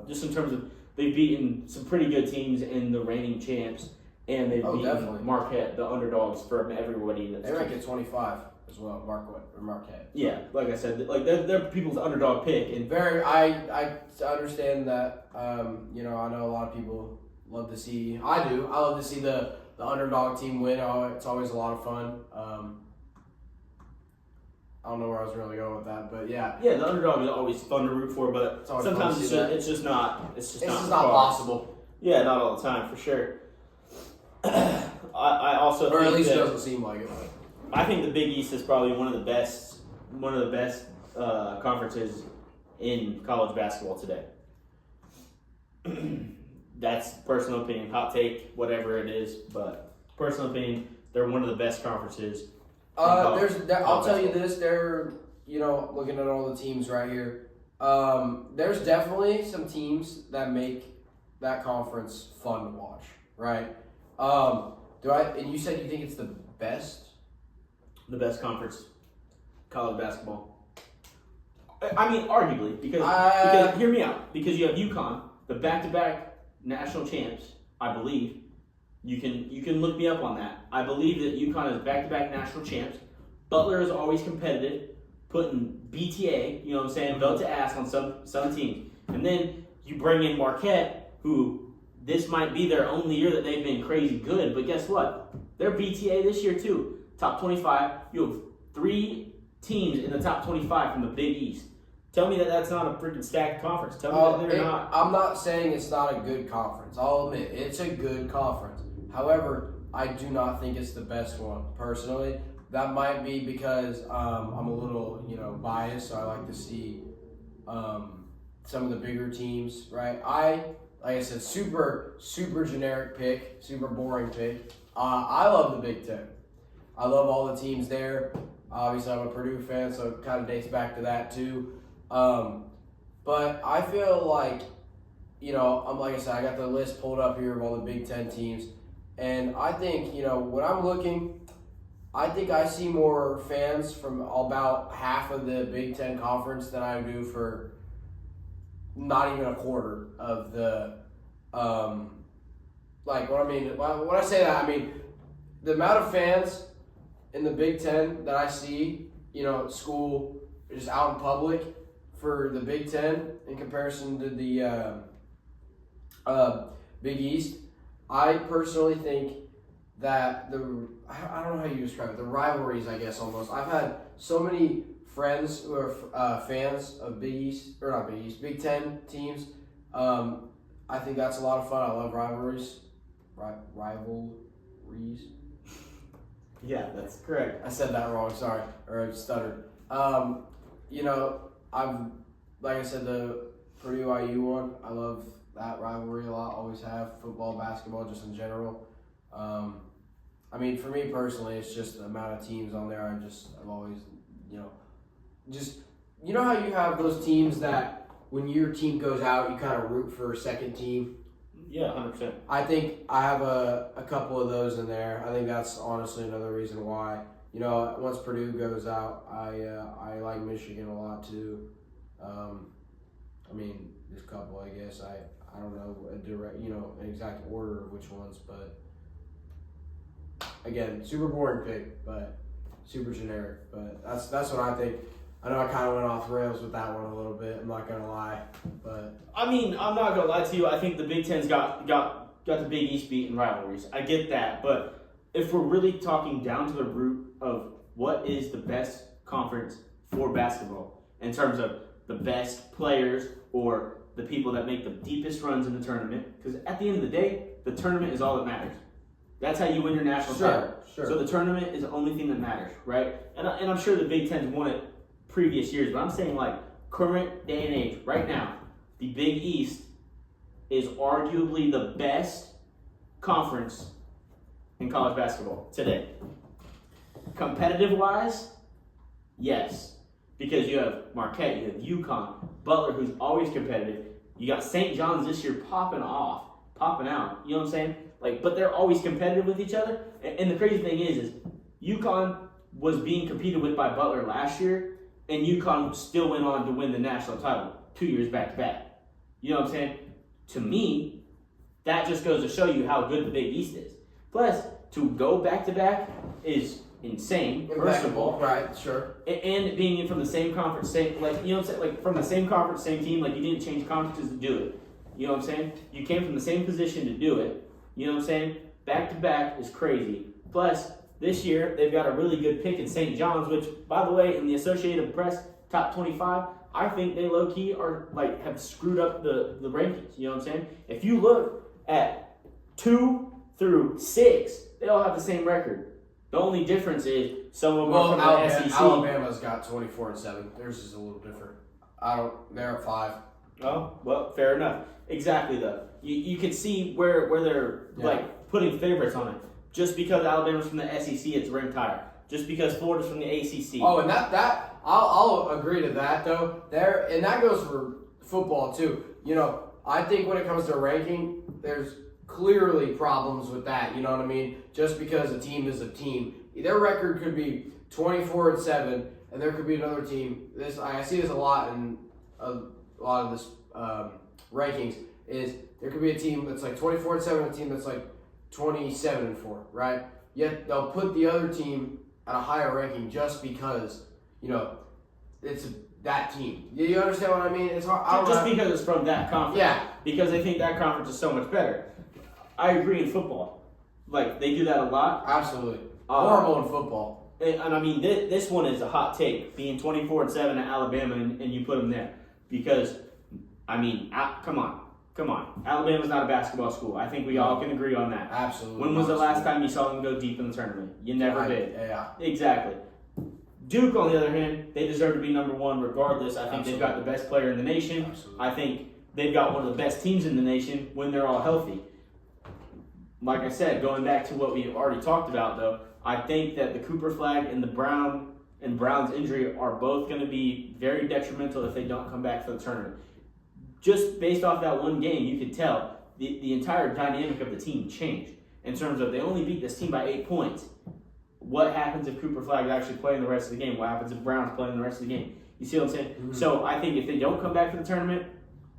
Just in terms of they've beaten some pretty good teams in the reigning champs, and they've beaten definitely. Marquette, the underdogs from everybody. They rank at 25 as well, Marquette. Yeah, like I said, like they're people's underdog pick, and I understand that. I know a lot of people love to see. I do. I love to see the underdog team win. It's always a lot of fun. I don't know where I was really going with that, but yeah. Yeah, the underdog is always fun to root for, but sometimes it's just not. It's just not possible. Yeah, not all the time for sure. I also or think at least that, it doesn't seem like it. I think the Big East is probably one of the best conferences in college basketball today. That's personal opinion, hot take, whatever it is, but personal opinion, they're one of the best conferences. I'll tell you this, they're, looking at all the teams right here, there's definitely some teams that make that conference fun to watch, right? And you said you think it's the best? The best conference, college basketball. I mean, arguably, because hear me out, because you have UConn, the back-to-back national champs, I believe. You can look me up on that. I believe that UConn is back-to-back national champs. Butler is always competitive, putting BTA, you know what I'm saying, belt to ass on some teams. And then you bring in Marquette, who this might be their only year that they've been crazy good, but guess what? They're BTA this year too. Top 25. You have 3 teams in the top 25 from the Big East. Tell me that that's not a freaking stacked conference. Tell me that they're not. I'm not saying it's not a good conference. I'll admit, it's a good conference. However, I do not think it's the best one, personally. That might be because I'm a little, biased, so I like to see some of the bigger teams, right? Like I said, super, super generic pick, super boring pick. I love the Big Ten. I love all the teams there. Obviously, I'm a Purdue fan, so it kind of dates back to that too. But I feel like, I'm like I said, I got the list pulled up here of all the Big Ten teams. And I think, when I'm looking, I think I see more fans from about half of the Big Ten Conference than I do for not even a quarter of the, when I say that, I mean, the amount of fans in the Big Ten that I see, at school, just out in public for the Big Ten in comparison to the Big East, I personally think that I don't know how you describe it, the rivalries, I guess, almost. I've had so many friends who are fans of Big Ten teams. I think that's a lot of fun. I love rivalries. Rivalries. Yeah, that's correct. I said that wrong, sorry, or I stuttered. Like I said, the Purdue IU one, I love that rivalry a lot, always have, football, basketball, just in general. For me personally, it's just the amount of teams on there. I've always, how you have those teams that when your team goes out, you kind of root for a second team. Yeah, 100%. I think I have a couple of those in there. I think that's honestly another reason why. Once Purdue goes out, I like Michigan a lot too. There's a couple, I guess. I don't know a direct, an exact order of which ones, but again, super boring pick, but super generic. But that's what I think. I know I kind of went off rails with that one a little bit. I'm not gonna lie, but I'm not gonna lie to you. I think the Big Ten's got the Big East beat in rivalries. I get that, but if we're really talking down to the root of what is the best conference for basketball in terms of the best players or the people that make the deepest runs in the tournament, because at the end of the day, the tournament is all that matters. That's how you win your national title. Sure. So the tournament is the only thing that matters, right? And I'm sure the Big Ten's won it previous years, but I'm saying like current day and age, right now, the Big East is arguably the best conference in college basketball today. Competitive-wise, yes, because you have Marquette, you have UConn, Butler, who's always competitive. You got St. John's this year popping out. You know what I'm saying? But they're always competitive with each other. And the crazy thing is UConn was being competed with by Butler last year, and UConn still went on to win the national title 2 years back to back. You know what I'm saying? To me, that just goes to show you how good the Big East is. Plus, to go back to back is insane. First of all, right? Sure. And being from the same conference, from the same conference, same team. You didn't change conferences to do it. You know what I'm saying? You came from the same position to do it. You know what I'm saying? Back to back is crazy. Plus, this year they've got a really good pick in St. John's, which, by the way, in the Associated Press top 25, I think they low key are have screwed up the rankings. You know what I'm saying? If you look at 2 through 6, they all have the same record. The only difference is some of them are from the SEC. Alabama's got 24-7. Theirs is a little different. They're at 5. Oh, well, fair enough. Exactly, though. You can see where they're putting favorites on it. Just because Alabama's from the SEC, it's ranked higher. Just because Florida's from the ACC. Oh, and that I'll agree to that though. And that goes for football too. I think when it comes to ranking, there's clearly problems with that. You know what I mean? Just because a team is a team, their record could be 24-7, and there could be another team. I see this a lot in a lot of this rankings. Is there could be a team that's 24-7, a team that's 27-4, right? Yet they'll put the other team at a higher ranking just because it's that team. You understand what I mean? It's hard. Just because it's from that conference. Yeah. Because they think that conference is so much better. I agree in football. They do that a lot. Absolutely. Horrible in football. And this one is a hot take, being 24-7 at Alabama, and you put them there. Because, come on. Alabama's not a basketball school. I think we all can agree on that. Absolutely. When was the last time you saw them go deep in the tournament? You never did. Yeah. Exactly. Duke, on the other hand, they deserve to be number one regardless. I think they've got the best player in the nation. Absolutely. I think they've got one of the best teams in the nation when they're all healthy. Like I said, going back to what we have already talked about, though, I think that the Cooper flag and the Brown's injury are both going to be very detrimental if they don't come back for the tournament. Just based off that one game, you could tell the entire dynamic of the team changed in terms of they only beat this team by 8 points. What happens if Cooper Flag is actually playing the rest of the game? What happens if Brown's playing the rest of the game? You see what I'm saying? Mm-hmm. So I think if they don't come back for the tournament,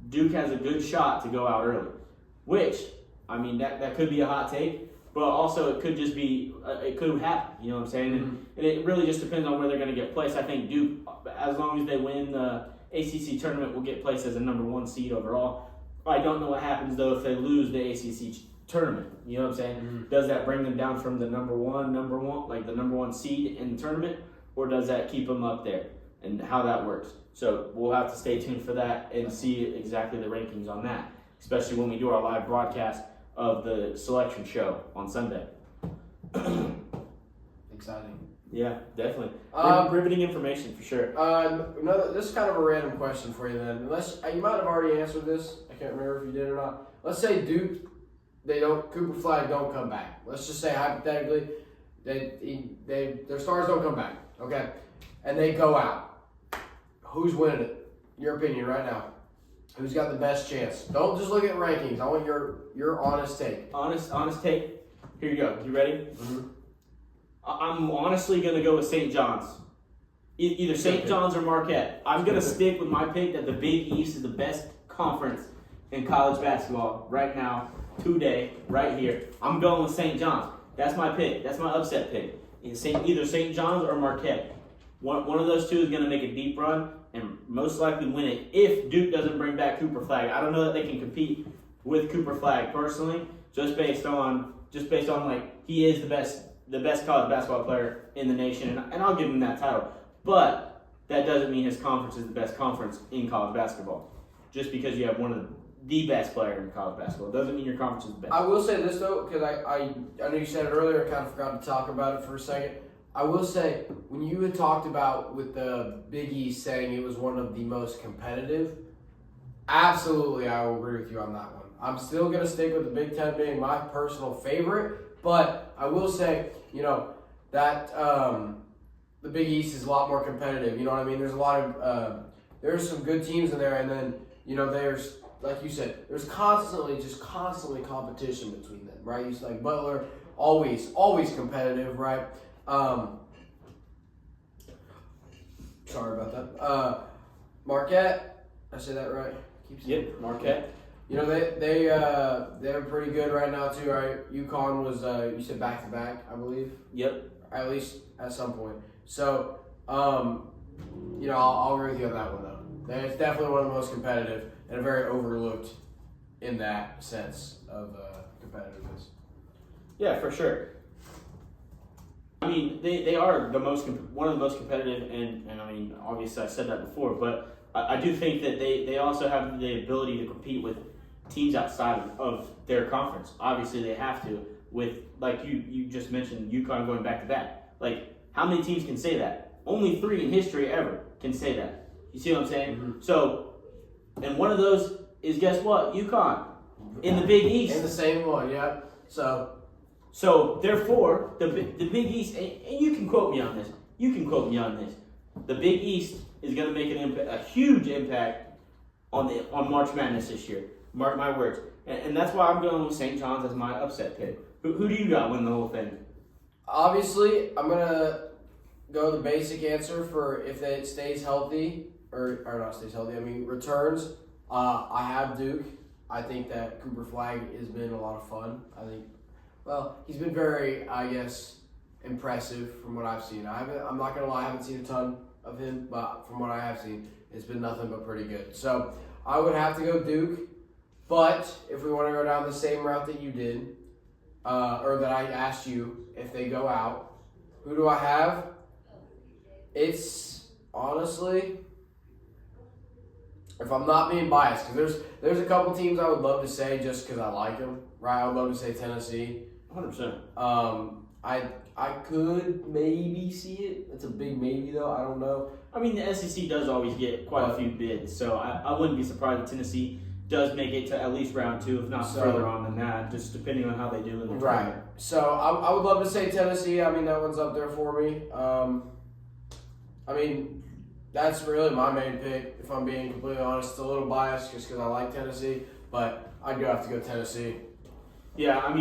Duke has a good shot to go out early. Which, that could be a hot take, but also it could just be, it could happen, you know what I'm saying? And it really just depends on where they're going to get placed. I think Duke, as long as they win the ACC tournament, will get placed as a number 1 seed overall. I don't know what happens, though, if they lose the ACC tournament. You know what I'm saying? Does that bring them down from the number one, like the number 1 seed in the tournament, or does that keep them up there, and how that works? So we'll have to stay tuned for that and see exactly the rankings on that, especially when we do our live broadcast of the selection show on Sunday. Exciting. Yeah, definitely. Riveting information for sure. This is kind of a random question for you then. Unless you might have already answered this. I can't remember if you did or not. Let's say Duke, Cooper Flag don't come back. Let's just say hypothetically, their stars don't come back. Okay, and they go out. Who's winning it? Your opinion right now. Who's got the best chance? Don't just look at rankings. I want your honest take. Honest take. Here you go. You ready? I'm honestly going to go with St. John's. Either St. John's or Marquette. I'm going to stick with my pick that the Big East is the best conference in college basketball right now, today, right here. I'm going with St. John's. That's my pick. That's my upset pick. Either St. John's or Marquette. One of those two is going to make a deep run and most likely win it if Duke doesn't bring back Cooper Flag. I don't know that they can compete with Cooper Flag personally, just based on like he is the best college basketball player in the nation, and I'll give him that title. But that doesn't mean his conference is the best conference in college basketball. Just because you have one of the best player in college basketball doesn't mean your conference is the best. I will say this though, because I know you said it earlier. I kind of forgot to talk about it for a second. I will say, when you had talked about with the Big East saying it was one of the most competitive, absolutely I will agree with you on that one. I'm still going to stick with the Big Ten being my personal favorite, but I will say, that the Big East is a lot more competitive. You know what I mean? There's a lot of, there's some good teams in there, and then, there's, like you said, there's constantly competition between them, right? You like Butler, always competitive, right? Sorry about that. Marquette, I say that right? Yep, Marquette. They're pretty good right now too, right? UConn was you said back to back, I believe. Yep. At least at some point. So, I'll agree with you on that one though. It's definitely one of the most competitive and very overlooked in that sense of competitiveness. Yeah, for sure. I mean, they are one of the most competitive, and I mean, obviously I said that before, but I do think that they also have the ability to compete with teams outside of their conference. Obviously, they have to, with, like you just mentioned, UConn going back to back. Like, how many teams can say that? Only 3 in history ever can say that. You see what I'm saying? Mm-hmm. So, and one of those is, guess what? UConn in the Big East. In the same one, yeah. So therefore, the Big East, and you can quote me on this. The Big East is going to make a huge impact on March Madness this year. Mark my words. And that's why I'm going with St. John's as my upset pick. Who do you got winning the whole thing? Obviously, I'm going to go the basic answer for if it stays healthy, or not stays healthy, returns. I have Duke. I think that Cooper Flag has been a lot of fun. He's been very, impressive from what I've seen. I'm not going to lie, I haven't seen a ton of him, but from what I have seen, it's been nothing but pretty good. So I would have to go Duke, but if we want to go down the same route that you did, or that I asked you, if they go out, who do I have? It's honestly, if I'm not being biased, because there's a couple teams I would love to say just because I like them, right? I would love to say Tennessee. 100%. I could maybe see it. It's a big maybe, though. I don't know. I mean, the SEC does always get quite a few bids, so I wouldn't be surprised if Tennessee does make it to at least round 2, if not further on than that, just depending on how they do in the tournament. Right. So I would love to say Tennessee. That one's up there for me. That's really my main pick, if I'm being completely honest. It's a little biased just because I like Tennessee, but I'd have to go Tennessee. Yeah,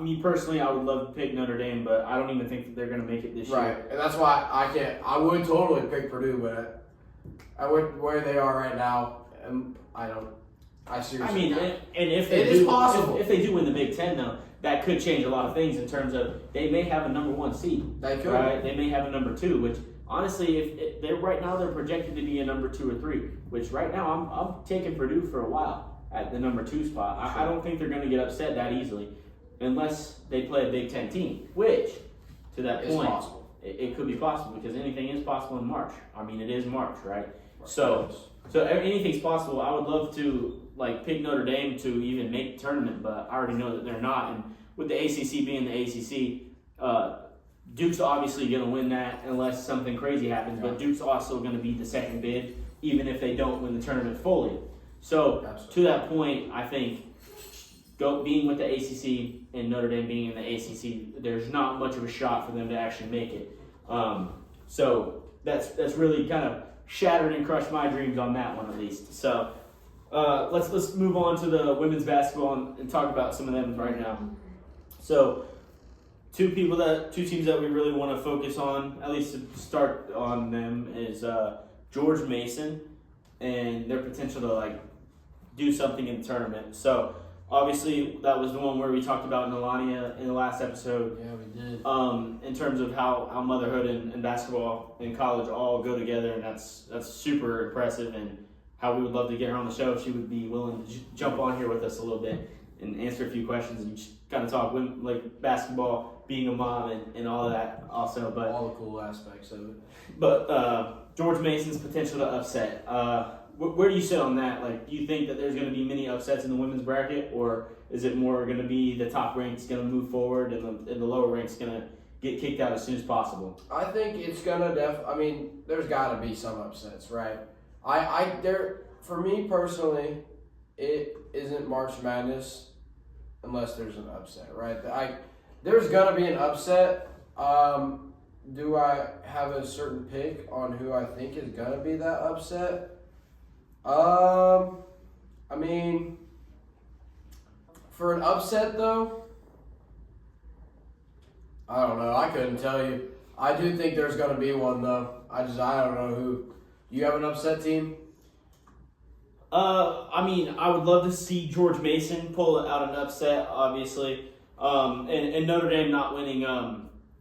me personally, I would love to pick Notre Dame, but I don't even think that they're going to make it this year. Right, and that's why I can't. I would totally pick Purdue, but where they are right now, I don't. I seriously. I mean, and if they it do, is possible. If they do win the Big Ten, though, that could change a lot of things in terms of they may have a number 1 seed. They could. Right? They may have a number 2, which honestly, if they're right now they're projected to be a number 2 or 3. Which right now I'm taking Purdue for a while at the number 2 spot. I don't think they're going to get upset that easily, unless they play a Big Ten team. Which, to that It's point, possible. it could be possible because anything is possible in March. I mean, it is March, right? So anything's possible. I would love to pick Notre Dame to even make the tournament, but I already know that they're not. And with the ACC being the ACC, Duke's obviously going to win that unless something crazy happens. But Duke's also going to be the second bid, even if they don't win the tournament fully. So to that point, I think being with the ACC and Notre Dame being in the ACC, there's not much of a shot for them to actually make it. So that's really kind of shattered and crushed my dreams on that one at least. So let's move on to the women's basketball and talk about some of them right now. So two teams that we really want to focus on, at least to start on them, is George Mason and their potential to do something in the tournament. So obviously that was the one where we talked about Nelania in the last episode. Yeah, we did. In terms of how motherhood and basketball and college all go together, and that's super impressive, and how we would love to get her on the show if she would be willing to jump on here with us a little bit and answer a few questions and just kind of talk basketball, being a mom, and all of that also. But all the cool aspects of it. But George Mason's potential to upset. Where do you sit on that? Do you think that there's going to be many upsets in the women's bracket, or is it more going to be the top ranks going to move forward and the lower ranks going to get kicked out as soon as possible? I think it's gonna there's got to be some upsets, right? For me personally, it isn't March Madness unless there's an upset, right? There's gonna be an upset. Do I have a certain pick on who I think is gonna be that upset? For an upset though, I don't know. I couldn't tell you. I do think there's going to be one though. I don't know who. You have an upset team? I would love to see George Mason pull out an upset, obviously. And Notre Dame not winning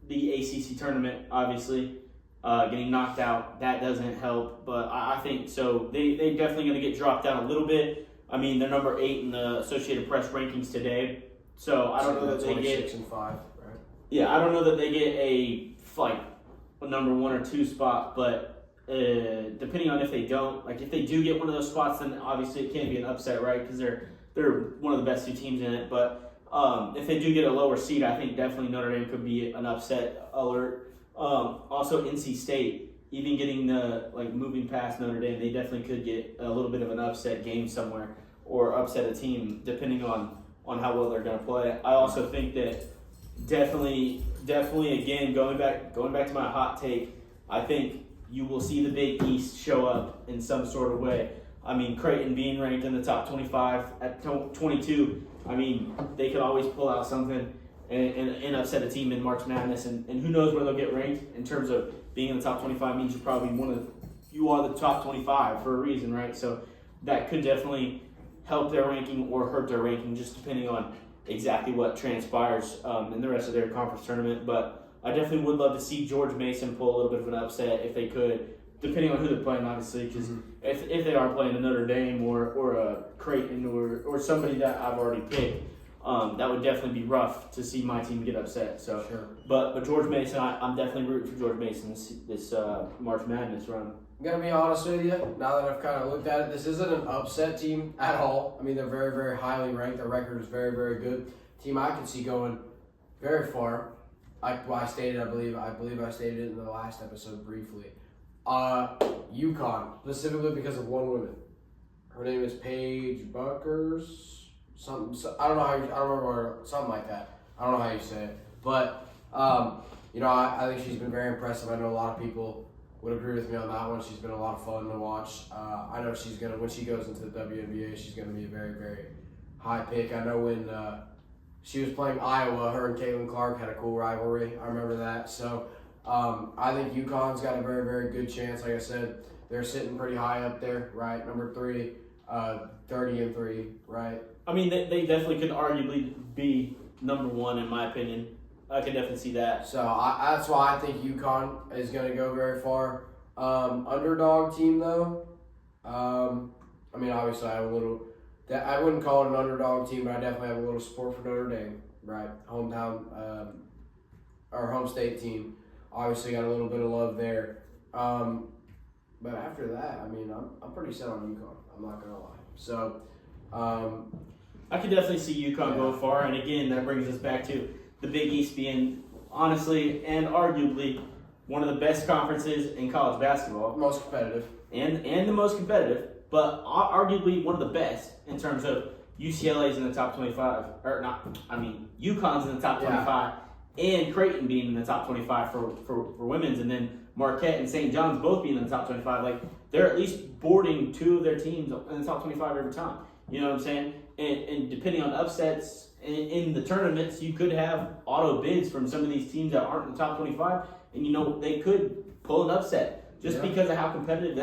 the ACC tournament, obviously. Getting knocked out, that doesn't help. But I think so. They're definitely going to get dropped down a little bit. They're number 8 in the Associated Press rankings today. So I don't know that they get 6 and 5, right? Yeah, I don't know that they get a number 1 or 2 spot, but depending on if they don't, if they do get one of those spots, then obviously it can't be an upset, right? Because they're one of the best 2 teams in it. But if they do get a lower seed, I think definitely Notre Dame could be an upset alert. Also, NC State, even getting moving past Notre Dame, they definitely could get a little bit of an upset game somewhere or upset a team depending on how well they're going to play. I also think that definitely again going back to my hot take, I think you will see the Big East show up in some sort of way. Creighton being ranked in the top 25 at 22, they could always pull out something and upset a team in March Madness, and who knows where they'll get ranked in terms of being in the top 25 means you are the top 25 for a reason, right? So that could definitely help their ranking or hurt their ranking, just depending on exactly what transpires in the rest of their conference tournament. But I definitely would love to see George Mason pull a little bit of an upset if they could, depending on who they're playing, obviously, because if they are playing a Notre Dame or a Creighton or somebody that I've already picked, that would definitely be rough to see my team get upset. So, sure. But George Mason, I'm definitely rooting for George Mason this March Madness run. I'm going to be honest with you, now that I've kind of looked at it, this isn't an upset team at all. They're very, very highly ranked. Their record is very, very good. Team I can see going very far. I believe I stated it in the last episode briefly. UConn, specifically because of one woman. Her name is Paige Buckers. I don't remember, something like that. I don't know how you say it. But, I think she's been very impressive. I know a lot of people would agree with me on that one. She's been a lot of fun to watch. I know when she goes into the WNBA, she's going to be a very, very high pick. I know when she was playing Iowa, her and Caitlin Clark had a cool rivalry. I remember that. So I think UConn's got a very, very good chance. Like I said, they're sitting pretty high up there, right? Number 3. 30-3, right? I mean, they definitely could arguably be number one in my opinion. I could definitely see that. So that's why I think UConn is going to go very far. Underdog team though. I mean, obviously I have a little. I wouldn't call it an underdog team, but I definitely have a little support for Notre Dame, right? Hometown, our home state team. Obviously got a little bit of love there. But after that, I mean, I'm pretty set on UConn. I'm not gonna lie. So, I could definitely see UConn go far, and again, that brings us back to the Big East being honestly and arguably one of the best conferences in college basketball, most competitive, and the most competitive, but arguably one of the best in terms of UCLA's in the top 25, or not. I mean, UConn's in the top 25, and Creighton being in the top 25 for women's, and then Marquette and St. John's both being in the top 25. Like, they're at least boarding two of their teams in the top 25 every time. You know what I'm saying? And depending on upsets in the tournaments, you could have auto bids from some of these teams that aren't in the top 25, and you know they could pull an upset just because of how competitive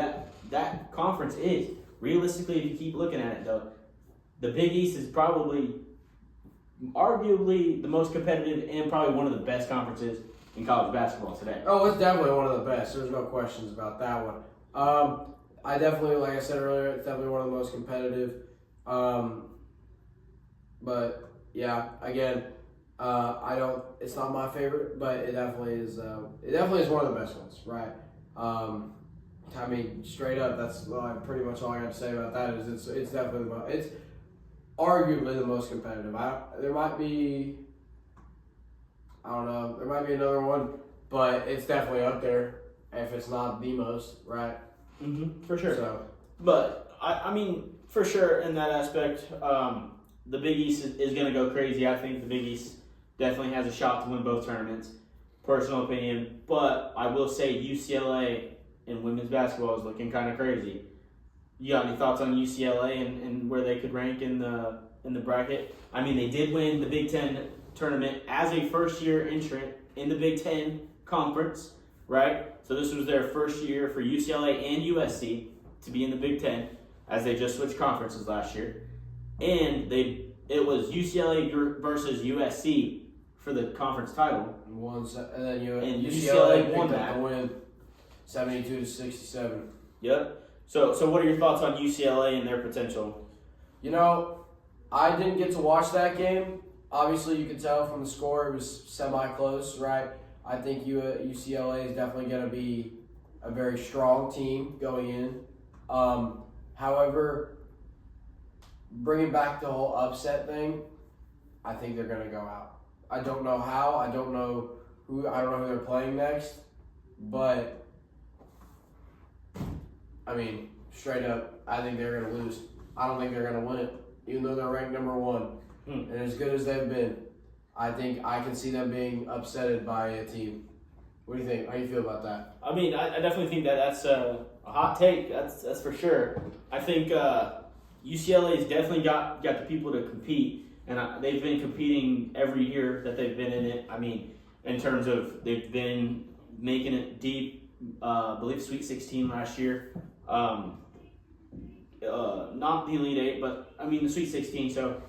that conference is. Realistically, if you keep looking at it, though, the Big East is probably arguably the most competitive and probably one of the best conferences in college basketball today. Oh, it's definitely one of the best. There's no questions about that one. I definitely, like I said earlier, it's definitely one of the most competitive. But yeah, again, it's not my favorite, but it definitely is. It definitely is one of the best ones, right? I mean, straight up, that's pretty much all I got to say about that. Is it's definitely it's arguably the most competitive. There might be, I don't know, there might be another one, but it's definitely up there if it's not the most, right? For sure. So, but I mean, for sure in that aspect, the Big East is going to go crazy. I think the Big East definitely has a shot to win both tournaments. Personal opinion, but I will say UCLA in women's basketball is looking kind of crazy. You got any thoughts on UCLA and where they could rank in the bracket? I mean, they did win the Big Ten tournament as a first-year entrant in the Big Ten conference, right? So this was their first year for UCLA and USC to be in the Big Ten, as they just switched conferences last year. And it was UCLA versus USC for the conference title. And then UCLA won that. Win 72-67. Yep. So what are your thoughts on UCLA and their potential? You know, I didn't get to watch that game. Obviously, you could tell from the score it was semi-close, right? I think UCLA is definitely going to be a very strong team going in. However, bringing back the whole upset thing, I think they're going to go out. I don't know how. I don't know who they're playing next. But, I mean, straight up, I think they're going to lose. I don't think they're going to win it, even though they're ranked number one. And as good as they've been, I think I can see them being upsetted by a team. What do you think? How do you feel about that? I mean, I definitely think that's a hot take. That's for sure. I think UCLA's definitely got the people to compete, and they've been competing every year that they've been in it. I mean, in terms of they've been making it deep. I believe Sweet 16 last year. Not the Elite Eight, but I mean the Sweet 16. So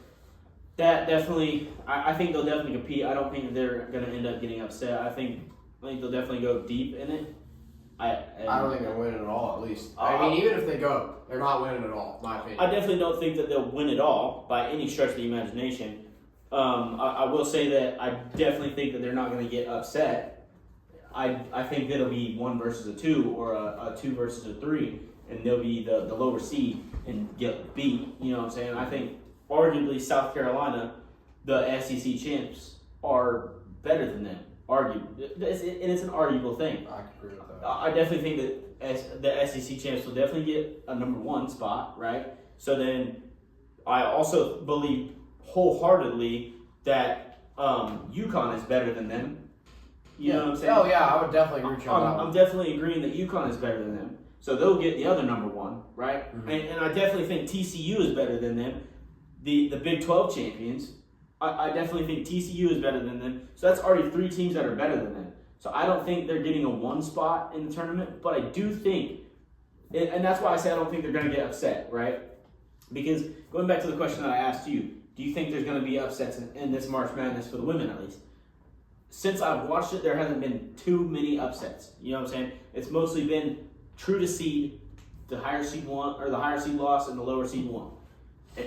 that definitely, I think they'll definitely compete. I don't think that they're going to end up getting upset. I think they'll definitely go deep in it. I don't think they'll win it at all, at least. I mean, even if they go, they're not winning at all, in my opinion. I definitely don't think that they'll win it all by any stretch of the imagination. I will say that I definitely think that they're not going to get upset. I think that it'll be 1 versus a 2 or a 2 versus a 3, and they'll be the lower seed and get beat. You know what I'm saying? I think arguably South Carolina, the SEC champs, are better than them. And it's an arguable thing. I can agree with that. I definitely think that the SEC champs will definitely get a number 1 spot, right? So then I also believe wholeheartedly that UConn is better than them. You know what I'm saying? Oh, yeah, I would definitely agree with you on that one. I'm definitely agreeing that UConn is better than them. So they'll get the other number 1, right? Mm-hmm. And I definitely think TCU is better than them. The Big 12 champions, I definitely think TCU is better than them. So that's already 3 teams that are better than them. So I don't think they're getting a 1 spot in the tournament, but I do think, and that's why I say I don't think they're going to get upset, right? Because going back to the question that I asked you, do you think there's going to be upsets in this March Madness for the women at least? Since I've watched it, there hasn't been too many upsets. You know what I'm saying? It's mostly been true to seed, the higher seed won, or the higher seed lost, and the lower seed won.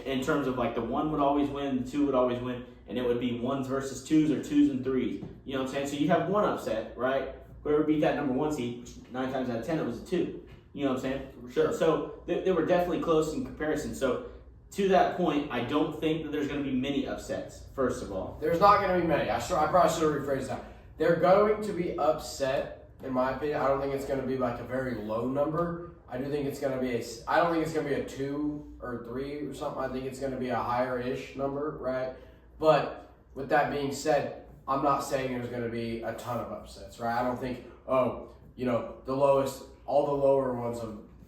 In terms of like the 1 would always win, the 2 would always win, and it would be 1s versus 2s or 2s and 3s. You know what I'm saying? So you have one upset, right? Whoever beat that number 1 seed, which 9 times out of 10 it was a 2. You know what I'm saying? Sure. So they were definitely close in comparison. So to that point, I don't think that there's going to be many upsets, first of all. There's not going to be many. I probably should have rephrased that. They're going to be upset, in my opinion. I don't think it's going to be like a very low number. I do think it's going to be I don't think it's going to be a 2 or 3 or something. I think it's going to be a higher-ish number, right? But with that being said, I'm not saying there's going to be a ton of upsets, right? I don't think, the lowest, all the lower ones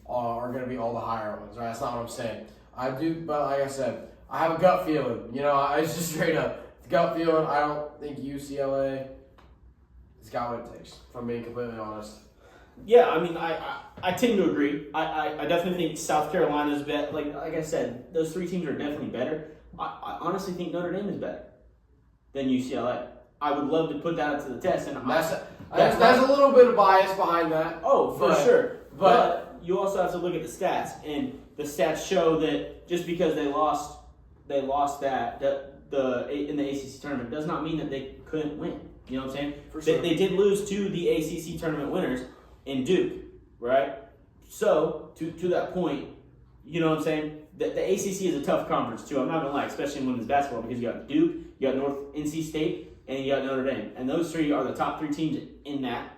are going to be all the higher ones, right? That's not what I'm saying. I do, but like I said, I have a gut feeling. It's just straight up gut feeling. I don't think UCLA has got what it takes, if I'm being completely honest. Yeah, I mean, I tend to agree. I definitely think South Carolina's better. Like I said, those 3 teams are definitely better. I honestly think Notre Dame is better than UCLA. I would love to put that to the test, and there's a little bit of bias behind that. Oh, for sure. But you also have to look at the stats, and the stats show that just because they lost that in the ACC tournament does not mean that they couldn't win. You know what I'm saying? For sure. They did lose to the ACC tournament winners in Duke, right? So to that point, you know what I'm saying? The ACC is a tough conference too. I'm not gonna lie, especially in women's basketball, because you got Duke, you got NC State, and you got Notre Dame, and those 3 are the top 3 teams in that.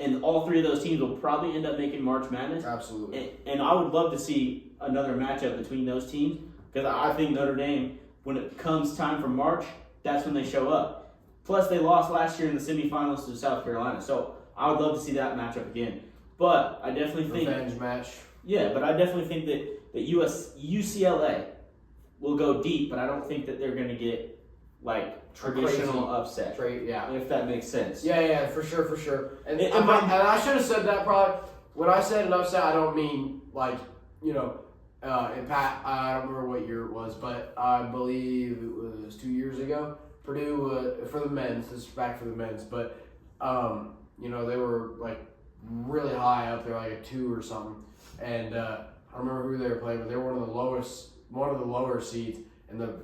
And all 3 of those teams will probably end up making March Madness. Absolutely. And I would love to see another matchup between those teams, because I think Notre Dame, when it comes time for March, that's when they show up. Plus, they lost last year in the semifinals to South Carolina, so I would love to see that matchup again. But I definitely think revenge match. Yeah, but I definitely think that UCLA will go deep, but I don't think that they're going to get like traditional upset. Yeah, if that makes sense. Yeah, for sure. And I should have said that probably. When I said an upset, I don't mean like in Pat. I don't remember what year it was, but I believe it was 2 years ago. Purdue for the men's. This is back for the men's, but they were like really high up there, like a 2 or something. And I don't remember who they were playing, but they were one of the lower seeds, and the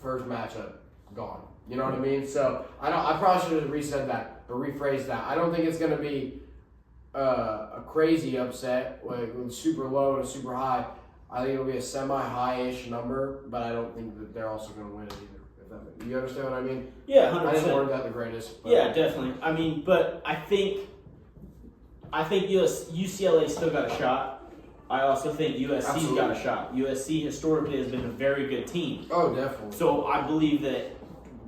first matchup gone. You know what I mean? So I probably should have resaid that or rephrased that. I don't think it's going to be a crazy upset with super low and super high. I think it'll be a semi-high-ish number, but I don't think that they're also going to win it either. You understand what I mean? Yeah, 100%. I didn't word that the greatest. But. Yeah, definitely. I mean, but I think UCLA still got a shot. I also think USC's got a shot. USC historically has been a very good team. Oh, definitely. So I believe that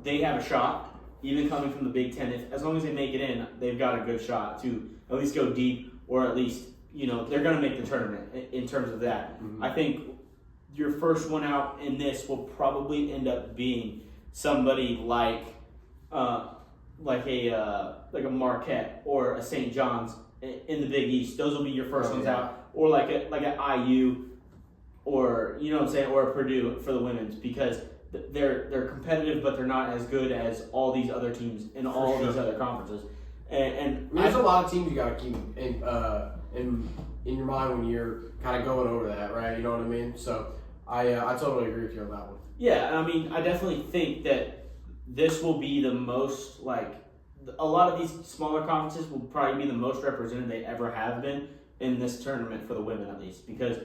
they have a shot, even coming from the Big Ten. As long as they make it in, they've got a good shot to at least go deep, or at least they're going to make the tournament in terms of that. Mm-hmm. I think your first one out in this will probably end up being somebody like a Marquette or a St. John's in the Big East. Those will be your first ones out, or like an IU, or or a Purdue for the women's, because they're competitive, but they're not as good as all these other teams in all these other conferences. And there's a lot of teams you got to keep in your mind when you're kind of going over that, right? You know what I mean? So I totally agree with you on that one. Yeah, I mean, I definitely think that this will be the most, a lot of these smaller conferences will probably be the most represented they ever have been in this tournament for the women, at least, because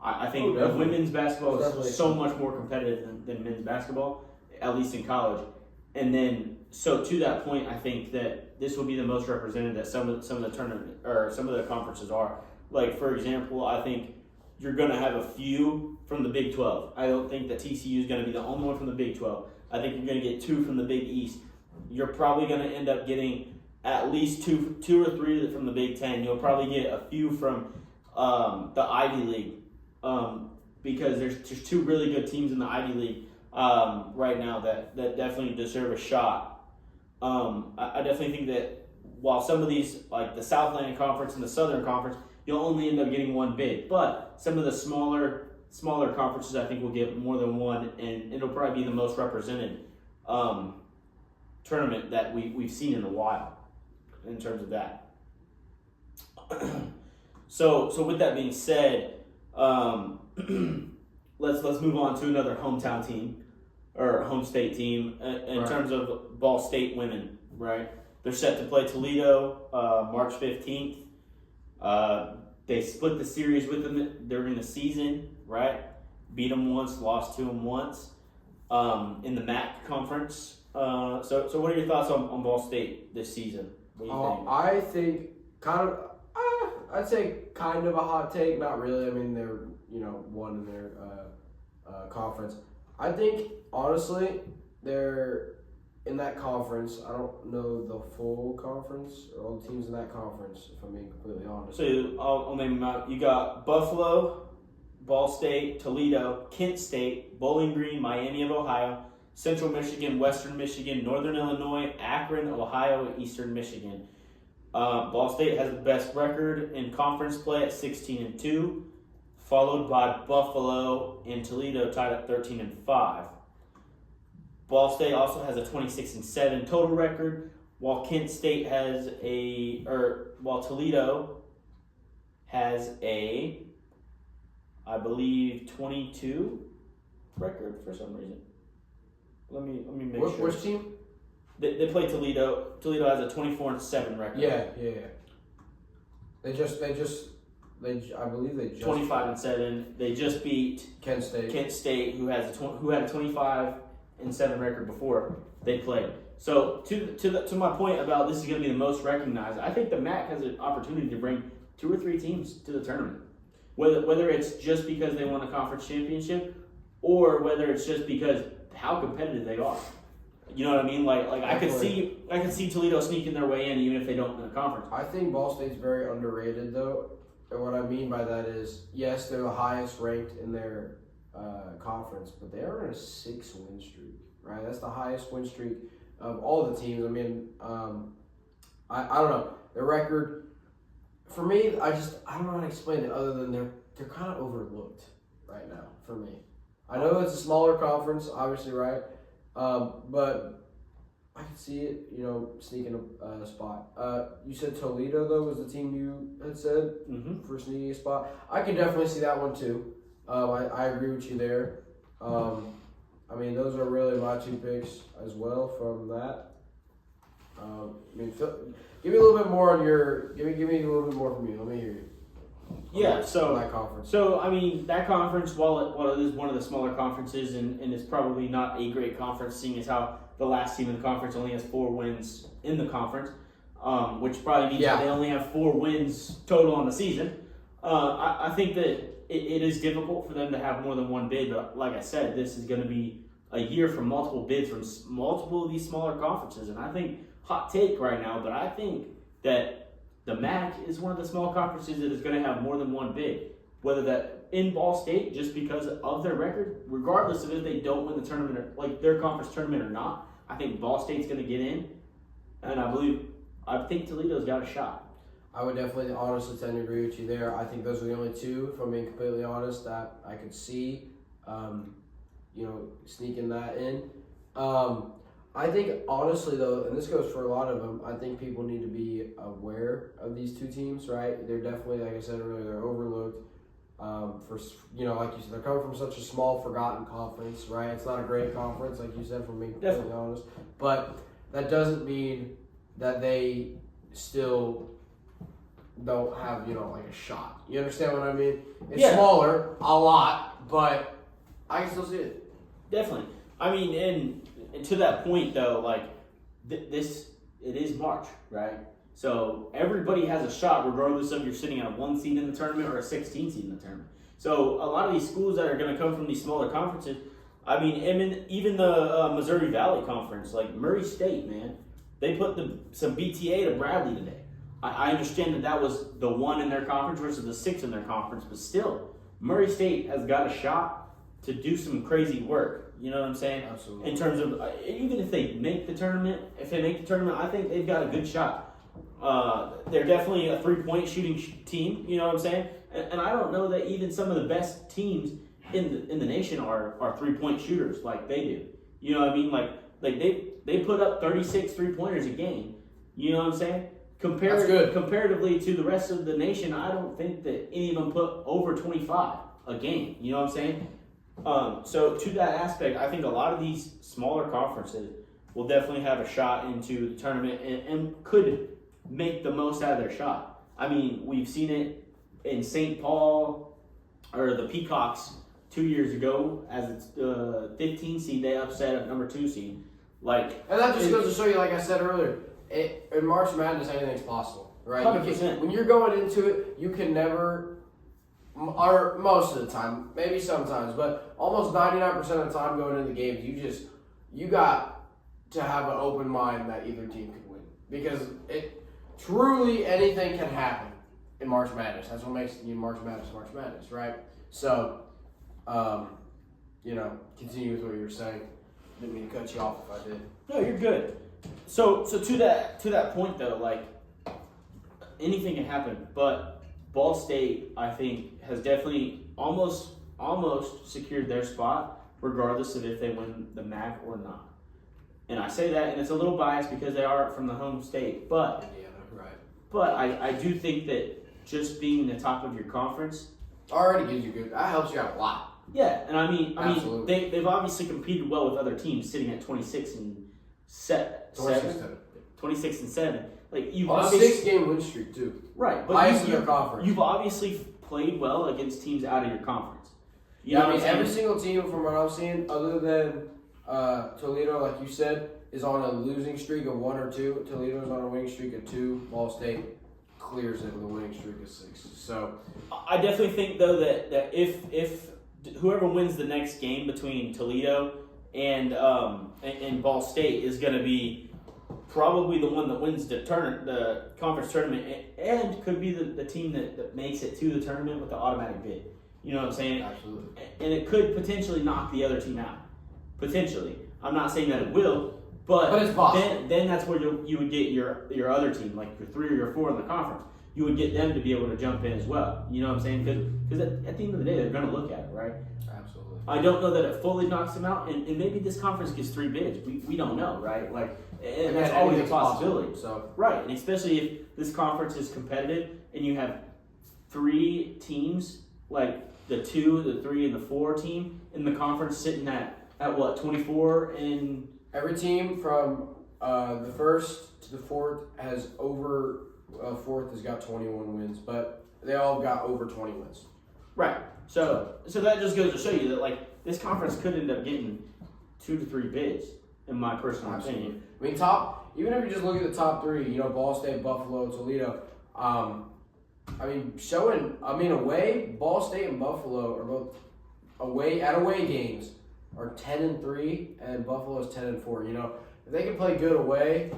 I think women's basketball is so much more competitive than men's basketball, at least in college. And then, so to that point, I think that this will be the most represented that some of the tournament or some of the conferences are. Like, for example, I think you're going to have a few from the Big 12. I don't think that TCU is going to be the only one from the Big 12. I think you're going to get 2 from the Big East. You're probably going to end up getting at least two or three from the Big 10. You'll probably get a few from the Ivy League, because there's 2 really good teams in the Ivy League right now that definitely deserve a shot. I definitely think that while some of these, like the Southland Conference and the Southern Conference, you'll only end up getting 1 bid. But some of the smaller smaller conferences, I think, will get more than one, and it'll probably be the most represented tournament that we've seen in a while in terms of that. So with that being said, let's move on to another hometown team or home state team in terms of Ball State women. Right, they're set to play Toledo March 15th. They split the series with them during the season. Right, beat them once, lost to them once in the MAC conference. So what are your thoughts on Ball State this season? What do you think? I think I'd say kind of a hot take. Not really. I mean, they're one in their conference. I think honestly they're in that conference. I don't know the full conference or all the teams in that conference, if I'm being completely honest. So I'll name them out. You got Buffalo, Ball State, Toledo, Kent State, Bowling Green, Miami of Ohio, Central Michigan, Western Michigan, Northern Illinois, Akron, Ohio, and Eastern Michigan. Ball State has the best record in conference play at 16-2, followed by Buffalo and Toledo tied at 13-5. Ball State also has a 26-7 total record, while Toledo has a, I believe, 22 record for some reason. Let me make sure. Which team? They play Toledo. Toledo has a 24-7 record. Yeah. I believe they just 25-7. They just beat Kent State, who had a 25-7 record before they played. So to my point about this is going to be the most recognized, I think the MAC has an opportunity to bring 2 or 3 teams to the tournament. Whether it's just because they won a conference championship, or whether it's just because how competitive they are. You know what I mean? Like I could see Toledo sneaking their way in even if they don't win a conference. I think Ball State's very underrated though, and what I mean by that is yes, they're the highest ranked in their conference, but they are in a 6-win streak. Right, that's the highest win streak of all the teams. I mean, I don't know their record. For me, I don't know how to explain it other than they're kind of overlooked right now. For me, I know it's a smaller conference, obviously, right? But I can see it, sneaking a spot. You said Toledo, though, was the team you had said for sneaking a spot. I can definitely see that one, too. I agree with you there. I mean, those are really my 2 picks as well from that. Give me a little bit more on your. Give me a little bit more from you. Let me hear you. Yeah, so that conference. So I mean, that conference, while it is one of the smaller conferences, and it's probably not a great conference, seeing as how the last team in the conference only has 4 wins in the conference, which probably means that they only have 4 wins total on the season. I think that it is difficult for them to have more than one bid, but like I said, this is going to be a year for multiple bids from multiple of these smaller conferences, and I think hot take right now, but I think that the MAC is one of the small conferences that is going to have more than one bid, whether that in Ball State just because of their record, regardless of if they don't win the tournament or like their conference tournament or not. I think Ball State's going to get in, and I think Toledo's got a shot. I would definitely, honestly, tend to agree with you there. I think those are the only 2, if I'm being completely honest, that I could see, sneaking that in. I think, honestly, though, and this goes for a lot of them, I think people need to be aware of these 2 teams, right? They're definitely, like I said earlier, they're overlooked. Like you said, they're coming from such a small, forgotten conference, right? It's not a great conference, like you said, for me, completely honest. But that doesn't mean that they still don't have, like a shot. You understand what I mean? It's smaller, a lot, but I can still see it. Definitely. I mean, and to that point, though, like, it is March, right? So everybody has a shot regardless of you're sitting at a 1 seed in the tournament or a 16 seed in the tournament. So a lot of these schools that are going to come from these smaller conferences, I mean, even the Missouri Valley Conference, like Murray State, man, they put some BTA to Bradley today. I understand that was the 1 in their conference versus the 6 in their conference, but still, Murray State has got a shot to do some crazy work. You know what I'm saying? Absolutely. In terms of, even if they make the tournament, I think they've got a good shot. They're definitely a 3-point shooting team, you know what I'm saying? And I don't know that even some of the best teams in the nation are 3-point shooters like they do. You know what I mean? Like they put up 36 3-pointers a game. You know what I'm saying? Comparatively to the rest of the nation, I don't think that any of them put over 25 a game. You know what I'm saying? So to that aspect, I think a lot of these smaller conferences will definitely have a shot into the tournament and could make the most out of their shot. I mean, we've seen it in St. Paul or the Peacocks 2 years ago as it's 15 seed. They upset a number 2 seed. And that just goes to show you, like I said earlier, in March Madness, anything's possible, right? 100%. When you're going into it, you can never, or most of the time, maybe sometimes, but almost 99% of the time going into the games, you got to have an open mind that either team could win. Because truly anything can happen in March Madness. That's what makes March Madness, right? So, continue with what you were saying. Didn't mean to cut you off if I did. No, you're good. So to that point though, anything can happen, but Ball State, I think, has definitely almost secured their spot, regardless of if they win the MAC or not. And I say that, and it's a little biased because they are from the home state, but Indiana, right? But I do think that just being the top of your conference already gives you good. That helps you out a lot. Yeah, and I mean, Absolutely. they've obviously competed well with other teams, sitting at 26 and 7. Like you've on a 6-game win streak too. Right, but highest in their conference. You've obviously played well against teams out of your conference. Every single team from what I'm seeing, other than Toledo, like you said, is on a losing streak of 1 or 2. Toledo's on a winning streak of 2. Ball State clears it with a winning streak of 6. So I definitely think though that if whoever wins the next game between Toledo and Ball State is going to be probably the one that wins the conference tournament and could be the team that makes it to the tournament with the automatic bid. You know what I'm saying? Absolutely. And it could potentially knock the other team out. Potentially. I'm not saying that it will, but it's possible. Then that's where you would get your other team, like your 3 or your 4 in the conference. You would get them to be able to jump in as well. You know what I'm saying? Because at the end of the day, they're going to look at it, right? Absolutely. I don't know that it fully knocks them out, and maybe this conference gets 3 bids. We don't know, right? And that's always a possibility. So right, and especially if this conference is competitive and you have 3 teams, like the 2, the 3, and the 4 team in the conference sitting at what, 24 and every team from the 1st to the 4th has over. 4th has got 21 wins, but they all got over 20 wins. Right. So that just goes to show you that this conference could end up getting 2 to 3 bids, in my personal opinion. I mean, even if you just look at the top 3, Ball State, Buffalo, Toledo. Away, Ball State and Buffalo are both away games are 10-3, and Buffalo is 10-4. If they can play good away.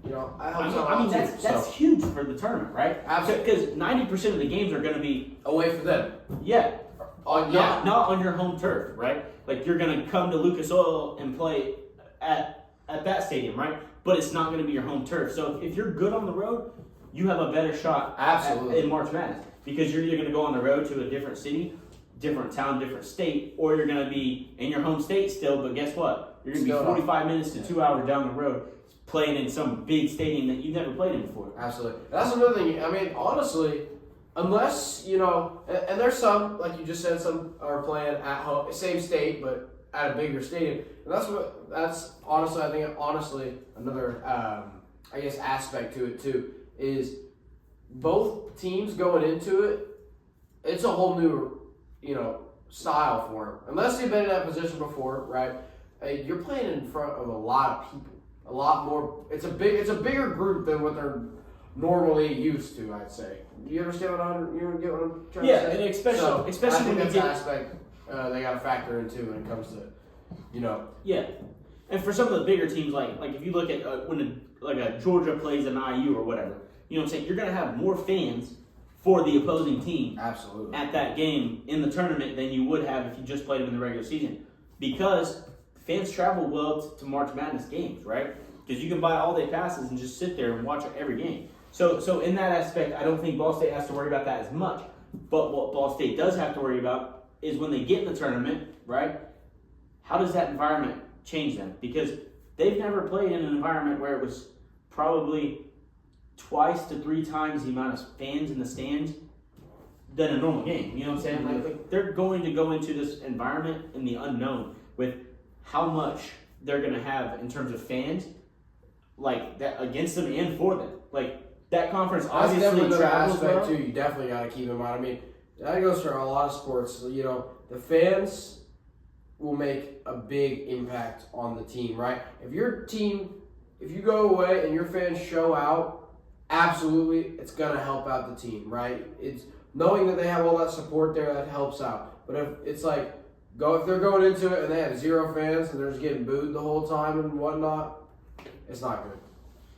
That's huge for the tournament, right? Absolutely. Because 90% of the games are going to be away for them. Yeah. Not on your home turf, right? You're going to come to Lucas Oil and play at that stadium, right? But it's not going to be your home turf. So if you're good on the road, you have a better shot in March Madness because you're either going to go on the road to a different city, different town, different state, or you're going to be in your home state still. But guess what? You're going to be 45 minutes to 2 hours down the road, playing in some big stadium that you've never played in before. Absolutely. That's another thing. I mean, honestly, unless, and there's some, like you just said, some are playing at home, same state, but at a bigger stadium. And that's honestly, I think, another, aspect to it too, is both teams going into it, it's a whole new, style for them. Unless they've been in that position before, right? You're playing in front of a lot of people. A lot more. It's a bigger group than what they're normally used to. I'd say. You understand what I'm trying to say? Yeah, and especially I think when that's an aspect they got to factor into when it comes to, Yeah, and for some of the bigger teams, like if you look at when a Georgia plays an IU or whatever, you know what I'm saying? You're gonna have more fans for the opposing team. Absolutely. At that game in the tournament than you would have if you just played them in the regular season, because fans travel well to March Madness games, right? Because you can buy all-day passes and just sit there and watch every game. So in that aspect, I don't think Ball State has to worry about that as much. But what Ball State does have to worry about is when they get in the tournament, right? How does that environment change them? Because they've never played in an environment where it was probably twice to 3 times the amount of fans in the stands than a normal game. You know what I'm saying? Like they're going to go into this environment in the unknown with how much they're going to have in terms of fans, like that against them and for them. Like that conference That's obviously definitely another travels aspect well. too. You definitely got to keep in mind. I mean, that goes for a lot of sports. You know, the fans will make a big impact on the team, right? If you go away and your fans show out, absolutely, it's gonna help out the team, right? It's knowing that they have all that support there that helps out. But if it's like if they're going into it and they have 0 fans and they're just getting booed the whole time and whatnot, it's not good.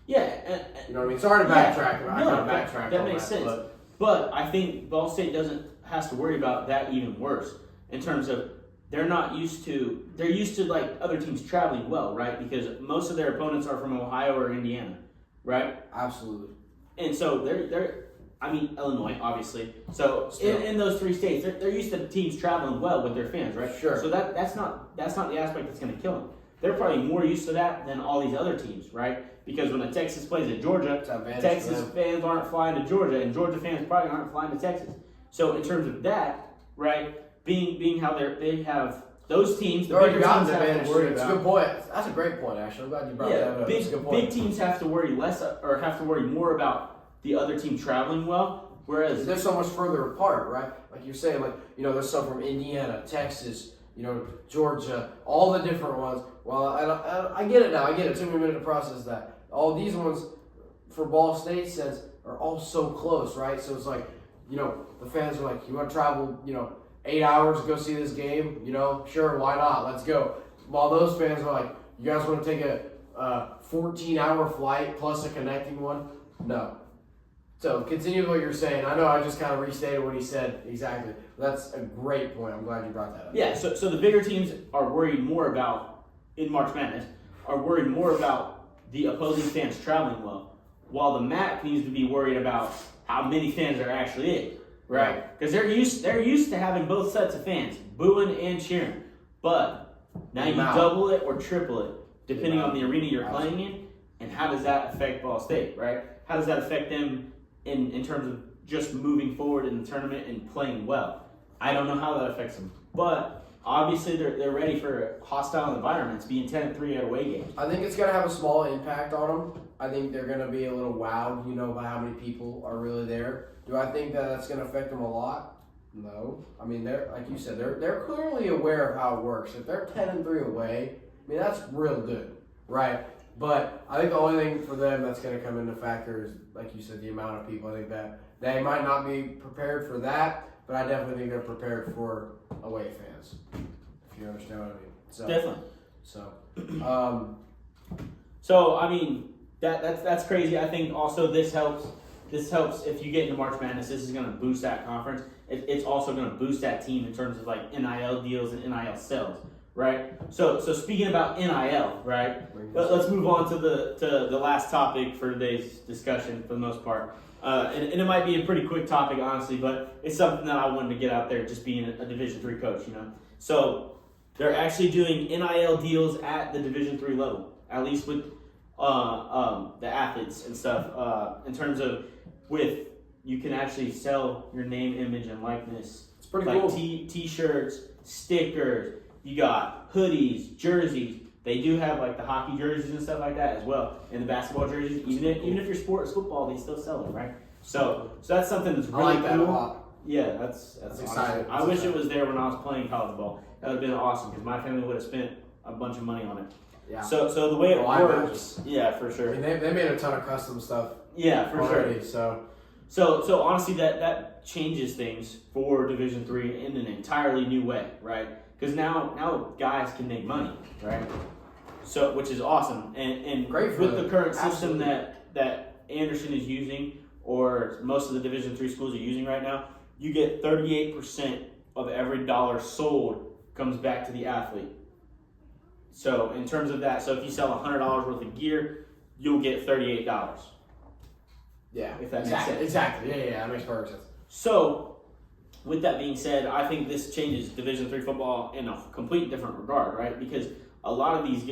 Yeah, You know what I mean? Sorry to backtrack. I no, gotta backtrack. that on makes sense. But I think Ball State has to worry about that even worse in terms of they're used to like other teams traveling well, right? Because most of their opponents are from Ohio or Indiana, right? Absolutely. And so Illinois, obviously. So in those 3 states, they're used to teams traveling well with their fans, right? Sure. So that's not the aspect that's going to kill them. They're probably more used to that than all these other teams, right? Because when the Texas plays at Georgia, Texas fans aren't flying to Georgia, and Georgia fans probably aren't flying to Texas. So in terms of that, right, being how they have those teams, the bigger teams have to worry It's a about. good point. That's a great point, actually. I'm glad you brought that up. It's a good point. Big teams have to worry more about the other team traveling well, whereas they're so much further apart, right? Like you're saying, there's some from Indiana, Texas, Georgia, all the different ones. Well, I get it now. I get it. It took me a minute to process that. All these ones, for Ball State's sense, are all so close, right? So it's like, the fans are like, you want to travel, 8 hours to go see this game? Sure, why not? Let's go. While those fans are like, you guys want to take a 14-hour flight plus a connecting one? No. So continue with what you're saying. I know I just kind of restated what he said exactly. That's a great point. I'm glad you brought that up. Yeah, so the bigger teams are worried more about, in March Madness, are worried more about the opposing fans traveling well, while the MAC needs to be worried about how many fans are actually in, right? Because they're used to having both sets of fans, booing and cheering. But now you double it or triple it, depending on the arena you're playing in, and how does that affect Ball State, right? How does that affect them in terms of just moving forward in the tournament and playing well? I don't know how that affects them, but obviously they're ready for hostile environments, being 10-3 at away games. I think it's going to have a small impact on them. I think they're going to be a little wowed, by how many people are really there. Do I think that that's going to affect them a lot? No. I mean, they're like you said, they're clearly aware of how it works. If they're 10-3 away, I mean, that's real good, right? But I think the only thing for them that's going to come into factor is, like you said, the amount of people. I think that they might not be prepared for that, but I definitely think they're prepared for away fans, if you understand what I mean. So, Definitely. So, I mean, that's crazy. I think also this helps. This helps if you get into March Madness. This is going to boost that conference. It's also going to boost that team in terms of like NIL deals and NIL sales, right? So speaking about NIL, right? Let's move on to the last topic for today's discussion for the most part. And it might be a pretty quick topic, honestly, but it's something that I wanted to get out there, just being a Division III coach, So they're actually doing NIL deals at the Division III level, at least with the athletes and stuff. In terms of you can actually sell your name, image, and likeness. it's pretty like cool. T-shirts, stickers. You got hoodies, jerseys. They do have like the hockey jerseys and stuff like that as well, and the basketball jerseys. Even if your sport is football, they still sell them, right? So that's something that's really I like that cool. a lot. Yeah, that's exciting. I wish it was there when I was playing college ball. That would have been awesome because my family would have spent a bunch of money on it. Yeah. So the way it I works, yeah, for sure. I mean, they made a ton of custom stuff. Yeah, for already, sure. So So honestly, that changes things for Division III in an entirely new way, right? Because now guys can make money, right? So which is awesome, and Great for with them. the current Absolutely. system that Anderson is using, or most of the Division III schools are using right now, you get 38% of every dollar sold comes back to the athlete. So in terms of that, so if you sell $100 worth of gear, you'll get $38. yeah, If that makes exactly, sense. exactly. Yeah, that makes perfect sense. So with that being said, I think this changes Division III football in a complete different regard, right? Because a lot of these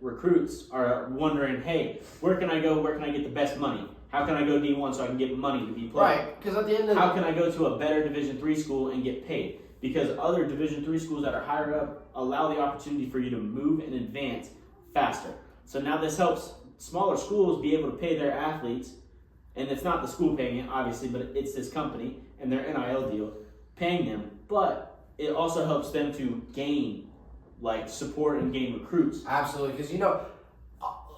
recruits are wondering, hey, where can I go? Where can I get the best money? How can I go D1 so I can get money to be played? Right, because at the end of how can I go to a better Division III school and get paid? Because other Division III schools that are higher up allow the opportunity for you to move and advance faster. So now this helps smaller schools be able to pay their athletes, and it's not the school paying it, obviously, but it's this company and their NIL deal paying them. But it also helps them to gain support and gain recruits. Absolutely, because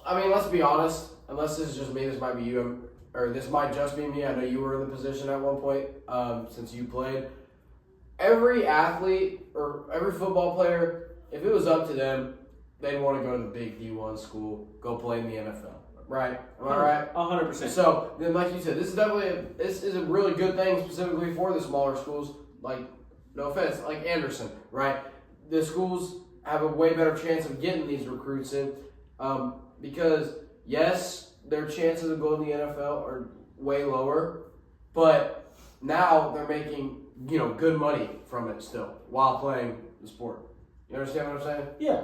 I mean, let's be honest. Unless this is just me, this might be you, or this might just be me. I know you were in the position at one point since you played. Every athlete or every football player, if it was up to them, they'd want to go to the big D1 school, go play in the NFL. Right? Am I right? 100%. So then, like you said, this is a really good thing specifically for the smaller schools. Like, no offense, like Anderson, right? The schools have a way better chance of getting these recruits in because, yes, their chances of going to the NFL are way lower, but now they're making, good money from it still while playing the sport. You understand what I'm saying? Yeah.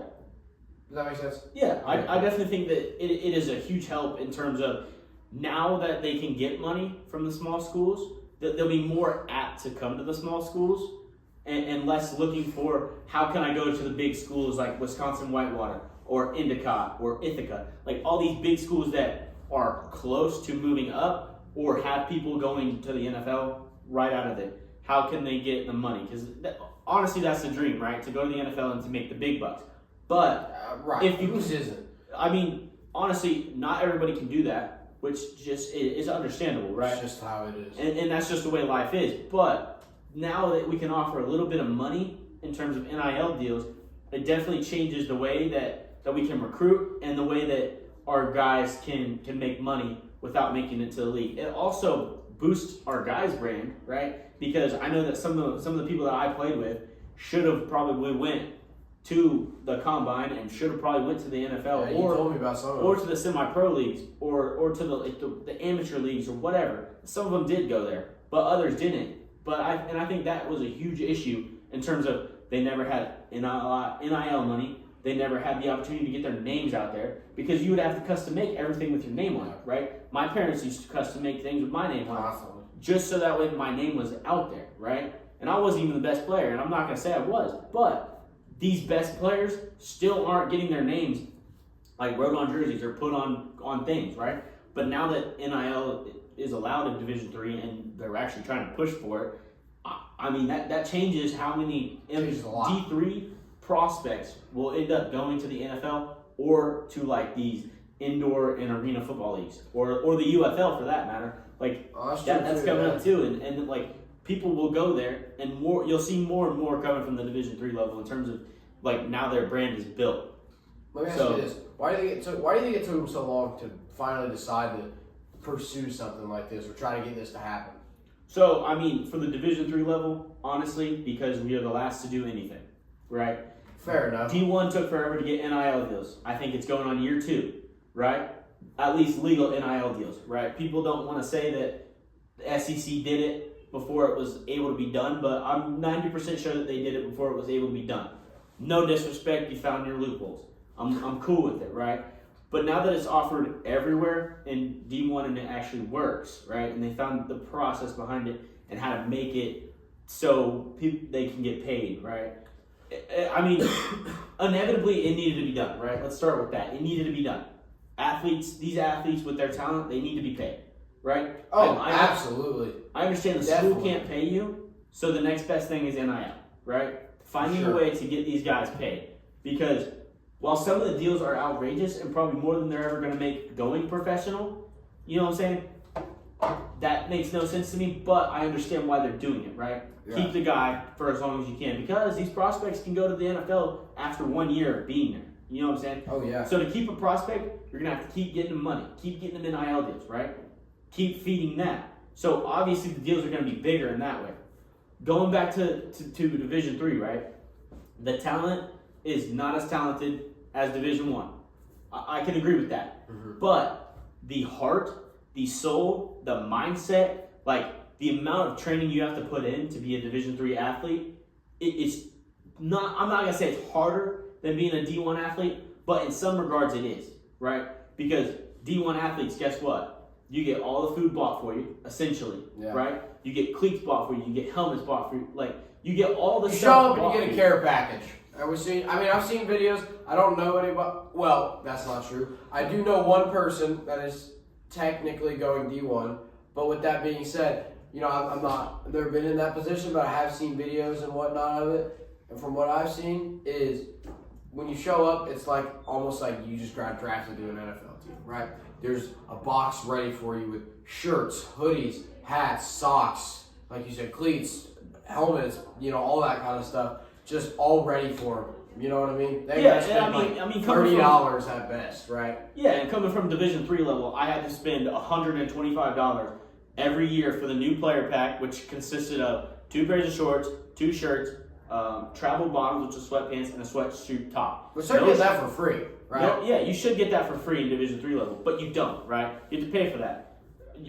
Does that make sense? Yeah, I definitely think that it is a huge help in terms of now that they can get money from the small schools, that they'll be more apt to come to the small schools and less looking for how can I go to the big schools like Wisconsin Whitewater or Endicott or Ithaca. Like all these big schools that are close to moving up or have people going to the NFL right out of it. How can they get the money? Because honestly, that's the dream, right? To go to the NFL and to make the big bucks. But right. If you whose isn't? I mean, honestly, not everybody can do that, which just is understandable, right? It's just how it is. And that's just the way life is. But now that we can offer a little bit of money in terms of NIL deals, it definitely changes the way that we can recruit and the way that our guys can make money without making it to the league. It also boosts our guys' brand, right? Because I know that some of the people that I played with should have probably went to the combine and should have probably went to the NFL you told me about some of or to the semi-pro leagues or to the amateur leagues or whatever. Some of them did go there, but others didn't. But I think that was a huge issue in terms of they never had NIL money. They never had the opportunity to get their names out there because you would have to custom make everything with your name on it, right? My parents used to custom make things with my name on it just so that way my name was out there, right? And I wasn't even the best player, and I'm not going to say I was, but these best players still aren't getting their names wrote on jerseys or put on things, right? But now that NIL is allowed in Division III and they're actually trying to push for it, I mean, that changes how many D3 prospects will end up going to the NFL or to these indoor and arena football leagues or the UFL for that matter. That's coming up too, and people will go there, and you'll see more and more coming from the Division III level in terms of now their brand is built. Let me ask you this: why do you think it took them so long to finally decide to pursue something like this or try to get this to happen? So I mean, for the Division III level, honestly, because we are the last to do anything, right? Fair enough. D1 took forever to get NIL deals. I think it's going on year 2, right? At least legal NIL deals, right? People don't want to say that the SEC did it before it was able to be done, but I'm 90% sure that they did it before it was able to be done. No disrespect, you found your loopholes. I'm cool with it, right? But now that it's offered everywhere in D1 and it actually works, right? And they found the process behind it and how to make it so they can get paid, right? I mean, inevitably it needed to be done, right? Let's start with that. It needed to be done. These athletes with their talent, they need to be paid, right? Oh, absolutely. I understand the school can't pay you, so the next best thing is NIL, right? Finding a way to get these guys paid. Because while some of the deals are outrageous and probably more than they're ever going to make going professional, you know what I'm saying? That makes no sense to me, but I understand why they're doing it, right? Yeah. Keep the guy for as long as you can because these prospects can go to the NFL after 1 year of being there. You know what I'm saying? Oh, yeah. So to keep a prospect, you're going to have to keep getting them money, keep getting them NIL deals, right? Keep feeding that. So obviously the deals are going to be bigger in that way. Going back to Division III, right? The talent is not as talented as Division I. I can agree with that. Mm-hmm. But the heart, the soul, the mindset, the amount of training you have to put in to be a Division III athlete, it's not. I'm not gonna say it's harder than being a D1 athlete, but in some regards it is, right? Because D1 athletes, guess what? You get all the food bought for you, essentially, right? You get cleats bought for you. You get helmets bought for you. Like, you get all the you stuff. Show up and you get a care package. I've seen videos. I don't know anybody. Well, that's not true. I do know one person that is technically going D1. But with that being said, you know, I've never been in that position, but I have seen videos and whatnot of it. And from what I've seen is when you show up, it's like almost like you just got drafted to an NFL team, right? There's a box ready for you with shirts, hoodies, hats, socks, like you said, cleats, helmets, you know, all that kind of stuff, just all ready for them. You know what I mean? They spend $30 at best, right? Yeah, and coming from Division III level, I had to spend $125 every year for the new player pack, which consisted of 2 pairs of shorts, 2 shirts, travel bottoms, which is sweatpants, and a sweatsuit top. But you get that for free, right? Yeah, you should get that for free in Division III level, but you don't, right? You have to pay for that.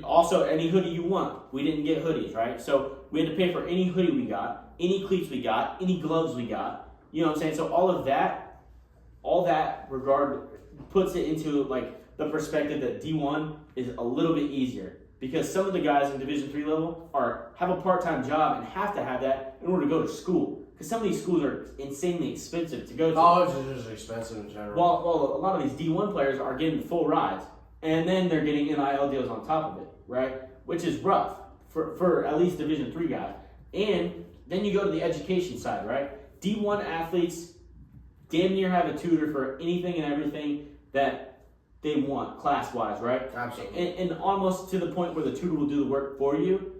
Also, any hoodie you want. We didn't get hoodies, right? So we had to pay for any hoodie we got, any cleats we got, any gloves we got. You know what I'm saying? So all that regard puts it into like the perspective that D1 is a little bit easier. Because some of the guys in Division III level have a part-time job and have to have that in order to go to school. Because some of these schools are insanely expensive to go to. College is just expensive in general. Well, a lot of these D1 players are getting full rides. And then they're getting NIL deals on top of it, right? Which is rough for at least Division III guys. And then you go to the education side, right? D1 athletes damn near have a tutor for anything and everything that they want, class-wise, right? Absolutely. And almost to the point where the tutor will do the work for you.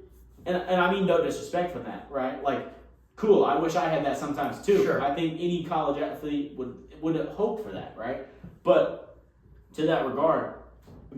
And I mean no disrespect for that, right? Like, cool, I wish I had that sometimes too. Sure. I think any college athlete would hope for that, right? But to that regard,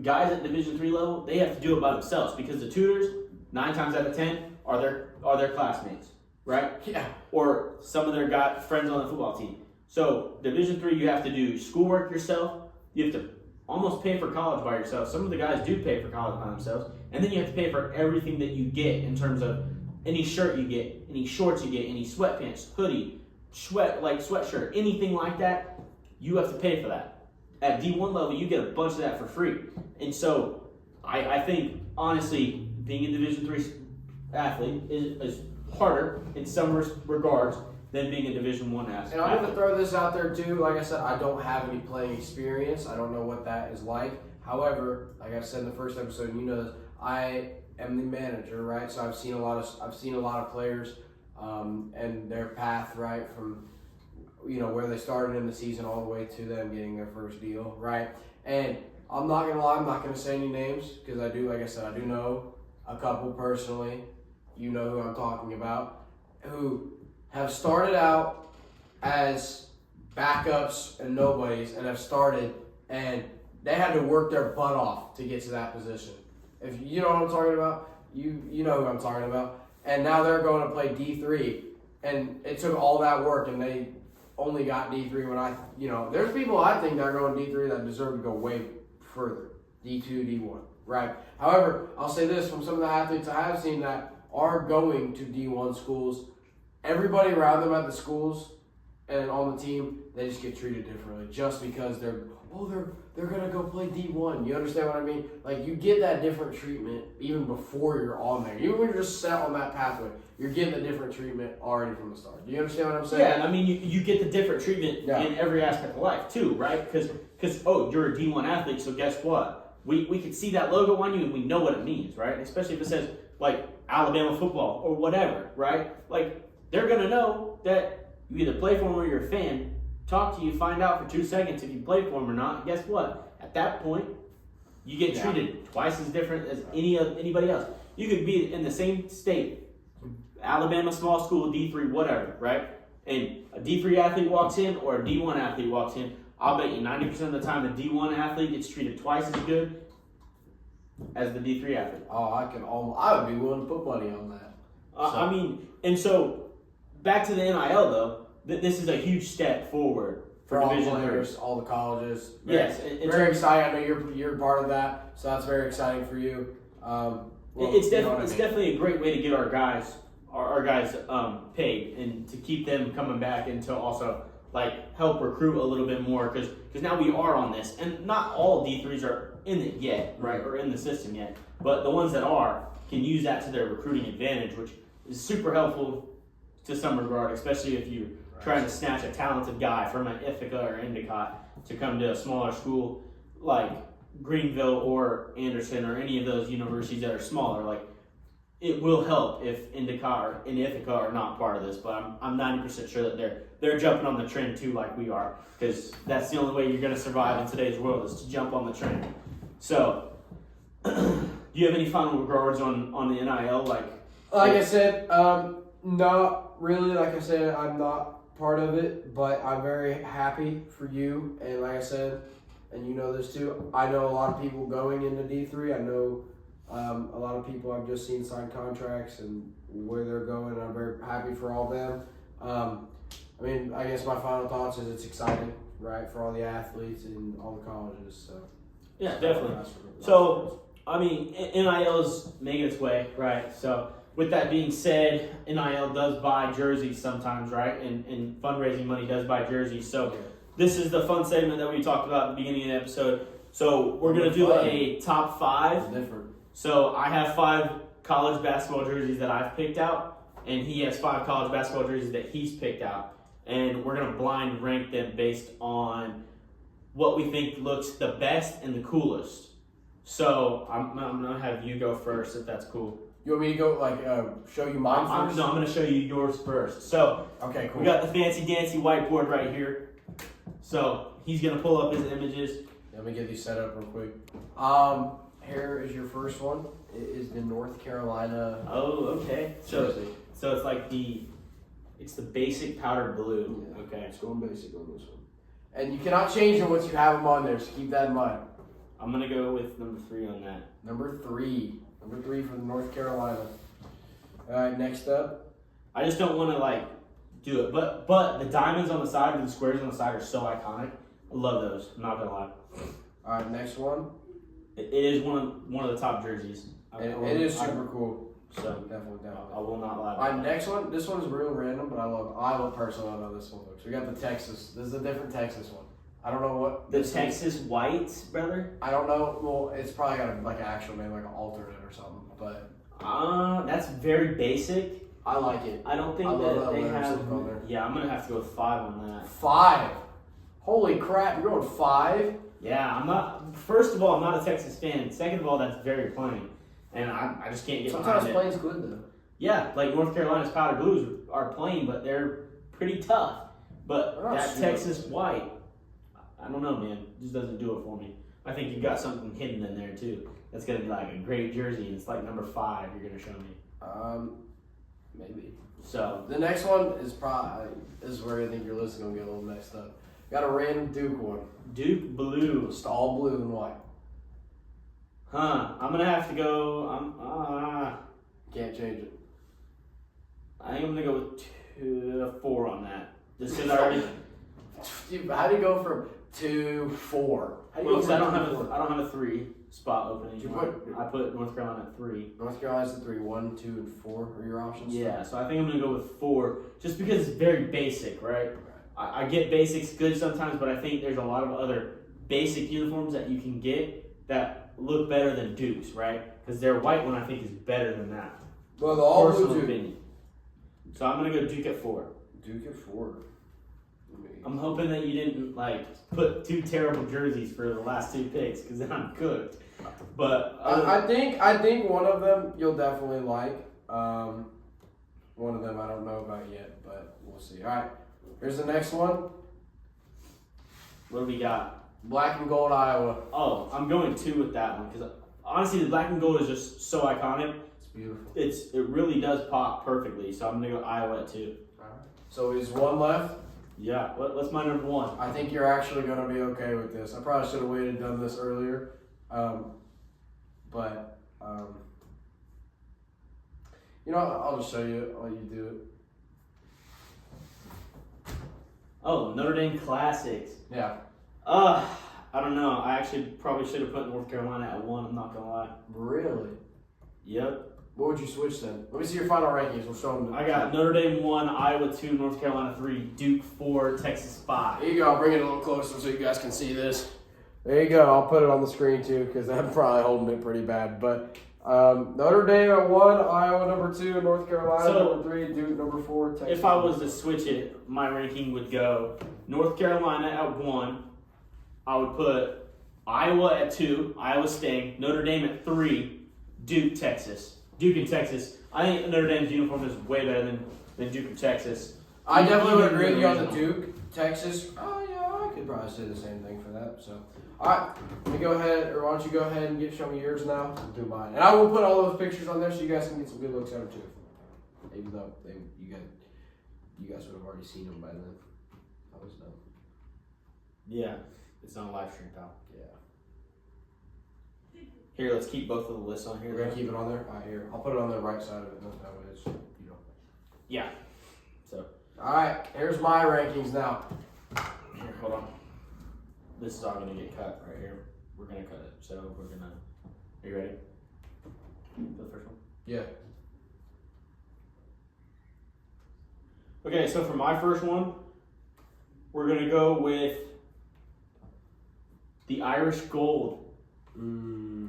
guys at Division III level, they have to do it by themselves because the tutors, 9 times out of 10, are their classmates, right? Yeah. Or some of their friends on the football team. So Division III, you have to do schoolwork yourself. You have to almost pay for college by yourself. Some of the guys do pay for college by themselves, and then you have to pay for everything that you get in terms of any shirt you get, any shorts you get, any sweatpants, hoodie, sweatshirt, anything like that. You have to pay for that. At D1 level, you get a bunch of that for free. And so I think, honestly, being a Division III athlete is harder in some regards than being a Division I athlete. And I'm going to throw this out there, too. Like I said, I don't have any playing experience. I don't know what that is like. However, like I said in the first episode, and you know this, I am the manager, right? So I've seen a lot of players and their path, right, from where they started in the season all the way to them getting their first deal, right? And I'm not gonna lie, I'm not gonna say any names because I do know a couple personally. You know who I'm talking about, who have started out as backups and nobodies and have started and they had to work their butt off to get to that position. If you know what I'm talking about, you know who I'm talking about. And now they're going to play D3, and it took all that work, and they only got D3 when there's people I think that are going D3 that deserve to go way further, D2, D1, right? However, I'll say this, from some of the athletes I have seen that are going to D1 schools, everybody around them at the schools and on the team, they just get treated differently just because they're going to go play D1. You understand what I mean? Like, you get that different treatment even before you're on there. Even when you're just set on that pathway, you're getting the different treatment already from the start. Do you understand what I'm saying? Yeah, and I mean, you get the different treatment in every aspect of life, too, right? Because you're a D1 athlete, so guess what? We can see that logo on you and we know what it means, right? Especially if it says, like, Alabama football or whatever, right? Like, they're going to know that you either play for them or you're a fan, talk to you, find out for 2 seconds if you play for them or not. And guess what? At that point, you get treated twice as different as anybody else. You could be in the same state, Alabama small school, D3, whatever, right? And a D3 athlete walks in or a D1 athlete walks in, I'll bet you 90% of the time the D1 athlete gets treated twice as good as the D3 athlete. Oh, I would be willing to put money on that. I mean, and so back to the NIL though. This is a huge step forward for all Division the players, III. all the colleges. Yes, very exciting. I know you're part of that, so that's very exciting for you. Well, it's you know what I it's mean. definitely a great way to get our guys paid and to keep them coming back and to also like help recruit a little bit more because now we are on this and not all D3s are in it yet, right, or in the system yet, but the ones that are can use that to their recruiting advantage, which is super helpful to some regard, especially if you're trying to snatch a talented guy from an Ithaca or Endicott to come to a smaller school like Greenville or Anderson or any of those universities that are smaller. Like, it will help if Endicott and Ithaca are not part of this, but I'm 90% sure that they're jumping on the trend too, like we are, because that's the only way you're going to survive in today's world is to jump on the trend. So, do you have any final regards on the NIL? Like I said, not really. Like I said, I'm not part of it, but I'm very happy for you. And like I said, and you know this too, I know a lot of people going into D3. I know a lot of people I've just seen sign contracts and where they're going. I'm very happy for all of them. I mean, I guess my final thoughts is it's exciting, right, for all the athletes and all the colleges. So yeah, definitely. So, I mean, NIL is making its way, right? So, with that being said, NIL does buy jerseys sometimes, right? And fundraising money does buy jerseys. So, this is the fun segment that we talked about at the beginning of the episode. So, we're going to do a top 5. It's different. So, I have 5 college basketball jerseys that I've picked out, and he has 5 college basketball jerseys that he's picked out. And we're going to blind rank them based on what we think looks the best and the coolest. So, I'm going to have you go first, if that's cool. You want me to go, show you mine first? No, I'm going to show you yours first. So, okay, cool. We got the fancy dancy whiteboard right here. So, he's going to pull up his images. Let me get these set up real quick. Here is your first one. It is the North Carolina. Oh, okay. Jersey. So it's like it's the basic powder blue. Yeah. Okay. It's going basic on this one. And you cannot change them once you have them on there, so keep that in mind. I'm going to go with number 3 on that. Number three for the North Carolina. All right, next up. I just don't want to do it, but the diamonds on the side and the squares on the side are so iconic. I love those. I'm not gonna lie. All right, next one. It is one of the top jerseys. It is super cool. So Definitely. I will not lie. All right, next one. This one is real random, but I love personally. I love this one. So we got the Texas. This is a different Texas one. I don't know what The Texas Whites, brother. I don't know. Well, it's probably got an actual name, like an alternate or something. But That's very basic. I like it. I don't think I love that that they letter have. symbol there. Yeah, I'm gonna have to go with 5 on that. 5. Holy crap! You're going 5. Yeah, I'm not. First of all, I'm not a Texas fan. Second of all, that's very plain, and I just can't get Sometimes behind it. plain's good though. Yeah, like North Carolina's powder blues are plain, but they're pretty tough. But Oh, that shit. Texas white, I don't know, man. Just doesn't do it for me. I think you've got something hidden in there too. That's gonna be like a great jersey, and it's like number 5. You're gonna show me. Maybe. So The next one is probably where I think your list is gonna get a little messed up. Got a random Duke one. Duke blue, Just all blue and white. huh? I'm gonna have to go. Can't change it. I think I'm gonna go with 4 on that. Just because I already. Dude, how do you go from 2, 4? How do you Well, go 'cause from I 2 to 4? don't have a 3 spot opening. Did you I put North Carolina at 3. North Carolina's the 3, 1, 2, and 4 are your options. Yeah, so I think I'm gonna go with 4, just because it's very basic, right? I get basics good sometimes, but I think there's a lot of other basic uniforms that you can get that look better than Duke's, right? Because their white one I think is better than that. Well, the all Personal blue Duke. opinion. So I'm gonna go Duke at 4. Duke at 4. I'm hoping that you didn't put 2 terrible jerseys for the last 2 picks, because then I'm cooked. But I think one of them you'll definitely like. One of them I don't know about yet, but we'll see. All right, here's the next one. what do we got? Black and gold Iowa. Oh, I'm going 2 with that one because honestly, the black and gold is just so iconic. It's beautiful. It really does pop perfectly. So I'm gonna go Iowa at 2. All right. So is one left. Yeah. What's my number 1? I think you're actually going to be okay with this. I probably should have waited and done this earlier. But you know, I'll just show you while you do it. Oh, Notre Dame Classics. Yeah. I don't know. I actually probably should have put North Carolina at 1. I'm not gonna lie. Really? Yep. What would you switch then? Let me see your final rankings. We'll show them. I got Notre Dame 1, Iowa 2, North Carolina 3, Duke 4, Texas 5. There you go. I'll bring it a little closer so you guys can see this. There you go. I'll put it on the screen too because I'm probably holding it pretty bad. But Notre Dame at 1, Iowa number 2, North Carolina number 3, Duke number 4, Texas. If I was to switch it, my ranking would go North Carolina at 1. I would put Iowa at 2, Iowa staying. Notre Dame at 3, Duke, Texas. Duke and Texas. I think Notre Dame's uniform is way better than Duke and Texas. I definitely would agree with you on the Duke, Texas. Oh yeah, I could probably say the same thing for that. So, all right, let me go ahead, or why don't you go ahead and show me yours now? I'll do mine, and I will put all those pictures on there so you guys can get some good looks at them too. Even though you guys would have already seen them by then. I was done. Yeah, it's on a live stream, pal. Yeah. Here, let's keep both of the lists on here. We're gonna keep it on there. All right, here. I'll put it on the right side of it. That way it's Yeah. So. All right, here's my rankings now. Here, hold on. This is all gonna get cut right here. We're gonna cut it. So we're gonna. Are you ready? For the first one. Yeah. Okay, so for my first one, we're gonna go with the Irish Gold. The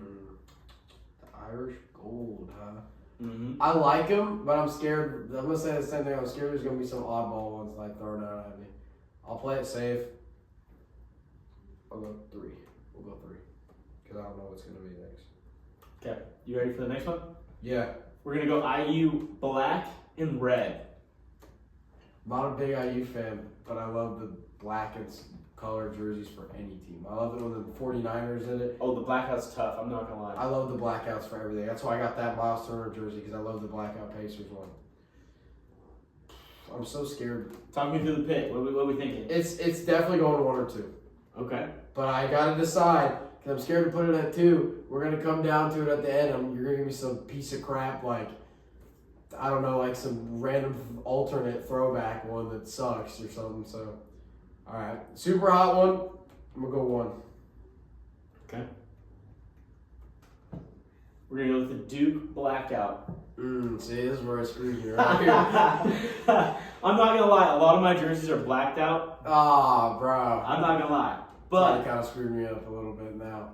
Irish Gold, huh? Mm-hmm. I like them, but I'm scared. I'm gonna say the same thing. I'm scared there's gonna be some oddball ones like thrown out at me. I'll play it safe. I'll go 3. We'll go 3 because I don't know what's gonna be next. Okay, you ready for the next one? Yeah. We're gonna go IU black and red. Not a big IU fan, but I love the black and color jerseys for any team. I love it when the 49ers in it. Oh, the blackout's tough. I'm not gonna lie. I love the blackouts for everything. That's why I got that Miles Turner jersey because I love the blackout Pacers one. I'm so scared. Talk me through the pick. What are we thinking? It's definitely going to 1 or 2. Okay. But I gotta decide because I'm scared to put it at 2. We're gonna come down to it at the end. You're gonna give me some piece of crap like I don't know, like some random alternate throwback one that sucks or something. So, all right, super hot one. I'm gonna go 1. Okay. We're gonna go with the Duke blackout. See, this is where I screwed you right here. I'm not gonna lie. A lot of my jerseys are blacked out. Ah, bro. I'm not gonna lie. But But you kind of screwed me up a little bit now.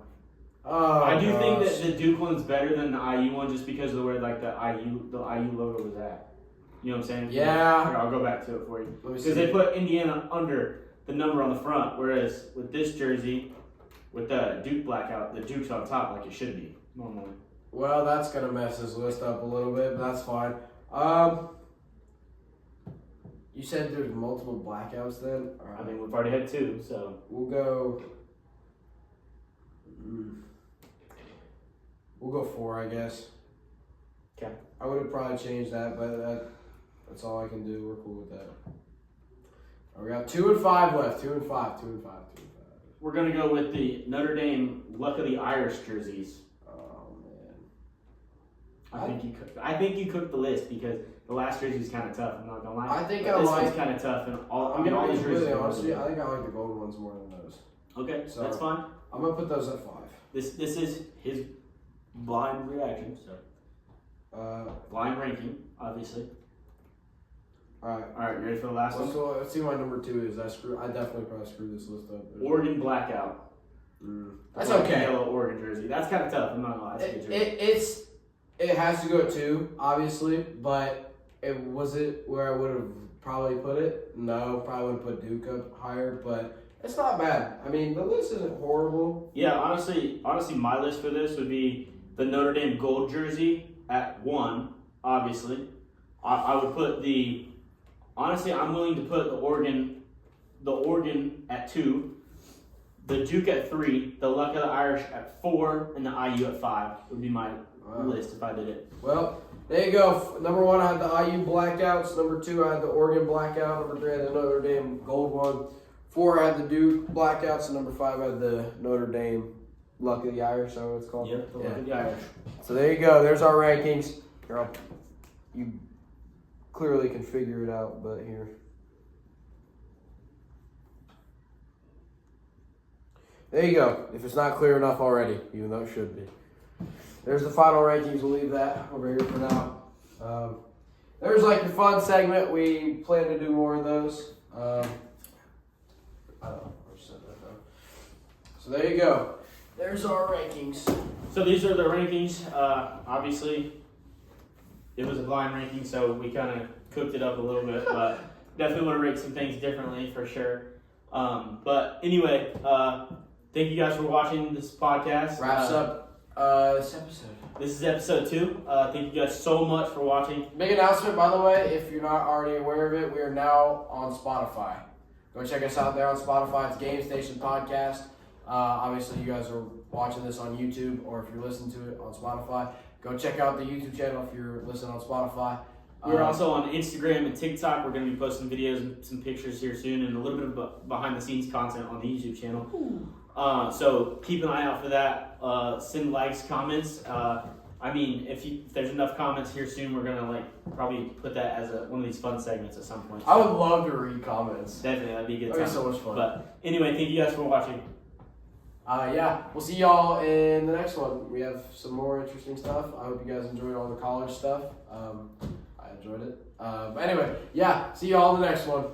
Oh, I do think gosh. that the Duke one's better than the IU one just because of the way like the IU logo was at. You know what I'm saying? Yeah. Here, I'll go back to it for you. Let me see. Because they put Indiana under the number on the front, whereas with this jersey, with the Duke blackout, the Duke's on top like it should be normally. Well, that's gonna mess this list up a little bit, but that's fine. You said there's multiple blackouts then? All right. I mean, we've already had 2, so. We'll go. We'll go 4, I guess. Okay. I would have probably changed that, but that's all I can do. We're cool with that. All right, we got 2 and 5 left. 2 and 5. 2 and 5. 2 and 5. We're gonna go with the Notre Dame Luck of the Irish jerseys. Oh man. I think you cooked the list because the last jersey is kind of tough. I'm not gonna lie. I think But I this like. one's kind of tough, and all I'm gonna all be the jerseys really are honest with you. really I think I like the gold ones more than those. good. Okay, So- that's fine. I'm gonna put those at 5. This is his blind reaction. So blind ranking, obviously. All right. All right, you ready for the last one? Let's see what my number 2 is. I definitely probably screwed this list up. Oregon blackout. That's Black and okay. Yellow Oregon jersey. That's kind of tough. I'm not gonna lie. That's a good jersey. It has to go at 2, obviously, but was it where I would have probably put it? No, probably would have put Duke up higher, but it's not bad. I mean, the list isn't horrible. Yeah, honestly, my list for this would be the Notre Dame gold jersey at 1. Obviously, I would put the. Honestly, I'm willing to put the Oregon at 2, the Duke at 3, the Luck of the Irish at 4, and the IU at 5 would be my list if I did it. Well, there you go. Number 1, I had the IU blackouts. Number 2, I had the Oregon blackout. Number 3, I had the Notre Dame gold one. 4, I had the Duke blackouts. And number 5, I had the Notre Dame Luck of the Irish. Is that what it's called? Yep, the Luck of the Irish. So there you go. There's our rankings. Here, you clearly can figure it out, but here. There you go. If it's not clear enough already, even though it should be. there's the final rankings. We'll leave that over here for now. There's like your fun segment. We plan to do more of those. I don't know. So there you go. There's our rankings. So these are the rankings. Obviously, it was a blind ranking, so we kind of cooked it up a little bit, but definitely want to rate some things differently for sure. But anyway, thank you guys for watching this podcast. Wraps up this episode. This is episode 2. Thank you guys so much for watching. Big announcement, by the way, if you're not already aware of it, we are now on Spotify. Go check us out there on Spotify. It's Game Station Podcast. Obviously, you guys are watching this on YouTube, or if you're listening to it on Spotify, go check out the YouTube channel if you're listening on Spotify. We're also on Instagram and TikTok. We're going to be posting videos and some pictures here soon, and a little bit of behind-the-scenes content on the YouTube channel. So keep an eye out for that. Send likes, comments. I mean, if there's enough comments here soon, we're gonna probably put that as one of these fun segments at some point. I would love to read comments. Definitely, that'd be a good That'd time. be so much fun. But anyway, thank you guys for watching. Yeah, we'll see y'all in the next one. We have some more interesting stuff. I hope you guys enjoyed all the college stuff. I enjoyed it. But anyway, yeah, see y'all in the next one.